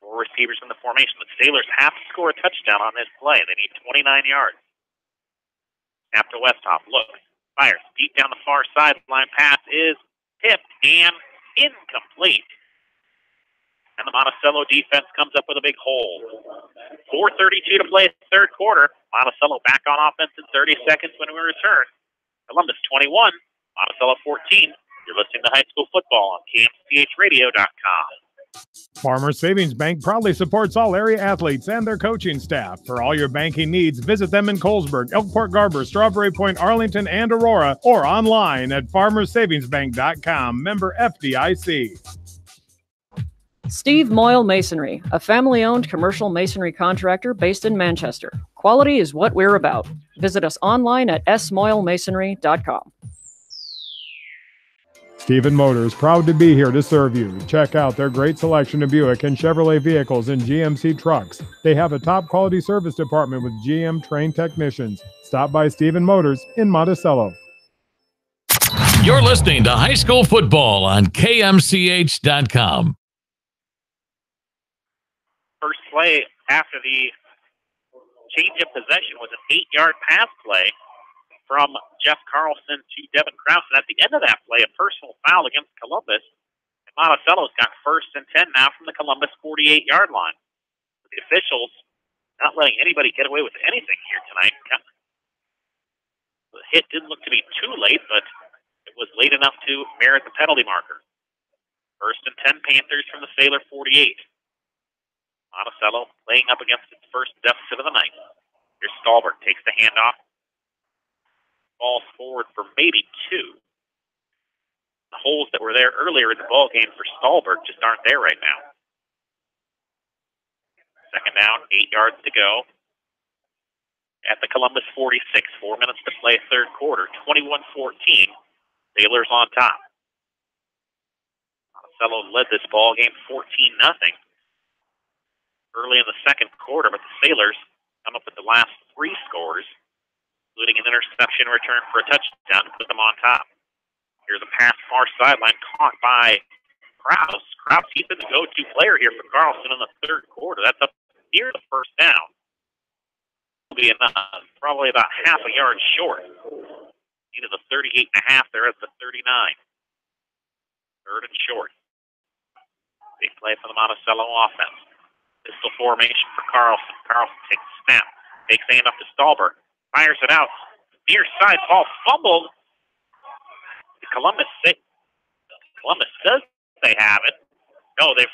4 receivers in the formation. The Sailors have to score a touchdown on this play. They need 29 yards. After Westhoff looks, fires deep down the far sideline. Pass is tipped and incomplete. And the Monticello defense comes up with a big hole. 4:32 to play third quarter. Monticello back on offense in 30 seconds when we return. Columbus 21, Monticello 14. You're listening to High School Football on KMCHradio.com. Farmers Savings Bank proudly supports all area athletes and their coaching staff. For all your banking needs, visit them in Colesburg, Elkport Garber, Strawberry Point, Arlington, and Aurora, or online at farmersavingsbank.com. Member FDIC. Steve Moyle Masonry, a family-owned commercial masonry contractor based in Manchester. Quality is what we're about. Visit us online at smoylemasonry.com. Stephen Motors, proud to be here to serve you. Check out their great selection of Buick and Chevrolet vehicles and GMC trucks. They have a top quality service department with GM trained technicians. Stop by Stephen Motors in Monticello. You're listening to High School Football on KMCH.com. First play after the change of possession was an 8-yard pass play from Jeff Carlson to Devin Krause. And at the end of that play, a personal foul against Columbus. And Monticello's got 1st and 10 now from the Columbus 48-yard line. The officials not letting anybody get away with anything here tonight. The hit didn't look to be too late, but it was late enough to merit the penalty marker. 1st and 10 Panthers from the Sailor 48. Monticello laying up against its first deficit of the night. Here's Stallberg, takes the handoff. Falls forward for maybe 2. The holes that were there earlier in the ball game for Stallberg just aren't there right now. 2nd down, 8 yards to go. At the Columbus 46, 4 minutes to play third quarter, 21-14. Sailors on top. Monticello led this ball game 14-0 early in the second quarter, but the Sailors come up with the last 3 scores, including an interception return for a touchdown to put them on top. Here's a pass far sideline caught by Krause. Krause, he's been the go-to player here for Carlson in the third quarter. That's up near the 1st down. Will be enough, probably about half a yard short. Needed the 38.5 there at the 39. 3rd and short. Big play for the Monticello offense. Pistol formation for Carlson. Carlson takes a snap. Takes a hand up to Stallberg. Fires it out. Near side ball fumbled. Columbus says they have it. No, they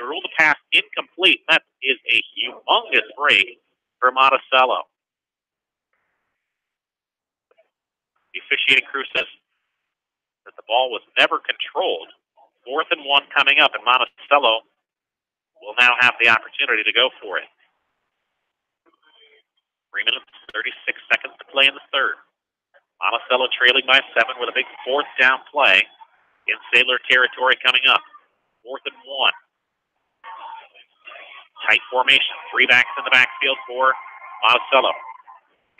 ruled the pass incomplete. That is a humongous break for Monticello. The officiating crew says that the ball was never controlled. 4th and 1 coming up, and Monticello will now have the opportunity to go for it. 3 minutes, 36 seconds to play in the third. Monticello trailing by 7 with a big 4th down play in Sailor territory coming up. 4th and 1. Tight formation. 3 backs in the backfield for Monticello.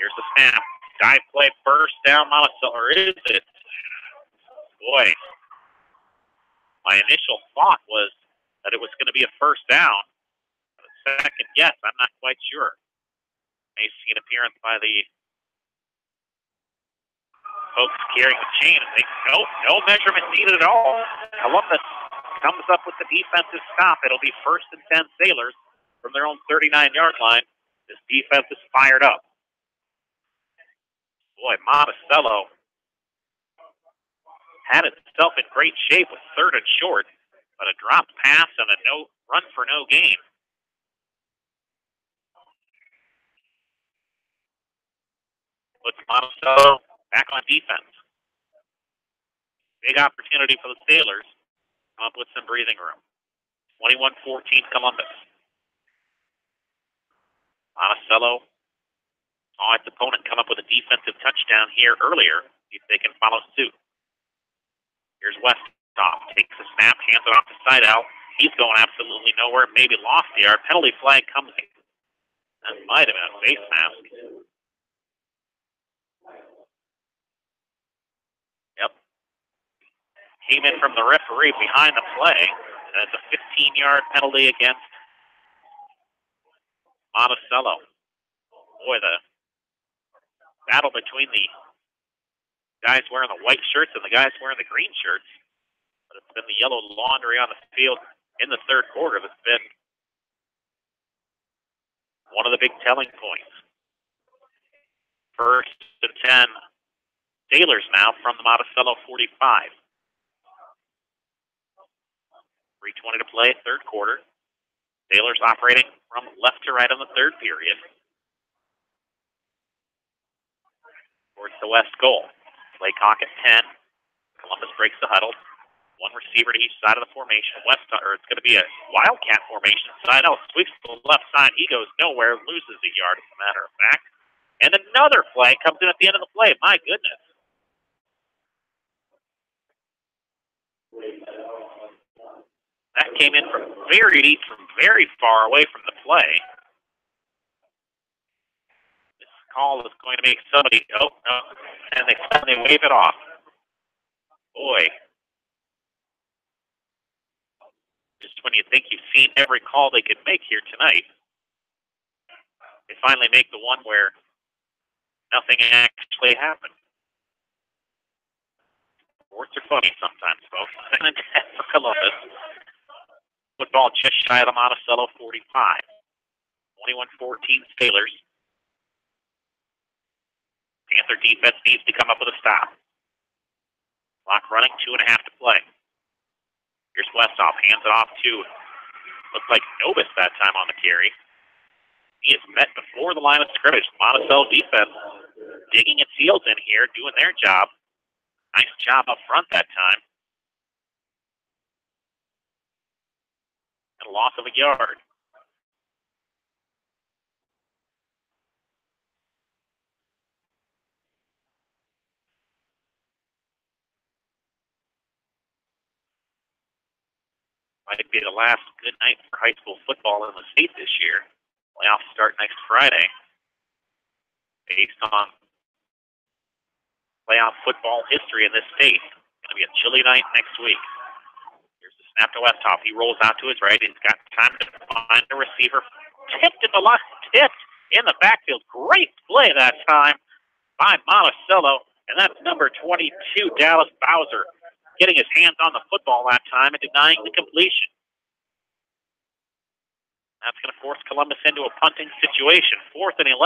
Here's the snap. Dive play, first down Monticello. Or is it? Boy. My initial thought was that it was going to be a first down. The second guess, I'm not quite sure. May see an appearance by the folks carrying the chain. No measurement needed at all. Columbus comes up with the defensive stop. It'll be 1st and 10 Sailors from their own 39-yard line. This defense is fired up. Boy, Monticello had itself in great shape with third and short, but a dropped pass and a no run for no gain. Puts Monticello back on defense. Big opportunity for the Sailors. Come up with some breathing room. 21-14 Columbus. Monticello saw its opponent come up with a defensive touchdown here earlier. See if they can follow suit. Here's Westhoff. Takes the snap, hands it off to Seidel. He's going absolutely nowhere. Maybe lost the yard. Penalty flag comes in. That might have been a face mask. Yep. Came in from the referee behind the play. And it's a 15-yard penalty against Monticello. Boy, the battle between the guys wearing the white shirts and the guys wearing the green shirts. But it's been the yellow laundry on the field in the third quarter that's been one of the big telling points. First and 10 Sailors now from the Monticello 45. 3:20 to play, third quarter. Sailors operating from left to right on the third period. Towards the west goal. Play clock at 10. Columbus breaks the huddle. One receiver to each side of the formation. It's going to be a Wildcat formation. Seidel sweeps to the left side. He goes nowhere, loses a yard, as a matter of fact. And another flag comes in at the end of the play. My goodness. That came in from very deep, from very far away from the play. This call is going to make somebody go, and they wave it off. Boy. Just when you think you've seen every call they could make here tonight, they finally make the one where nothing actually happened. Sports are funny sometimes, folks. Second and 10 for Columbus. Football just shy of the Monticello 45. 21-14 Sailors. Panther defense needs to come up with a stop. Clock running, 2.5 to play. Here's Westhoff, hands it off to, looks like Novus that time on the carry. He is met before the line of scrimmage. Monticello defense digging its heels in here, doing their job. Nice job up front that time. And a loss of a yard. Might be the last good night for high school football in the state this year. Playoffs start next Friday. Based on playoff football history in this state. It's going to be a chilly night next week. Here's the snap to Westhoff. He rolls out to his right. He's got time to find a receiver. Tipped in the line. Tipped in the backfield. Great play that time by Monticello. And that's number 22, Dallas Bowser, getting his hands on the football that time and denying the completion. That's going to force Columbus into a punting situation. 4th and 11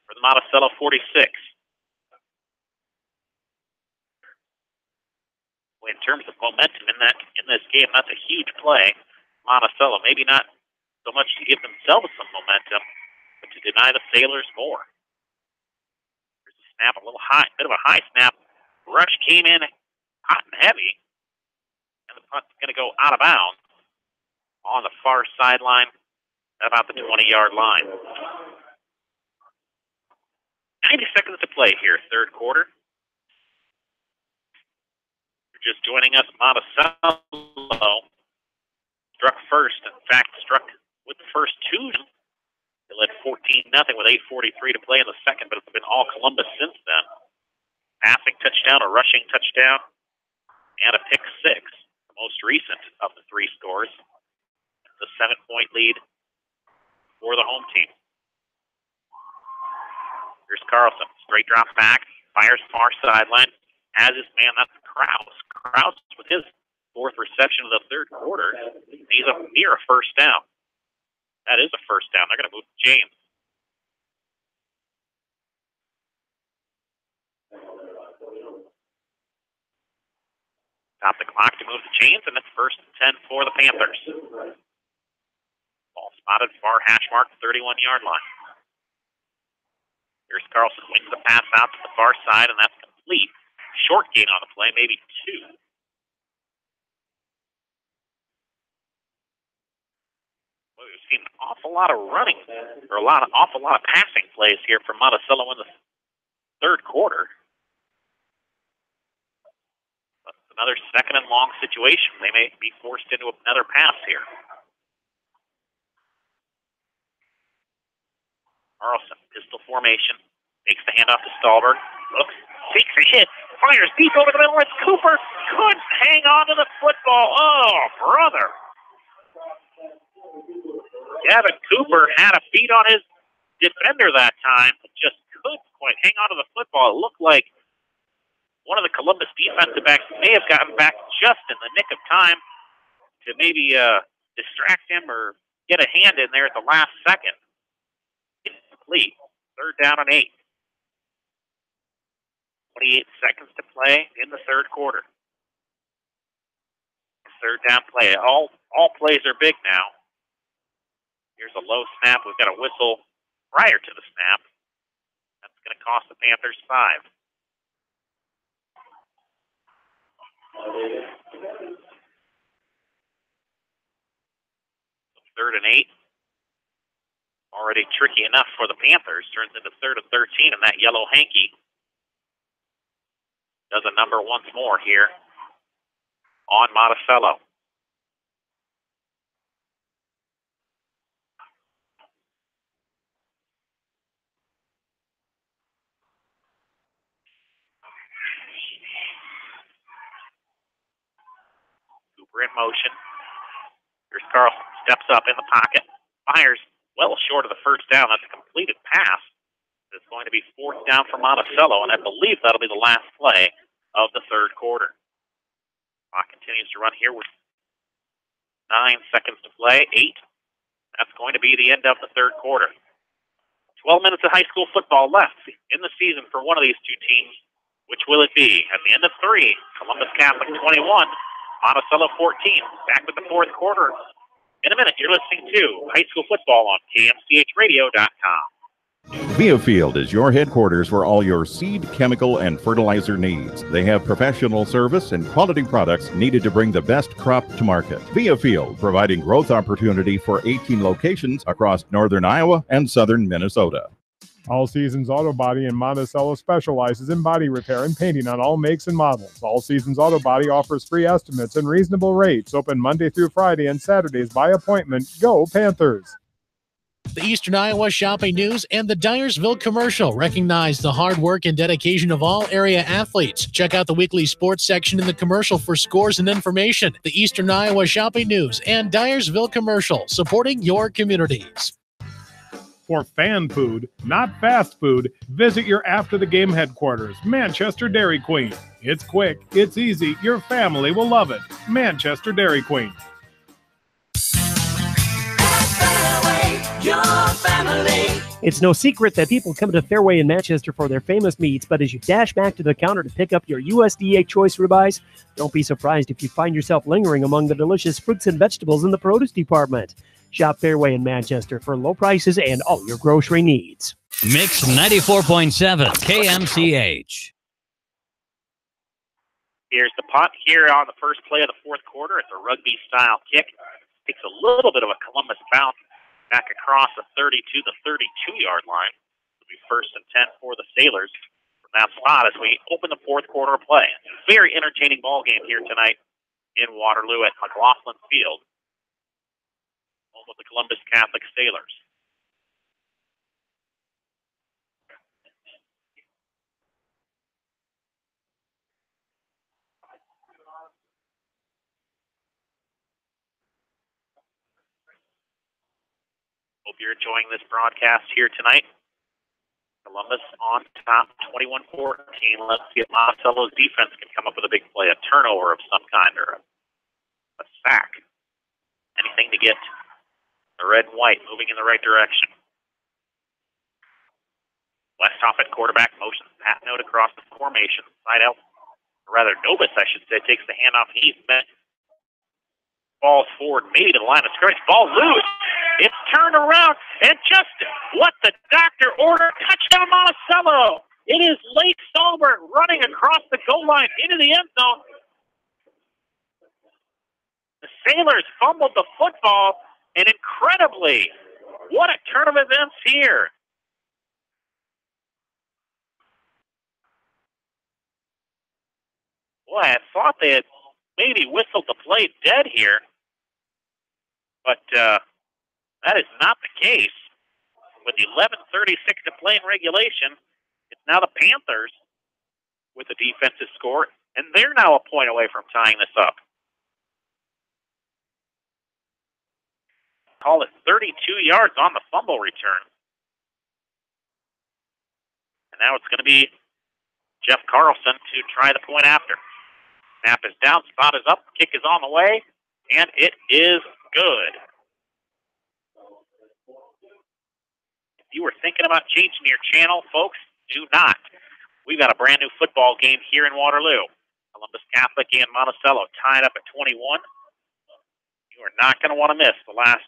for the Monticello 46. In terms of momentum in this game, that's a huge play. Monticello, maybe not so much to give themselves some momentum, but to deny the Sailors more. There's a snap, a little high, bit of a high snap. Rush came in hot and heavy, and the punt's going to go out of bounds on the far sideline, about the 20-yard line. 90 seconds to play here, third quarter. Just joining us, Monticello struck first. In fact, struck with the first two. They led 14-0 with 8:43 to play in the second, but it's been all Columbus since then. Passing touchdown, a rushing touchdown, and a pick six, the most recent of the three scores. It's a 7-point lead for the home team. Here's Carlson, straight drop back, fires far sideline. Has his man, that's Krause. Krause with his 4th reception of the third quarter. He's near a first down. That is a first down. They're going to move James. move the chains, and it's 1st and 10 for the Panthers. Ball spotted far hash mark, 31-yard line. Here's Carlson, wings the pass out to the far side, and that's complete. Short gain on the play, maybe 2. Well, we've seen an awful lot of running, or awful lot of passing plays here from Monticello in the third quarter. But another 2nd and long situation. They may be forced into another pass here. Carlson, pistol formation, takes the handoff to Stahlberg, looks, takes a hit, fires deep over the middle. It's Cooper, couldn't hang on to the football. Oh, brother. Gavin Cooper had a beat on his defender that time, but just couldn't quite hang on to the football. It looked like one of the Columbus defensive backs may have gotten back just in the nick of time to maybe distract him or get a hand in there at the last second. Complete. 3rd down and 8. 28 seconds to play in the third quarter. 3rd down play. All plays are big now. Here's a low snap. We've got a whistle prior to the snap. That's going to cost the Panthers 5. 3rd and 8. Already tricky enough for the Panthers. Turns into 3rd and 13, and that yellow hanky does a number once more here on Monticello. Cooper in motion. Here's Carlson. Steps up in the pocket. Fires well short of the 1st down. That's a completed pass. It's going to be 4th down for Monticello, and I believe that'll be the last play of the third quarter. Clock continues to run here with 9 seconds to play. 8. That's going to be the end of the third quarter. 12 minutes of high school football left in the season for one of these two teams. Which will it be? At the end of 3, Columbus Catholic 21, Monticello 14. Back with the fourth quarter. In a minute, you're listening to High School Football on KMCHradio.com. Viafield is your headquarters for all your seed, chemical, and fertilizer needs. They have professional service and quality products needed to bring the best crop to market. Viafield, providing growth opportunity for 18 locations across northern Iowa and southern Minnesota. All Seasons Auto Body in Monticello specializes in body repair and painting on all makes and models. All Seasons Auto Body offers free estimates and reasonable rates. Open Monday through Friday and Saturdays by appointment. Go Panthers! The Eastern Iowa Shopping News and the Dyersville Commercial recognize the hard work and dedication of all area athletes. Check out the weekly sports section in the commercial for scores and information. The Eastern Iowa Shopping News and Dyersville Commercial, supporting your communities. For fan food, not fast food, visit your after-the-game headquarters, Manchester Dairy Queen. It's quick, it's easy, your family will love it. Manchester Dairy Queen. Your family. It's no secret that people come to Fairway in Manchester for their famous meats, but as you dash back to the counter to pick up your USDA choice ribeyes, don't be surprised if you find yourself lingering among the delicious fruits and vegetables in the produce department. Shop Fairway in Manchester for low prices and all your grocery needs. Mix 94.7 KMCH. Here's the punt here on the first play of the fourth quarter. It's a rugby-style kick. Takes a little bit of a Columbus bounce back across the 32 to 32-yard line. It'll be 1st and 10 for the Sailors from that spot as we open the fourth quarter of play. Very entertaining ball game here tonight in Waterloo at McLaughlin Field. Home of the Columbus Catholic Sailors. Hope you're enjoying this broadcast here tonight. Columbus on top, 21-14. Let's see if Monticello's defense can come up with a big play, a turnover of some kind, or a sack. Anything to get the red and white moving in the right direction. Westhoff at quarterback, motions Pat Note across the formation. Side out, or rather Novus, I should say, takes the handoff. He's met Ball forward, maybe to the line of scrimmage. Ball loose. It's turned around, and just what the doctor ordered. Touchdown, Monticello. It is Lake Stolberg running across the goal line into the end zone. The Sailors fumbled the football, and incredibly, what a turn of events here. Boy, I thought they had maybe whistled the play dead here, but that is not the case. With 11:36 to play in regulation, it's now the Panthers with the defensive score, and they're now a point away from tying this up. Call it 32 yards on the fumble return. And now it's going to be Jeff Carlson to try the point after. Snap is down, spot is up, kick is on the way, and it is good. If you were thinking about changing your channel, folks, do not. We've got a brand new football game here in Waterloo. Columbus Catholic and Monticello tied up at 21. You are not going to want to miss the last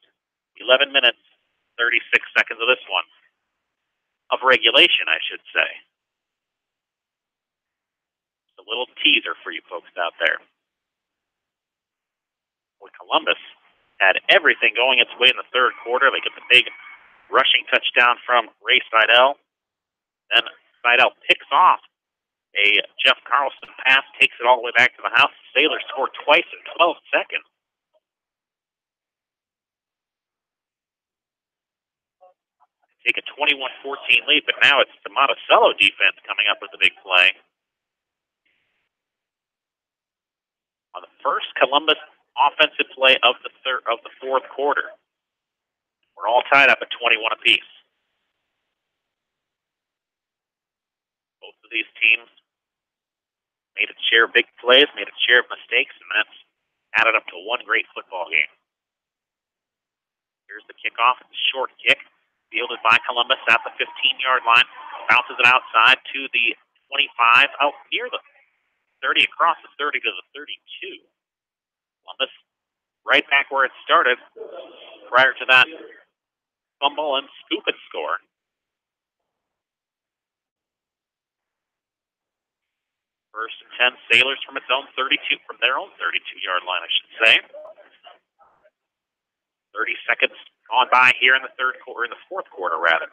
11 minutes, 36 seconds of this one. Of regulation, I should say. A little teaser for you folks out there. Well, Columbus had everything going its way in the third quarter. They get the big rushing touchdown from Ray Seidel. Then Seidel picks off a Jeff Carlson pass, takes it all the way back to the house. The Sailors scored twice in 12 seconds. Take a 21-14 lead, but now it's the Monticello defense coming up with the big play. On the first Columbus offensive play of the fourth quarter. We're all tied up at 21 apiece. Both of these teams made its share of big plays, made its share of mistakes, and that's added up to one great football game. Here's the kickoff. It's a short kick, fielded by Columbus at the 15-yard line. Bounces it outside to the 25, out near the 30, across the 30 to the 32. Columbus right back where it started prior to that fumble and scoop and score. First and 10, Sailors from their own 32-yard line, I should say. 30 seconds gone by here in the fourth quarter, rather.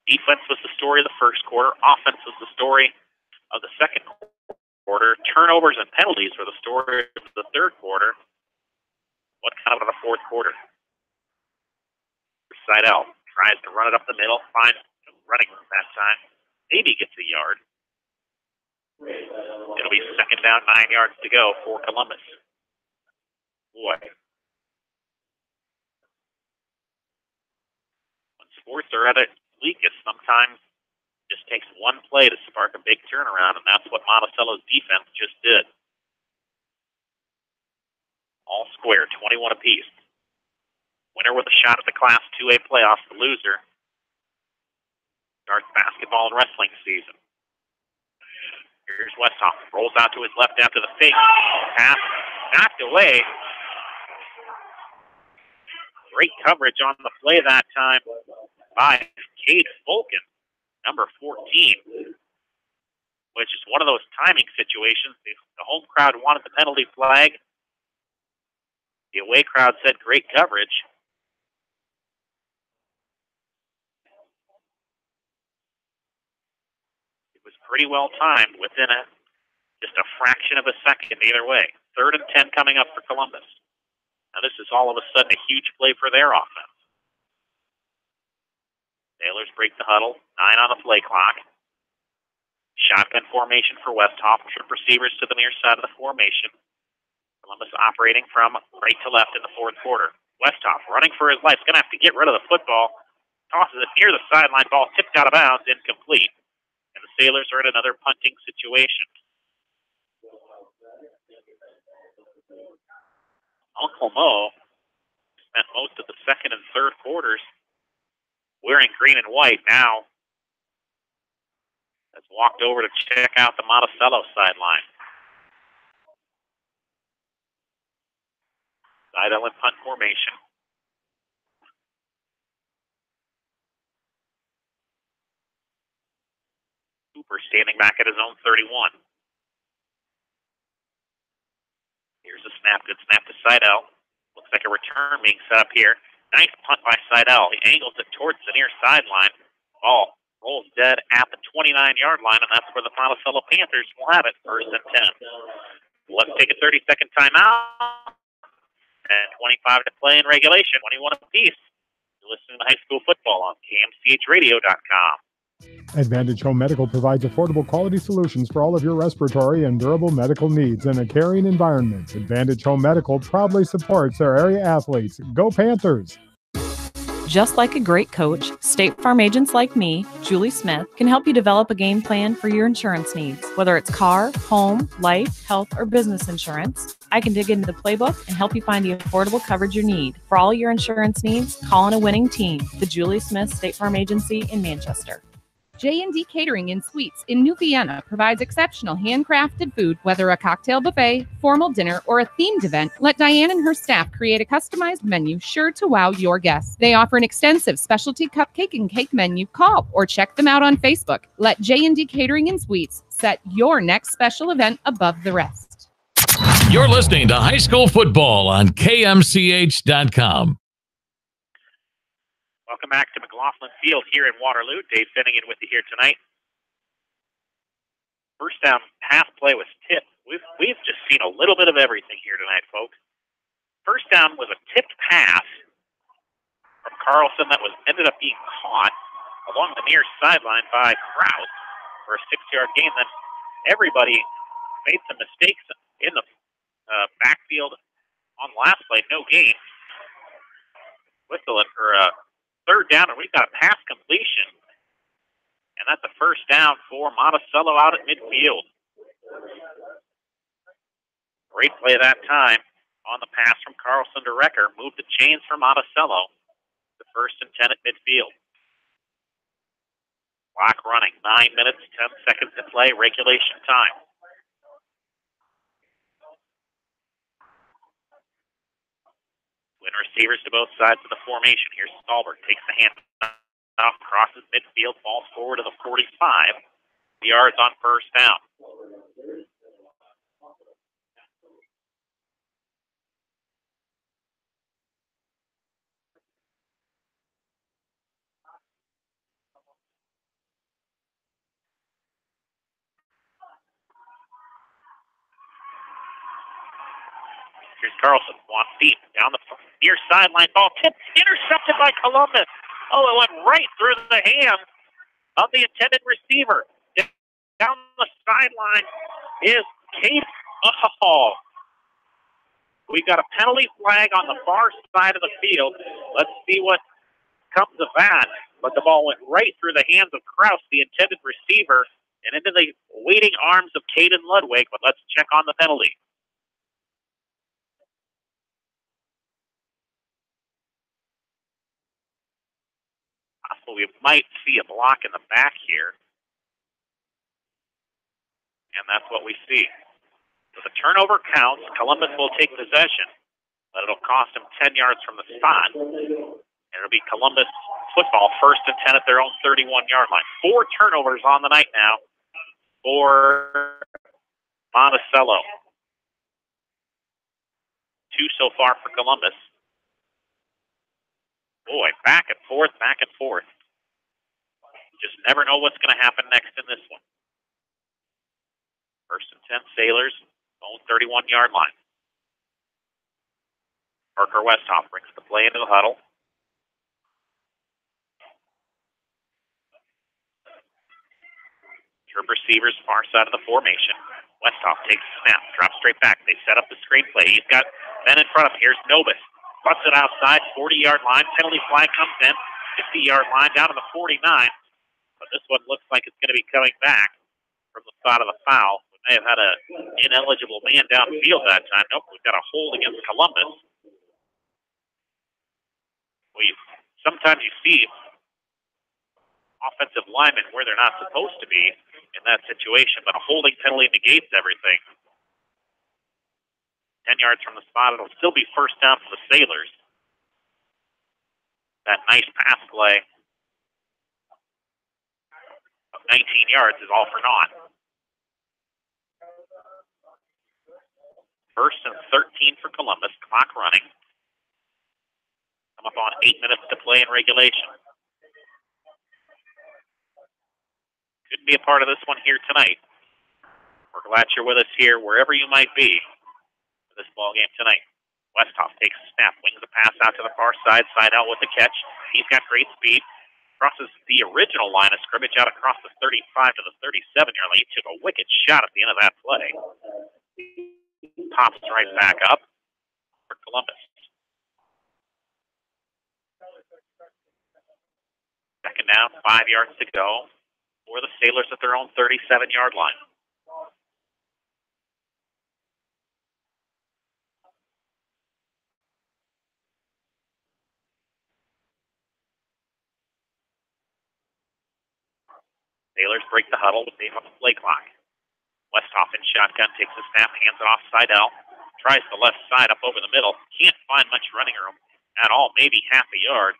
Defense was the story of the first quarter. Offense was the story of the second quarter. Turnovers and penalties were the story of the third quarter. What kind of the fourth quarter? Seidel tries to run it up the middle, finds running room that time. Maybe gets a yard. It'll be second down, 9 yards to go for Columbus. Boy. When sports are at its weakest, sometimes it just takes one play to spark a big turnaround, and that's what Monticello's defense just did. All square, 21 apiece. Winner with a shot at the Class 2A playoffs, the loser starts basketball and wrestling season. Here's Westhoff. Rolls out to his left after the fake. Pass knocked away. Great coverage on the play that time by Cade Fulkin, number 14, which is one of those timing situations. The home crowd wanted the penalty flag. The away crowd said great coverage. It was pretty well timed within just a fraction of a second either way. 3rd and 10 coming up for Columbus. Now this is all of a sudden a huge play for their offense. Sailors break the huddle, 9 on the play clock. Shotgun formation for Westhoff. Trip receivers to the near side of the formation. Columbus operating from right to left in the fourth quarter. Westhoff running for his life. Going to have to get rid of the football. Tosses it near the sideline. Ball tipped out of bounds. Incomplete. And the Sailors are in another punting situation. Uncle Mo spent most of the second and third quarters wearing green and white. Now has walked over to check out the Monticello sideline. Seidel in punt formation. Cooper standing back at his own 31. Here's a snap. Good snap to Seidel. Looks like a return being set up here. Nice punt by Seidel. He angles it towards the near sideline. Ball rolls dead at the 29-yard line, and that's where the Monticello Panthers will have it, 1st and 10. Let's take a 30-second timeout. And 25 to play in regulation, 21 apiece. You're listening to high school football on KMCHradio.com. Advantage Home Medical provides affordable quality solutions for all of your respiratory and durable medical needs in a caring environment. Advantage Home Medical proudly supports their area athletes. Go Panthers! Just like a great coach, State Farm agents like me, Julie Smith, can help you develop a game plan for your insurance needs. Whether it's car, home, life, health, or business insurance, I can dig into the playbook and help you find the affordable coverage you need. For all your insurance needs, call on a winning team. The Julie Smith State Farm Agency in Manchester. J&D Catering and Suites in New Vienna provides exceptional handcrafted food, whether a cocktail buffet, formal dinner, or a themed event. Let Diane and her staff create a customized menu sure to wow your guests. They offer an extensive specialty cupcake and cake menu. Call or check them out on Facebook. Let J&D Catering and Suites set your next special event above the rest. You're listening to high school football on KMCH.com. Welcome back to McLaughlin Field here in Waterloo. Dave Finnegan with you here tonight. First down pass play was tipped. We've just seen a little bit of everything here tonight, folks. First down was a tipped pass from Carlson that ended up being caught along the near sideline by Kraus for a 6-yard gain. Then everybody made some mistakes in the backfield on the last play. No gain. Whistle it for third down, and we've got a pass completion. And that's a first down for Monticello out at midfield. Great play that time on the pass from Carlson to Recker. Moved the chains for Monticello to 1st and 10 at midfield. Clock running. 9 minutes, 10 seconds to play. Regulation time. Twin receivers to both sides of the formation. Here's Stallberg. Takes the hand off, crosses midfield, falls forward to the 45. Yards on first down. Here's Carlson. Wants deep. Down the near sideline. Ball tipped. Intercepted by Columbus. Oh, it went right through the hands of the intended receiver. Down the sideline is Case. Oh. We've got a penalty flag on the far side of the field. Let's see what comes of that. But the ball went right through the hands of Kraus, the intended receiver, and into the waiting arms of Caden Ludwig. But let's check on the penalty. We might see a block in the back here. And that's what we see. So the turnover counts. Columbus will take possession, but it'll cost them 10 yards from the spot. And it'll be Columbus football, 1st and 10 at their own 31-yard line. 4 turnovers on the night now for Monticello. 2 so far for Columbus. Boy, back and forth, back and forth. Just never know what's going to happen next in this one. 1st and 10 Sailors, own 31-yard line. Parker Westhoff brings the play into the huddle. Trip receivers, far side of the formation. Westhoff takes the snap, drops straight back. They set up the screen play. He's got men in front of him. Here's Nobis. Busts it outside, 40-yard line. Penalty flag comes in, 50-yard line down to the 49. But this one looks like it's going to be coming back from the spot of the foul. We may have had an ineligible man downfield that time. Nope, we've got a hold against Columbus. Sometimes you see offensive linemen where they're not supposed to be in that situation, but a holding penalty negates everything. 10 yards from the spot. It'll still be first down for the Sailors. That nice pass play of 19 yards is all for naught. First and 13 for Columbus. Clock running. Come up on 8 minutes to play in regulation. Couldn't be a part of this one here tonight. We're glad you're with us here, wherever you might be, for this ball game tonight. Westhoff takes a snap, wings a pass out to the far side, side out with the catch. He's got great speed. Crosses the original line of scrimmage out across the 35 to the 37-yard line. He took a wicked shot at the end of that play. Pops right back up for Columbus. Second down, 5 yards to go for the Sailors at their own 37-yard line. Sailors break the huddle with the play clock. Westhoff in shotgun takes a snap, hands it off Seidel. Tries the left side up over the middle. Can't find much running room at all, maybe half a yard.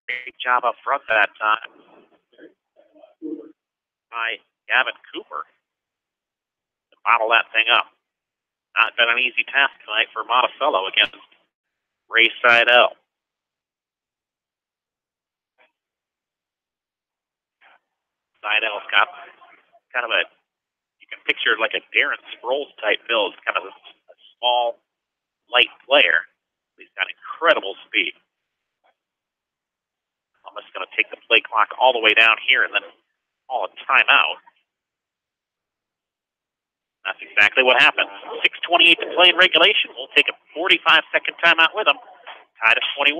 Great job up front that time by Gavin Cooper to bottle that thing up. Not been an easy task tonight for Monticello against Ray Seidel. Seidel's got kind of a, you can picture like a Darren Sproles type build, kind of a small, light player. He's got incredible speed. Almost going to take the play clock all the way down here and then call a timeout. That's exactly what happened. 6:28 to play in regulation. We'll take a 45-second timeout with them. Tied at 21.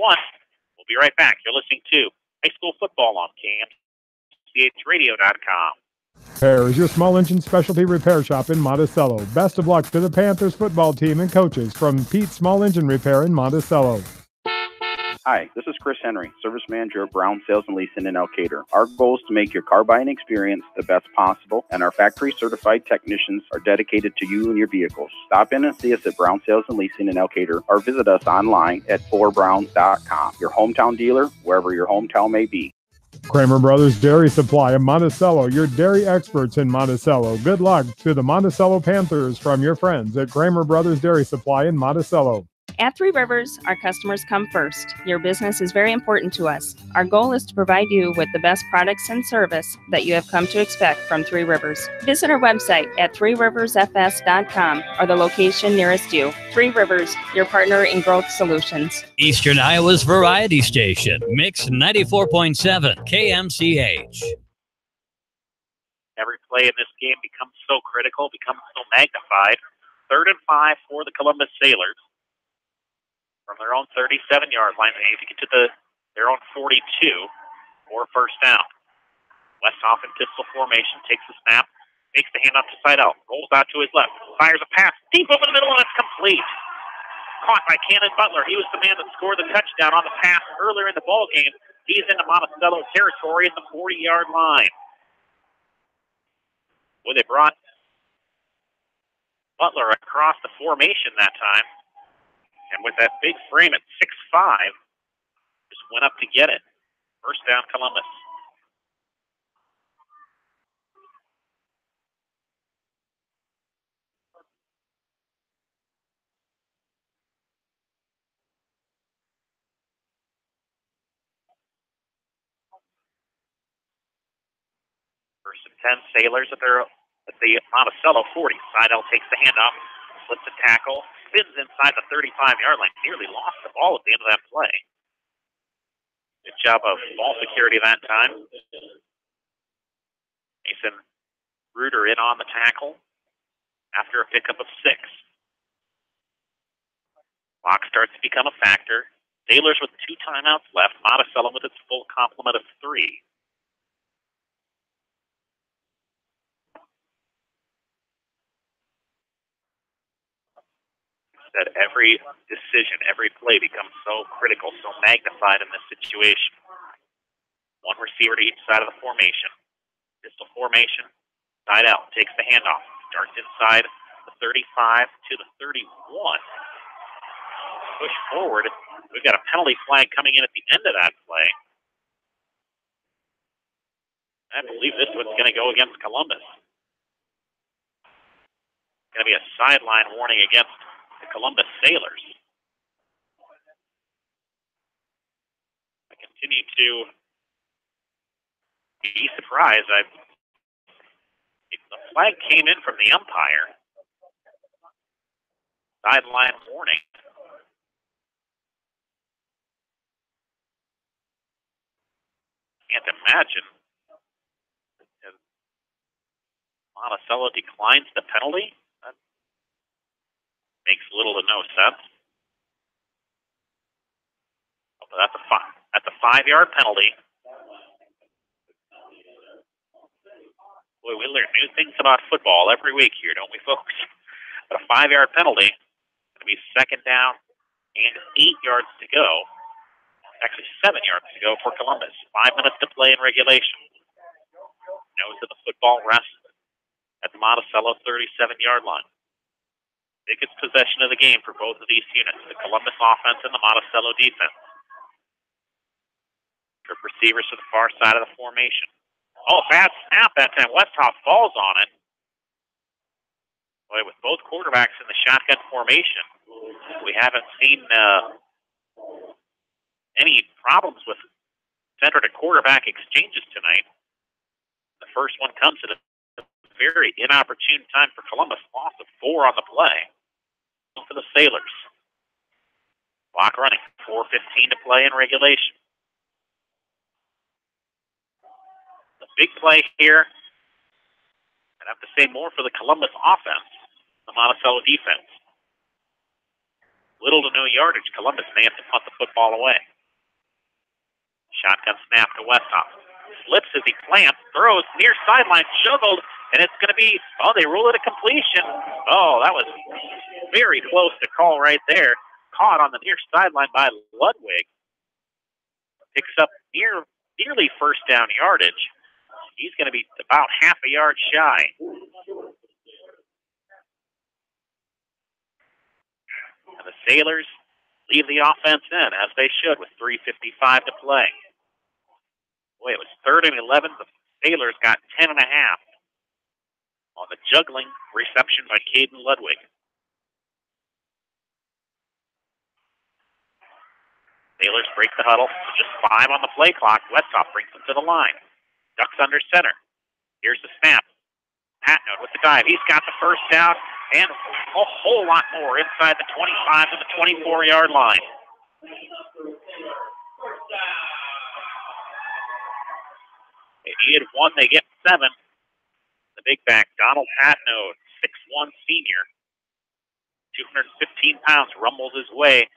We'll be right back. You're listening to high school football on KMCHradio.com. Repair is your small engine specialty repair shop in Monticello. Best of luck to the Panthers football team and coaches from Pete Small Engine Repair in Monticello. Hi, this is Chris Henry, Service Manager of Brown Sales and Leasing in Elkader. Our goal is to make your car buying experience the best possible, and our factory-certified technicians are dedicated to you and your vehicles. Stop in and see us at Brown Sales and Leasing in Elkader, or visit us online at 4browns.com. Your hometown dealer, wherever your hometown may be. Kramer Brothers Dairy Supply of Monticello, your dairy experts in Monticello. Good luck to the Monticello Panthers from your friends at Kramer Brothers Dairy Supply in Monticello. At Three Rivers, our customers come first. Your business is very important to us. Our goal is to provide you with the best products and service that you have come to expect from Three Rivers. Visit our website at threeriversfs.com or the location nearest you. Three Rivers, your partner in growth solutions. Eastern Iowa's variety station, Mix 94.7 KMCH. Every play in this game becomes so critical, becomes so magnified. 3rd and 5 for the Columbus Sailors. From their own 37-yard line, they need to get to their own 42 for first down. Westhoff in pistol formation, takes the snap, makes the handoff to Seidel, rolls out to his left, fires a pass deep over the middle, and it's complete. Caught by Cannon Butler. He was the man that scored the touchdown on the pass earlier in the ball game. He's into Monticello territory at the 40-yard line. Well, they brought Butler across the formation that time. And with that big frame at 6'5", just went up to get it. First down, Columbus. First and 10, Sailors at the Monticello 40. Seidel takes the handoff, slips a tackle, spins inside the 35-yard line. Nearly lost the ball at the end of that play. Good job of ball security that time. Mason Reuter in on the tackle after a pickup of 6. Clock starts to become a factor. Sailors with 2 timeouts left. Monticello with its full complement of 3. That every decision, every play becomes so critical, so magnified in this situation. One receiver to each side of the formation. Pistol formation. Seidel takes the handoff. Darts inside the 35 to the 31. Push forward. We've got a penalty flag coming in at the end of that play. I believe this one's going to go against Columbus. Going to be a sideline warning against the Columbus Sailors. I continue to be surprised. The flag came in from the umpire. Sideline warning. Can't imagine. Monticello declines the penalty. That makes little to no sense. But that's a 5-yard penalty. Boy, we learn new things about football every week here, don't we, folks? But a 5-yard penalty. Going to be second down and 8 yards to go. Actually, 7 yards to go for Columbus. 5 minutes to play in regulation. Nose of the football rests at the Monticello 37-yard line. Biggest possession of the game for both of these units, the Columbus offense and the Monticello defense. Trip receivers to the far side of the formation. Oh, bad snap that time. Westhoff falls on it. Boy, with both quarterbacks in the shotgun formation, we haven't seen any problems with center to quarterback exchanges tonight. The first one comes at a very inopportune time for Columbus. Loss of 4 on the play for the Sailors. Clock running. 4:15 to play in regulation. The big play here, I'd have to say more for the Columbus offense, the Monticello defense. Little to no yardage. Columbus may have to punt the football away. Shotgun snap to Westhoff. Slips as he plants, throws near sideline, juggled, and it's going to be, they rule it a completion. Oh, that was very close to call right there. Caught on the near sideline by Ludwig. Picks up nearly first down yardage. He's going to be about half a yard shy. And the Sailors leave the offense in, as they should, with 3:55 to play. Boy, it was 3rd and 11. The Sailors got 10 and a half on the juggling reception by Caden Ludwig. Sailors break the huddle. Just 5 on the play clock. Westhoff brings them to the line. Ducks under center. Here's the snap. Patnode with the dive. He's got the first down and a whole lot more inside the 25 to the 24-yard line. They needed 1. They get 7. The big back, Donald Patnode, 6'1" senior, 215 pounds, rumbles his way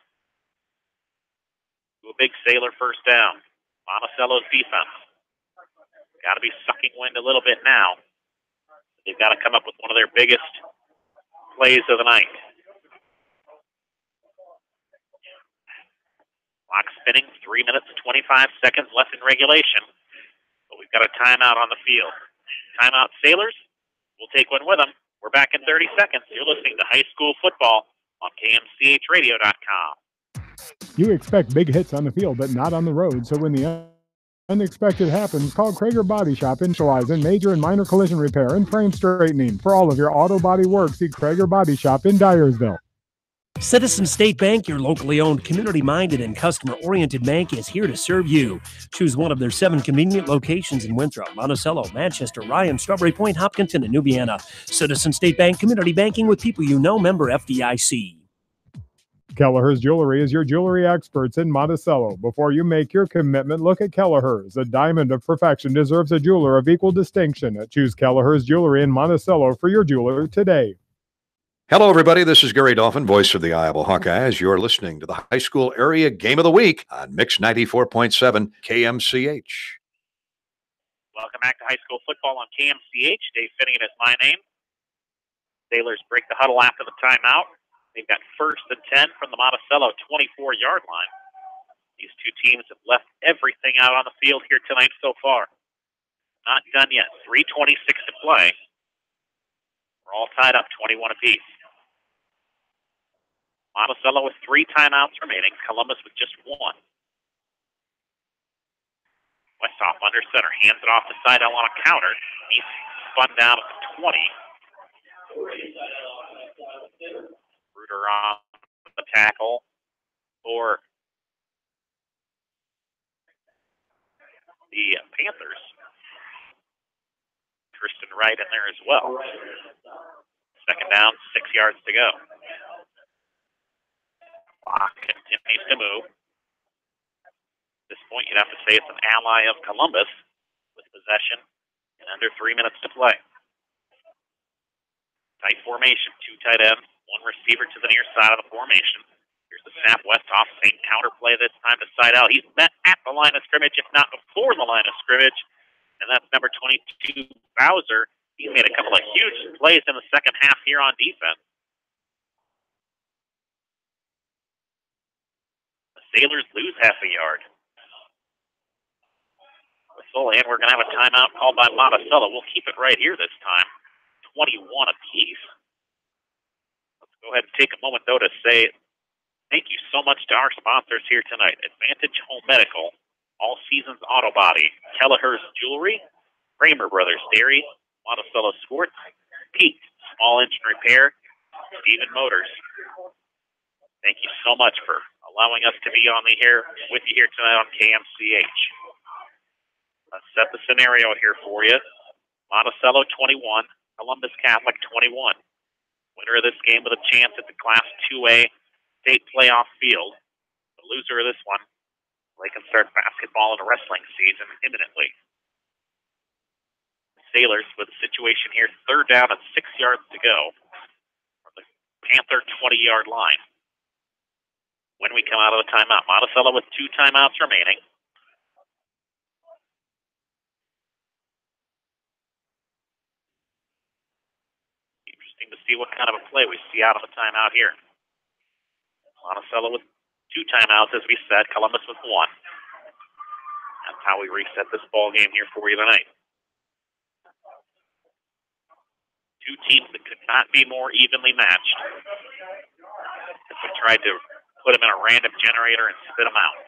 to a big Sailor first down. Monticello's defense. Got to be sucking wind a little bit now. They've got to come up with one of their biggest plays of the night. Clock spinning, 3 minutes, 25 seconds left in regulation. But we've got a timeout on the field. Timeout, Sailors. We'll take one with them. We're back in 30 seconds. You're listening to High School Football on KMCHradio.com. You expect big hits on the field, but not on the road. So when the unexpected happens, call Krager Body Shop in major and minor collision repair and frame straightening. For all of your auto body work, see Krager Body Shop in Dyersville. Citizen State Bank, your locally owned, community-minded, and customer-oriented bank, is here to serve you. Choose one of their 7 convenient locations in Winthrop, Monticello, Manchester, Ryan, Strawberry Point, Hopkinton, and New Vienna. Citizen State Bank, community banking with people you know, member FDIC. Kelleher's Jewelry is your jewelry experts in Monticello. Before you make your commitment, look at Kelleher's. A diamond of perfection deserves a jeweler of equal distinction. Choose Kelleher's Jewelry in Monticello for your jeweler today. Hello, everybody. This is Gary Dolphin, voice of the Iowa Hawkeyes. You're listening to the High School Area Game of the Week on Mix 94.7 KMCH. Welcome back to High School Football on KMCH. Dave Finnegan is my name. Sailors break the huddle after the timeout. They've got 1st and 10 from the Monticello 24-yard line. These two teams have left everything out on the field here tonight so far. Not done yet. 3:26 to play. We're all tied up 21 apiece. Monticello with 3 timeouts remaining. Columbus with just 1. Westhoff under center. Hands it off to Seidel on a counter. He's spun down at the 20. Ruder on the tackle for the Panthers. Tristan Wright in there as well. Second down, 6 yards to go. Clock continues to move. At this point, you'd have to say it's an ally of Columbus with possession and under 3 minutes to play. Tight formation, 2 tight ends, 1 receiver to the near side of the formation. Here's the snap. Westhoff, same counter play this time to Seidel. He's met at the line of scrimmage, if not before the line of scrimmage. And that's number 22, Bowser. He's made a couple of huge plays in the second half here on defense. The Sailors lose half a yard. And we're going to have a timeout called by Monticello. We'll keep it right here this time. 21 apiece. Let's go ahead and take a moment, though, to say thank you so much to our sponsors here tonight. Advantage Home Medical, All Seasons Auto Body, Kelleher's Jewelry, Kramer Brothers Dairy, Monticello Sports, Pete, Small Engine Repair, Stephen Motors. Thank you so much for allowing us to be on the air with you here tonight on KMCH. Let's set the scenario here for you. Monticello 21, Columbus Catholic 21. Winner of this game with a chance at the Class 2A state playoff field. The loser of this one, they can start basketball and wrestling season imminently. The Sailors with a situation here, 3rd down and 6 yards to go from the Panther 20-yard line. When we come out of the timeout, Monticello with 2 timeouts remaining. To see what kind of a play we see out of the timeout here. Monticello with 2 timeouts, as we said. Columbus with 1. That's how we reset this ball game here for you tonight. 2 teams that could not be more evenly matched. If we tried to put them in a random generator and spit them out.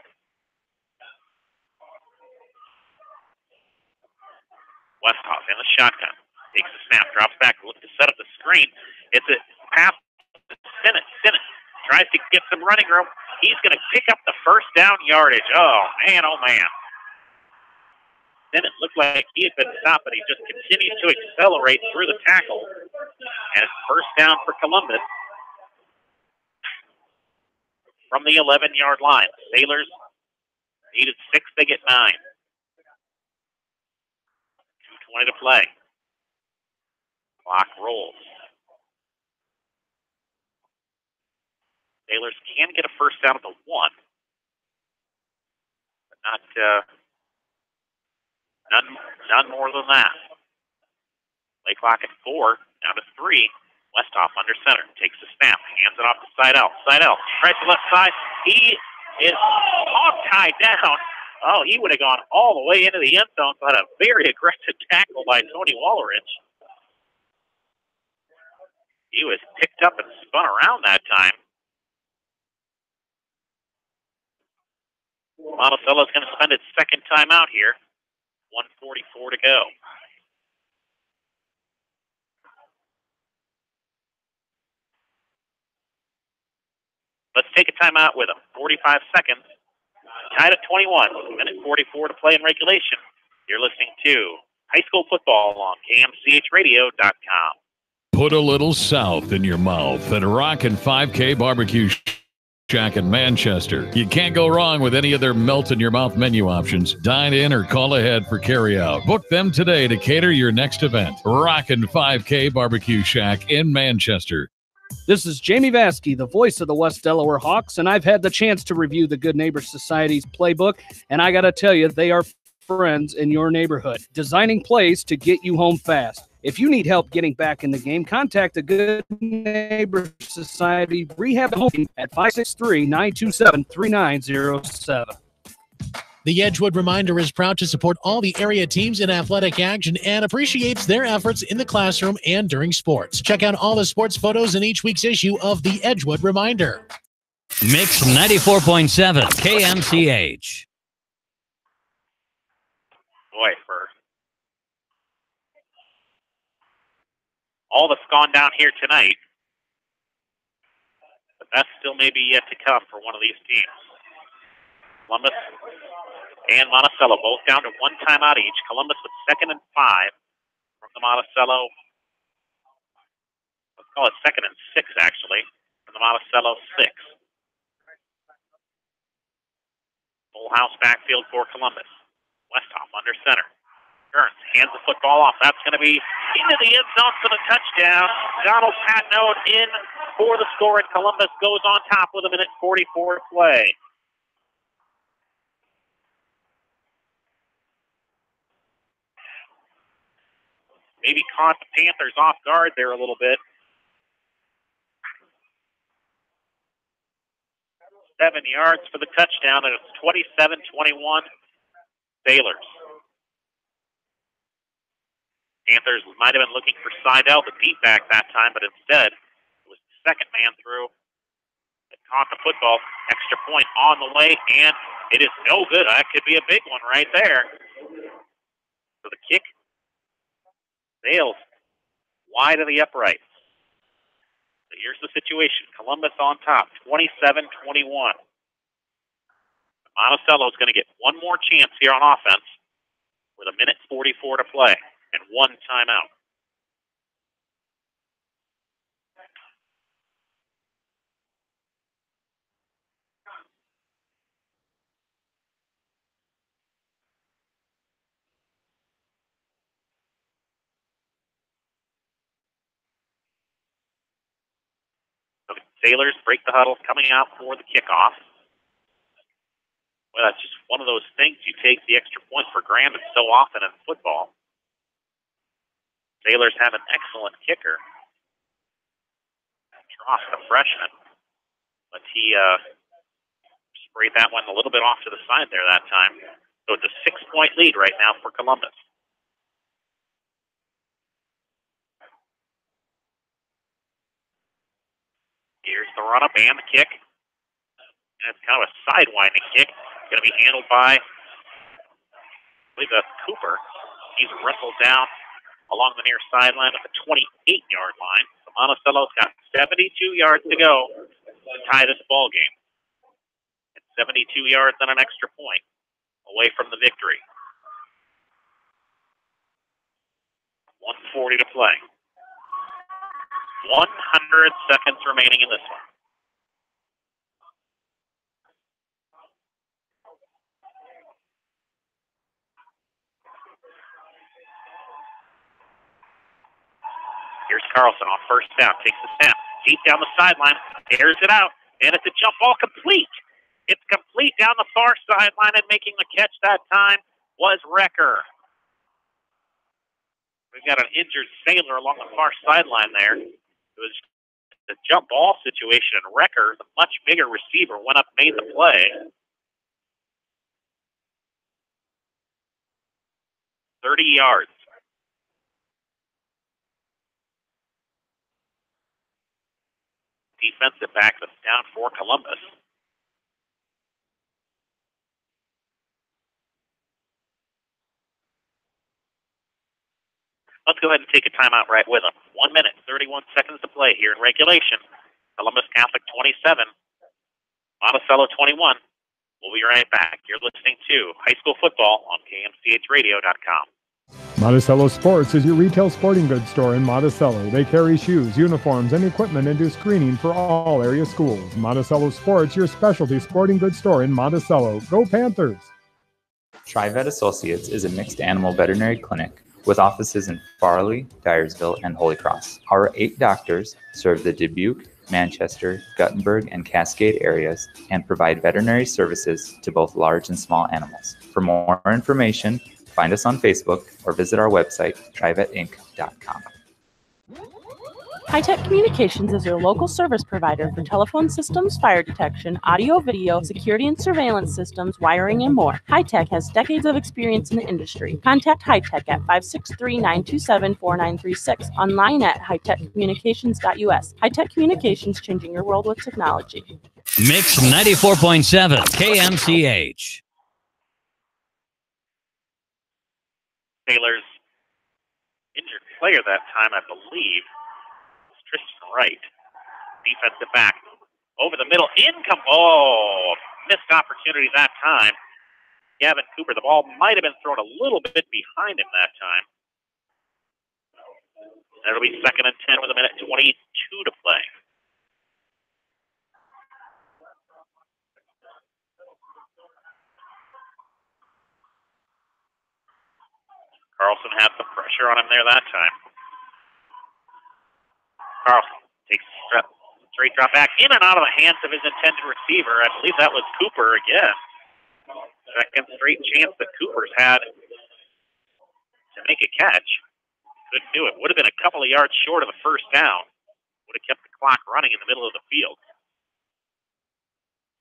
Westhoff in the shotgun. Takes the snap, drops back, looks to set up the screen. It's a pass to Sinnott. Sinnott tries to get some running room. He's going to pick up the first down yardage. Oh, man, oh, man. Sinnott looked like he had been stopped, but he just continued to accelerate through the tackle. And it's first down for Columbus from the 11-yard line. Sailors needed 6, they get 9. 2:20 to play. Clock rolls. Sailors can get a first down at the 1, but not none more than that. Play clock at 4, down to 3. Westhoff under center, takes the snap, hands it off to Seidel. Seidel right to left side. He is hog-tied down. Oh, he would have gone all the way into the end zone, but a very aggressive tackle by Tony Wallerich. He was picked up and spun around that time. Monticello's going to spend its second timeout here. 1:44 to go. Let's take a timeout with them. 45 seconds. Tied at 21. Minute 44 to play in regulation. You're listening to high school football on KMCHradio.com. Put a little south in your mouth at Rockin' 5K Barbecue Shack in Manchester. You can't go wrong with any of their melt-in-your-mouth menu options. Dine in or call ahead for carry-out. Book them today to cater your next event. Rockin' 5K Barbecue Shack in Manchester. This is Jamie Vaskey, the voice of the West Delaware Hawks, and I've had the chance to review the Good Neighbor Society's playbook, and I got to tell you, they are friends in your neighborhood, designing plays to get you home fast. If you need help getting back in the game, contact the Good Neighbor Society Rehab Home at 563-927-3907. The Edgewood Reminder is proud to support all the area teams in athletic action and appreciates their efforts in the classroom and during sports. Check out all the sports photos in each week's issue of the Edgewood Reminder. Mix 94.7 KMCH. Boy, for all that's gone down here tonight, the best still may be yet to come for one of these teams. Columbus and Monticello both down to one timeout each. Columbus with 2nd and 5 from the Monticello. Let's call it 2nd and 6, actually, from the Monticello 6. Full house backfield for Columbus. Westhoff under center. Kearns hands the football off. That's going to be into the end zone for the touchdown. Donald Patnode in for the score, and Columbus goes on top with 1:44 to play. Maybe caught the Panthers off guard there a little bit. 7 yards for the touchdown, and it's 27-21 Sailors. Panthers might have been looking for Seidel, the deep back that time, but instead it was the second man through that caught the football. Extra point on the way, and it is no good. That could be a big one right there. So the kick sails wide of the uprights. So here's the situation. Columbus on top, 27-21. Monticello is going to get one more chance here on offense with 1:44 to play and one timeout. So the Sailors break the huddle, coming out for the kickoff. Well, that's just one of those things. You take the extra point for granted so often in football. Sailors have an excellent kicker. Trost, a freshman. But he sprayed that one a little bit off to the side there that time. So it's a 6-point lead right now for Columbus. Here's the run-up and the kick. And it's kind of a sidewinding kick. Going to be handled by, I believe that's Cooper. He's wrestled down along the near sideline at the 28-yard line. So Monticello's got 72 yards to go to tie this ball game. And 72 yards and an extra point away from the victory. 1:40 to play. 100 seconds remaining in this one. Here's Carlson on first down, takes the snap, deep down the sideline, airs it out, and it's a jump ball complete. It's complete down the far sideline, and making the catch that time was Recker. We've got an injured Sailor along the far sideline there. It was the jump ball situation, and Recker, the much bigger receiver, went up and made the play. 30 yards. Defensive back that's down for Columbus. Let's go ahead and take a timeout right with them. 1 minute, 31 seconds to play here in regulation. Columbus Catholic 27, Monticello 21. We'll be right back. You're listening to High School Football on KMCHradio.com. Monticello Sports is your retail sporting goods store in Monticello. They carry shoes, uniforms, and equipment and do screening for all area schools. Monticello Sports, your specialty sporting goods store in Monticello. Go Panthers! TriVet Associates is a mixed animal veterinary clinic with offices in Farley, Dyersville, and Holy Cross. Our 8 doctors serve the Dubuque, Manchester, Guttenberg, and Cascade areas and provide veterinary services to both large and small animals. For more information, find us on Facebook or visit our website, trivetinc.com. High-Tech Communications is your local service provider for telephone systems, fire detection, audio, video, security and surveillance systems, wiring, and more. High-Tech has decades of experience in the industry. Contact High-Tech at 563-927-4936, online at hightechcommunications.us. High-Tech Communications, changing your world with technology. Mix 94.7 KMCH. Taylor's injured player that time, I believe, was Tristan Wright. Defensive back. Over the middle. Income. Oh, missed opportunity that time. Gavin Cooper. The ball might have been thrown a little bit behind him that time. It'll be 2nd and 10 with a minute 22 to play. Carlson had some pressure on him there that time. Carlson takes a straight drop back in and out of the hands of his intended receiver. I believe that was Cooper again. Second straight chance that Cooper's had to make a catch. Couldn't do it. Would have been a couple of yards short of a first down. Would have kept the clock running in the middle of the field.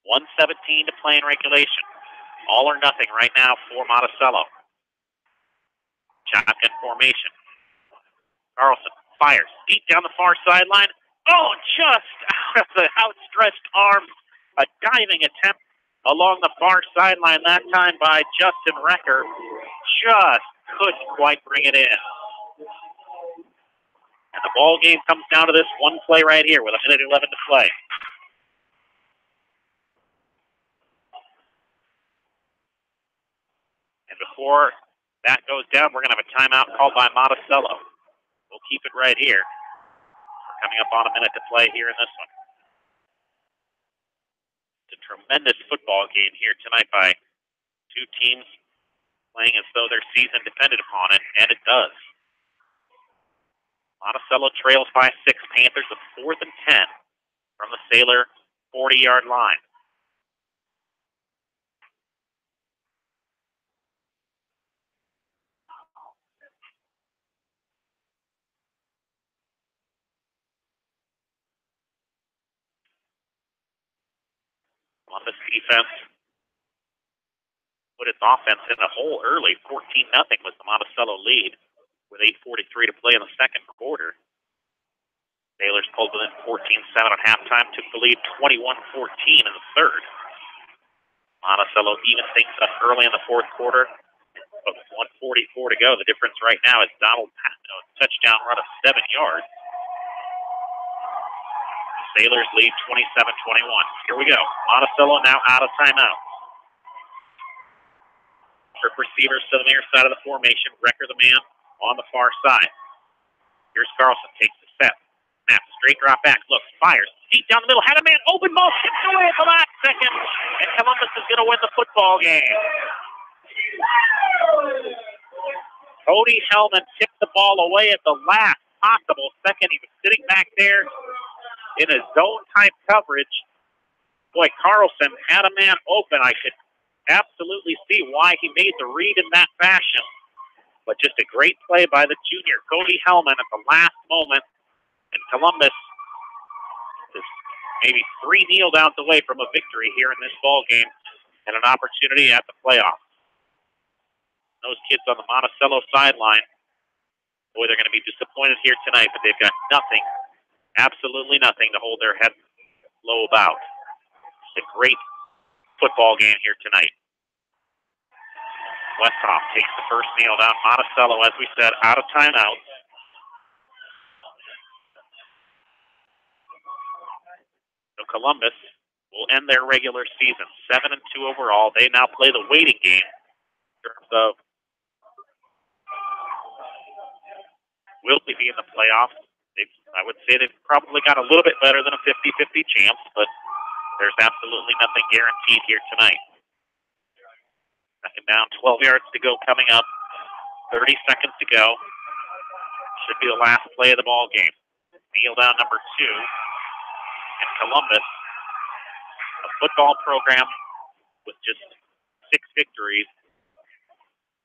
1:17 to play in regulation. All or nothing right now for Monticello. Shotgun formation. Carlson fires deep down the far sideline. Oh, just out of the outstretched arm. A diving attempt along the far sideline, that time by Justin Recker. Just couldn't quite bring it in. And the ball game comes down to this one play right here with a minute 11 to play. And before that goes down, we're going to have a timeout called by Monticello. We'll keep it right here. We're coming up on a minute to play here in this one. It's a tremendous football game here tonight by two teams playing as though their season depended upon it, and it does. Monticello trails by 6. Panthers with 4th and 10 from the Sailor 40-yard line. Columbus defense put its offense in a hole early. 14-0 was the Monticello lead with 8:43 to play in the second quarter. Sailors pulled within 14-7 at halftime, took the lead 21-14 in the third. Monticello even things up early in the fourth quarter, but with 1:44 to go, the difference right now is Donald Patno, a touchdown run of 7 yards. Sailors lead 27-21. Here we go. Monticello now out of timeout. Trip receivers to the near side of the formation. Recker the man on the far side. Here's Carlson. Takes the step. Snap. Straight drop back. Looks. Fires. Deep down the middle. Had a man open ball. Skips away at the last second. And Columbus is going to win the football game. Cody Hellman tipped the ball away at the last possible second. He was sitting back there in a zone-type coverage. Boy, Carlson had a man open. I could absolutely see why he made the read in that fashion. But just a great play by the junior, Cody Hellman, at the last moment. And Columbus is maybe 3 kneel downs away from a victory here in this ball game and an opportunity at the playoffs. Those kids on the Monticello sideline, boy, they're going to be disappointed here tonight, but they've got nothing, absolutely nothing to hold their head low about. It's a great football game here tonight. Westhoff takes the first kneel down. Monticello, as we said, out of timeout. So Columbus will end their regular season 7-2 overall. They now play the waiting game in terms of will they be in the playoffs. I would say they've probably got a little bit better than a 50-50 chance, but there's absolutely nothing guaranteed here tonight. Second down, 12 yards to go coming up. 30 seconds to go. Should be the last play of the ball game. Kneel down number 2. And Columbus, a football program with just 6 victories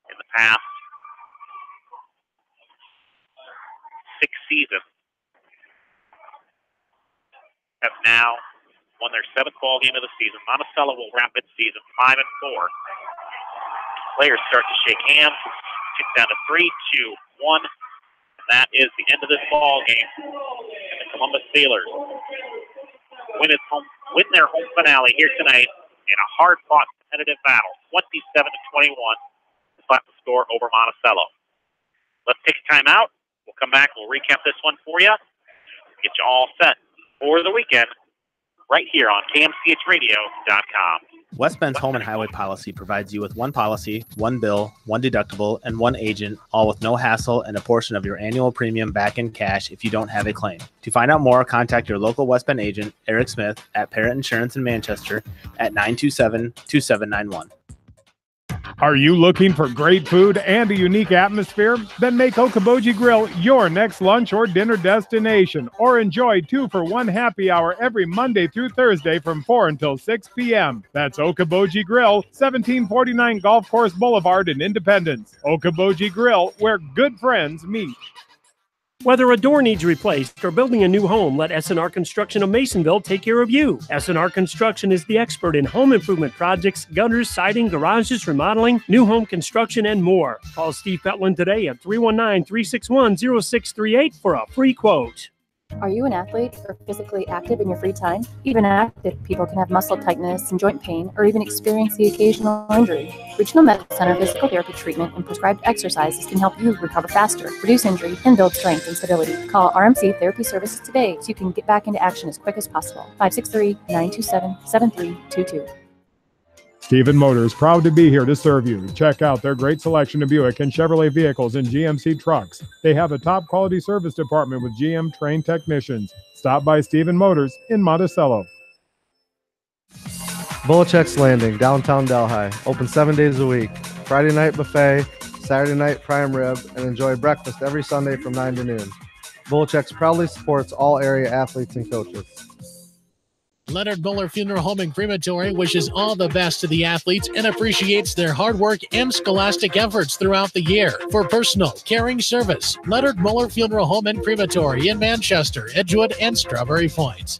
in the past 6 seasons. won their 7th ball game of the season. Monticello will wrap its season 5-4. Players start to shake hands. It's down to 3, 2, 1. And that is the end of this ball game. And the Columbus Sailors win their home finale here tonight in a hard-fought competitive battle, 27-21, to slap the score over Monticello. Let's take a time out. We'll come back. We'll recap this one for you. Get you all set for the weekend right here on KMCHradio.com. West Bend's home and highway policy provides you with one policy, one bill, one deductible, and one agent, all with no hassle and a portion of your annual premium back in cash if you don't have a claim. To find out more, contact your local West Bend agent, Eric Smith, at Parrott Insurance in Manchester at 927-2791. Are you looking for great food and a unique atmosphere? Then make Okoboji Grill your next lunch or dinner destination, or enjoy 2-for-1 happy hour every Monday through Thursday from 4 until 6 p.m. That's Okoboji Grill, 1749 Golf Course Boulevard in Independence. Okoboji Grill, where good friends meet. Whether a door needs replaced or building a new home, let S&R Construction of Masonville take care of you. S&R Construction is the expert in home improvement projects, gutters, siding, garages, remodeling, new home construction, and more. Call Steve Petland today at 319-361-0638 for a free quote. Are you an athlete or physically active in your free time? Even active people can have muscle tightness and joint pain or even experience the occasional injury. Regional Medical Center physical therapy treatment and prescribed exercises can help you recover faster, reduce injury, and build strength and stability. Call RMC Therapy Services today so you can get back into action as quick as possible. 563-927-7322. Stephen Motors, proud to be here to serve you. Check out their great selection of Buick and Chevrolet vehicles and GMC trucks. They have a top quality service department with GM trained technicians. Stop by Stephen Motors in Monticello. Bolichek's Landing, downtown Delhi. Open 7 days a week. Friday night buffet, Saturday night prime rib, and enjoy breakfast every Sunday from 9 to noon. Bolichek's proudly supports all area athletes and coaches. Leonard Muller Funeral Home and Crematory wishes all the best to the athletes and appreciates their hard work and scholastic efforts throughout the year. For personal, caring service, Leonard Muller Funeral Home and Crematory in Manchester, Edgewood, and Strawberry Point.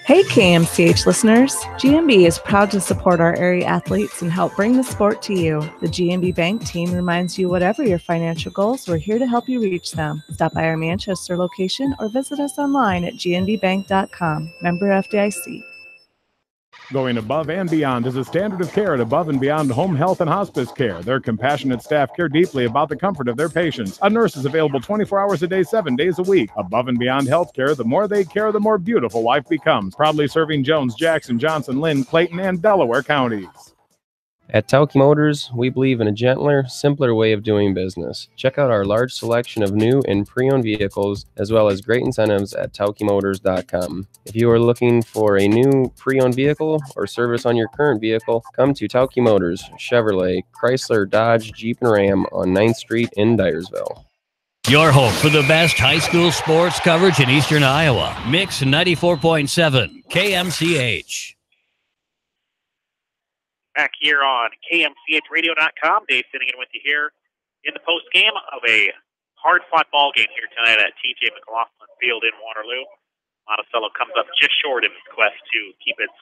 Hey KMCH listeners, GMB is proud to support our area athletes and help bring the sport to you. The GMB Bank team reminds you whatever your financial goals, we're here to help you reach them. Stop by our Manchester location or visit us online at gnbbank.com. Member FDIC. Going above and beyond is a standard of care at Above and Beyond Home Health and Hospice Care. Their compassionate staff care deeply about the comfort of their patients. A nurse is available 24 hours a day, 7 days a week. Above and Beyond Healthcare, the more they care, the more beautiful life becomes. Proudly serving Jones, Jackson, Johnson, Lynn, Clayton, and Delaware counties. At Tauke Motors, we believe in a gentler, simpler way of doing business. Check out our large selection of new and pre-owned vehicles, as well as great incentives at taukemotors.com. If you are looking for a new pre-owned vehicle or service on your current vehicle, come to Tauke Motors, Chevrolet, Chrysler, Dodge, Jeep, and Ram on 9th Street in Dyersville. Your home for the best high school sports coverage in Eastern Iowa. Mix 94.7 KMCH. Back here on KMCHradio.com. Dave sitting in with you here in the post game of a hard-fought ball game here tonight at T.J. McLaughlin Field in Waterloo. Monticello comes up just short in its quest to keep its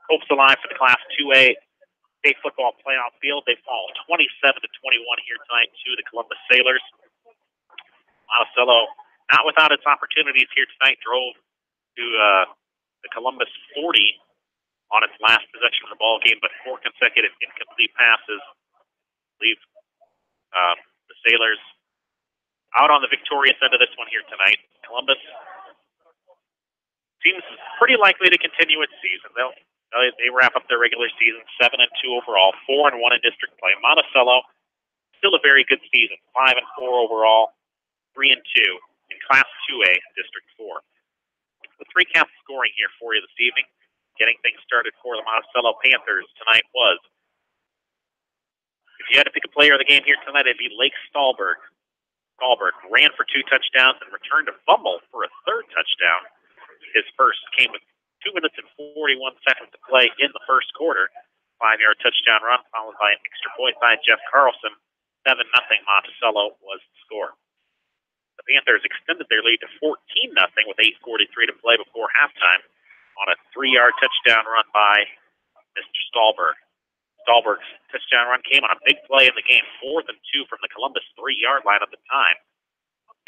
hopes alive for the Class 2A state football playoff field. They fall 27-21 here tonight to the Columbus Sailors. Monticello, not without its opportunities here tonight, drove to the Columbus 40 on its last possession of the ball game, but 4 consecutive incomplete passes leave the Sailors out on the victorious end of this one here tonight. Columbus seems pretty likely to continue its season. They wrap up their regular season 7-2 overall, 4-1 in district play. Monticello, still a very good season, 5-4 overall, 3-2 in Class 2A District 4. Let's recap the scoring here for you this evening. Getting things started for the Monticello Panthers tonight was, if you had to pick a player of the game here tonight, it'd be Lake Stahlberg. Stahlberg ran for 2 touchdowns and returned a fumble for a 3rd touchdown. His first came with 2 minutes and 41 seconds to play in the first quarter. 5-yard touchdown run followed by an extra point by Jeff Carlson. 7-0 Monticello was the score. The Panthers extended their lead to 14-0 with 8:43 to play before halftime. on a 3-yard touchdown run by Mr. Stahlberg. Stahlberg's touchdown run came on a big play in the game, 4th and 2 from the Columbus 3-yard line at the time.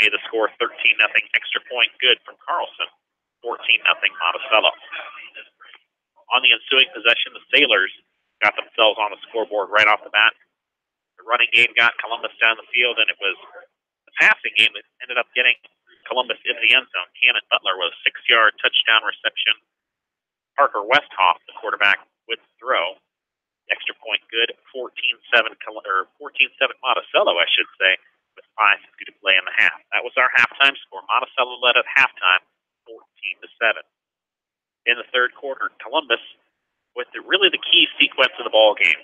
Made the score 13-0, extra point good from Carlson, 14-0 Monticello. On the ensuing possession, the Sailors got themselves on the scoreboard right off the bat. The running game got Columbus down the field, and it was the passing game that ended up getting Columbus into the end zone. Cannon Butler with a 6-yard touchdown reception. Parker Westhoff, the quarterback, with the throw. Extra point good, 14-7 Monticello, I should say, with 5:50 to play in the half. That was our halftime score. Monticello led at halftime, 14-7. In the third quarter, Columbus with really the key sequence of the ball game.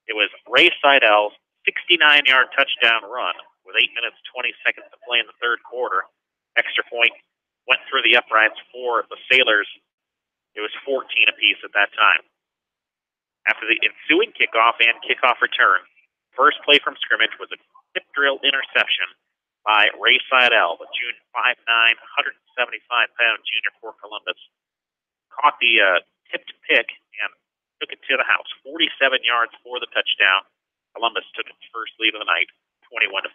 It was Ray Seidel's 69-yard touchdown run with 8 minutes, 20 seconds to play in the third quarter. Extra point went through the uprights for the Sailors. It was 14 apiece at that time. After the ensuing kickoff and kickoff return, first play from scrimmage was a tip drill interception by Ray Seidel, the June 5'9", 175-pound junior for Columbus. Caught the tipped pick and took it to the house. 47 yards for the touchdown. Columbus took its first lead of the night, 21-14.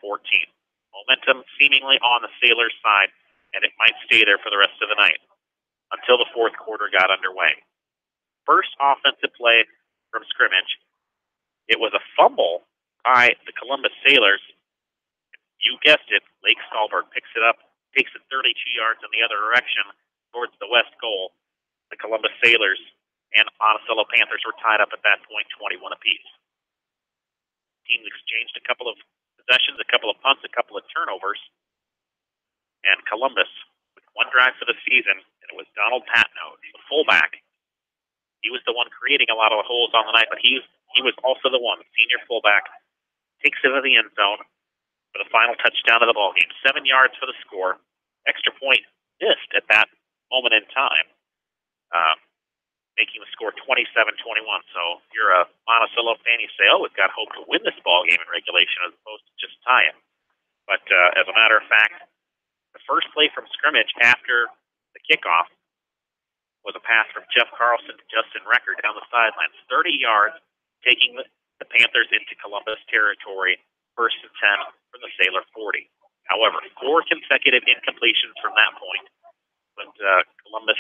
Momentum seemingly on the Sailors' side, and it might stay there for the rest of the night until the fourth quarter got underway. First offensive play from scrimmage, it was a fumble by the Columbus Sailors. You guessed it, Lake Stahlberg picks it up, takes it 32 yards in the other direction towards the west goal. The Columbus Sailors and Monticello Panthers were tied up at that point, 21 apiece. Teams exchanged a couple of possessions, a couple of punts, a couple of turnovers. And Columbus, with one drive for the season, and it was Donald Patno, the fullback. He was the one creating a lot of holes on the night, but he was also the one, the senior fullback, takes it to the end zone for the final touchdown of the ballgame. 7 yards for the score. Extra point missed at that moment in time, making the score 27-21. So if you're a Monticello fan, you say, oh, we've got hope to win this ballgame in regulation as opposed to just tie it. But as a matter of fact, the first play from scrimmage after the kickoff was a pass from Jeff Carlson to Justin Recker down the sidelines. 30 yards, taking the Panthers into Columbus territory, 1st and 10 from the Sailor 40. However, 4 consecutive incompletions from that point. But Columbus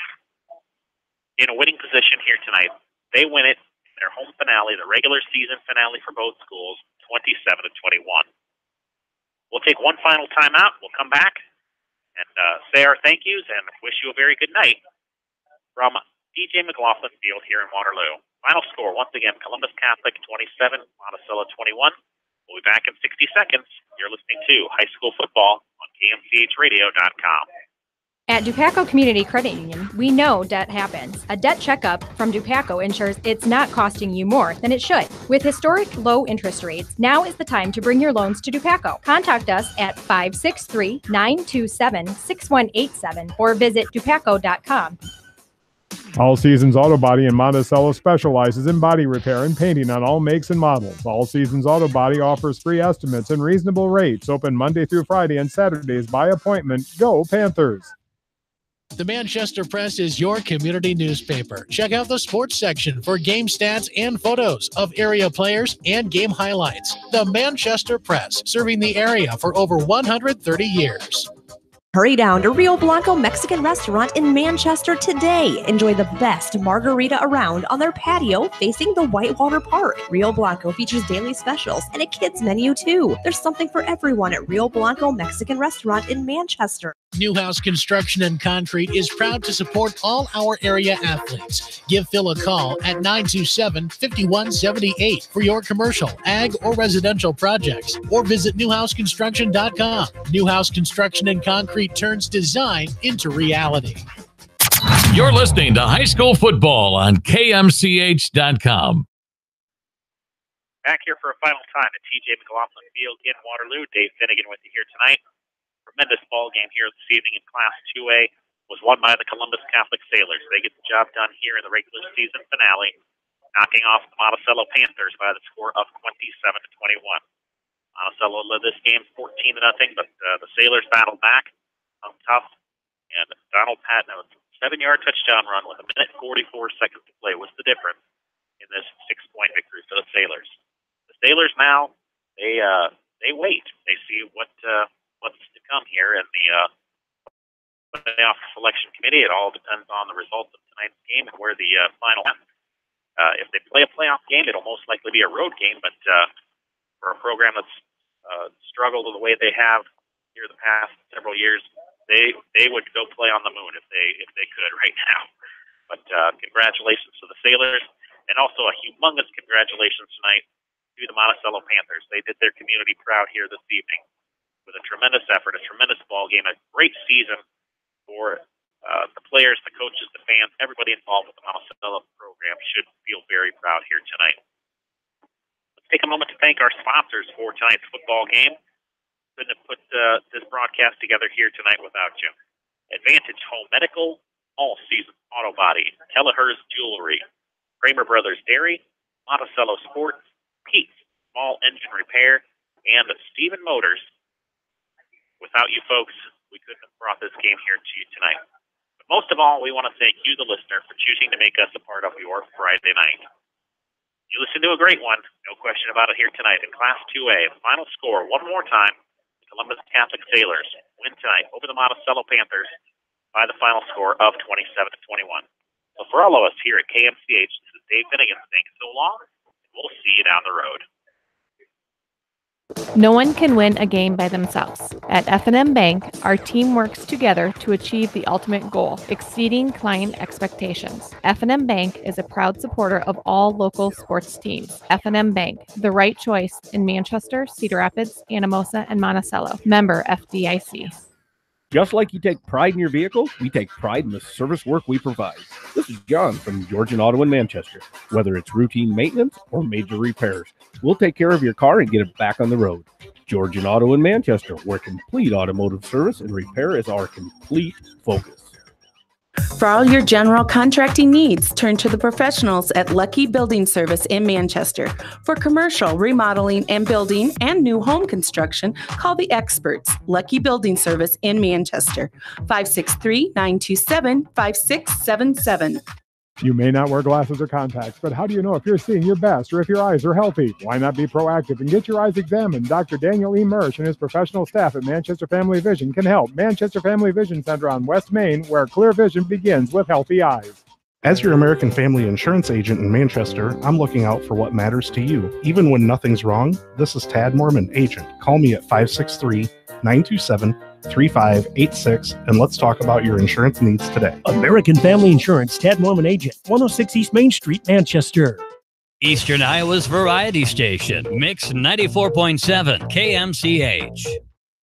in a winning position here tonight. They win it in their home finale, the regular season finale for both schools, 27-21. We'll take one final timeout. We'll come back and say our thank yous and wish you a very good night from DJ McLaughlin Field here in Waterloo. Final score, once again, Columbus Catholic 27, Monticello 21. We'll be back in 60 seconds. You're listening to High School Football on KMCHradio.com. At Dupaco Community Credit Union, we know debt happens. A debt checkup from Dupaco ensures it's not costing you more than it should. With historic low interest rates, now is the time to bring your loans to Dupaco. Contact us at 563-927-6187 or visit dupaco.com. All Seasons Auto Body in Monticello specializes in body repair and painting on all makes and models. All Seasons Auto Body offers free estimates and reasonable rates. Open Monday through Friday and Saturdays by appointment. Go Panthers! The Manchester Press is your community newspaper. Check out the sports section for game stats and photos of area players and game highlights. The Manchester Press, serving the area for over 130 years. Hurry down to Rio Blanco Mexican Restaurant in Manchester today. Enjoy the best margarita around on their patio facing the Whitewater Park. Rio Blanco features daily specials and a kids menu too. There's something for everyone at Rio Blanco Mexican Restaurant in Manchester. Newhouse Construction and Concrete is proud to support all our area athletes. Give Phil a call at 927-5178 for your commercial, ag, or residential projects, or visit newhouseconstruction.com. Newhouse Construction and Concrete turns design into reality. You're listening to High School Football on KMCH.com. Back here for a final time at TJ McLaughlin Field in Waterloo. Dave Finnegan with you here tonight. Tremendous ball game here this evening in Class 2A was won by the Columbus Catholic Sailors. They get the job done here in the regular season finale, knocking off the Monticello Panthers by the score of 27-21. Monticello led this game 14-0, but the Sailors battled back, tough, and Donald Patno, 7-yard touchdown run with 1:44 seconds to play was the difference in this 6-point victory for the Sailors. The Sailors now, they wait. They see what's to come here, and the playoff selection committee, it all depends on the results of tonight's game and where the final ends. If they play a playoff game, it'll most likely be a road game, but for a program that's struggled the way they have here the past several years, they would go play on the moon if they could right now. But congratulations to the Sailors, and also a humongous congratulations tonight to the Monticello Panthers. They did their community proud here this evening with a tremendous effort, a tremendous ball game, a great season for the players, the coaches, the fans, everybody involved with the Monticello program should feel very proud here tonight. Let's take a moment to thank our sponsors for tonight's football game. Couldn't have put this broadcast together here tonight without you. Advantage Home Medical, All Season Auto Body, Kelleher's Jewelry, Kramer Brothers Dairy, Monticello Sports, Pete's Small Engine Repair, and Stephen Motors. Without you folks, we couldn't have brought this game here to you tonight. But most of all, we want to thank you, the listener, for choosing to make us a part of your Friday night. You listened to a great one, no question about it here tonight. In Class 2A, the final score, one more time, the Columbus Catholic Sailors win tonight over the Monticello Panthers by the final score of 27-21. So for all of us here at KMCH, this is Dave Finnegan saying so long, and we'll see you down the road. No one can win a game by themselves. At F&M Bank, our team works together to achieve the ultimate goal, exceeding client expectations. F&M Bank is a proud supporter of all local sports teams. F&M Bank, the right choice in Manchester, Cedar Rapids, Anamosa, and Monticello. Member FDIC. Just like you take pride in your vehicle, we take pride in the service work we provide. This is John from Georgian Auto in Manchester. Whether it's routine maintenance or major repairs, we'll take care of your car and get it back on the road. Georgian Auto in Manchester, where complete automotive service and repair is our complete focus. For all your general contracting needs, turn to the professionals at Lucky Building Service in Manchester. For commercial, remodeling, and building and new home construction, call the experts, Lucky Building Service in Manchester, 563-927-5677. You may not wear glasses or contacts, but how do you know if you're seeing your best or if your eyes are healthy? Why not be proactive and get your eyes examined? Dr. Daniel E. Mersch and his professional staff at Manchester Family Vision can help. Manchester Family Vision Center on West Main, where clear vision begins with healthy eyes. As your American Family Insurance agent in Manchester, I'm looking out for what matters to you. Even when nothing's wrong, this is Tad Mormon, agent. Call me at 563-927-3586, and let's talk about your insurance needs today. American Family Insurance, Tad Mormon Agent, 106 East Main Street, Manchester. Eastern Iowa's variety station, Mix 94.7 KMCH.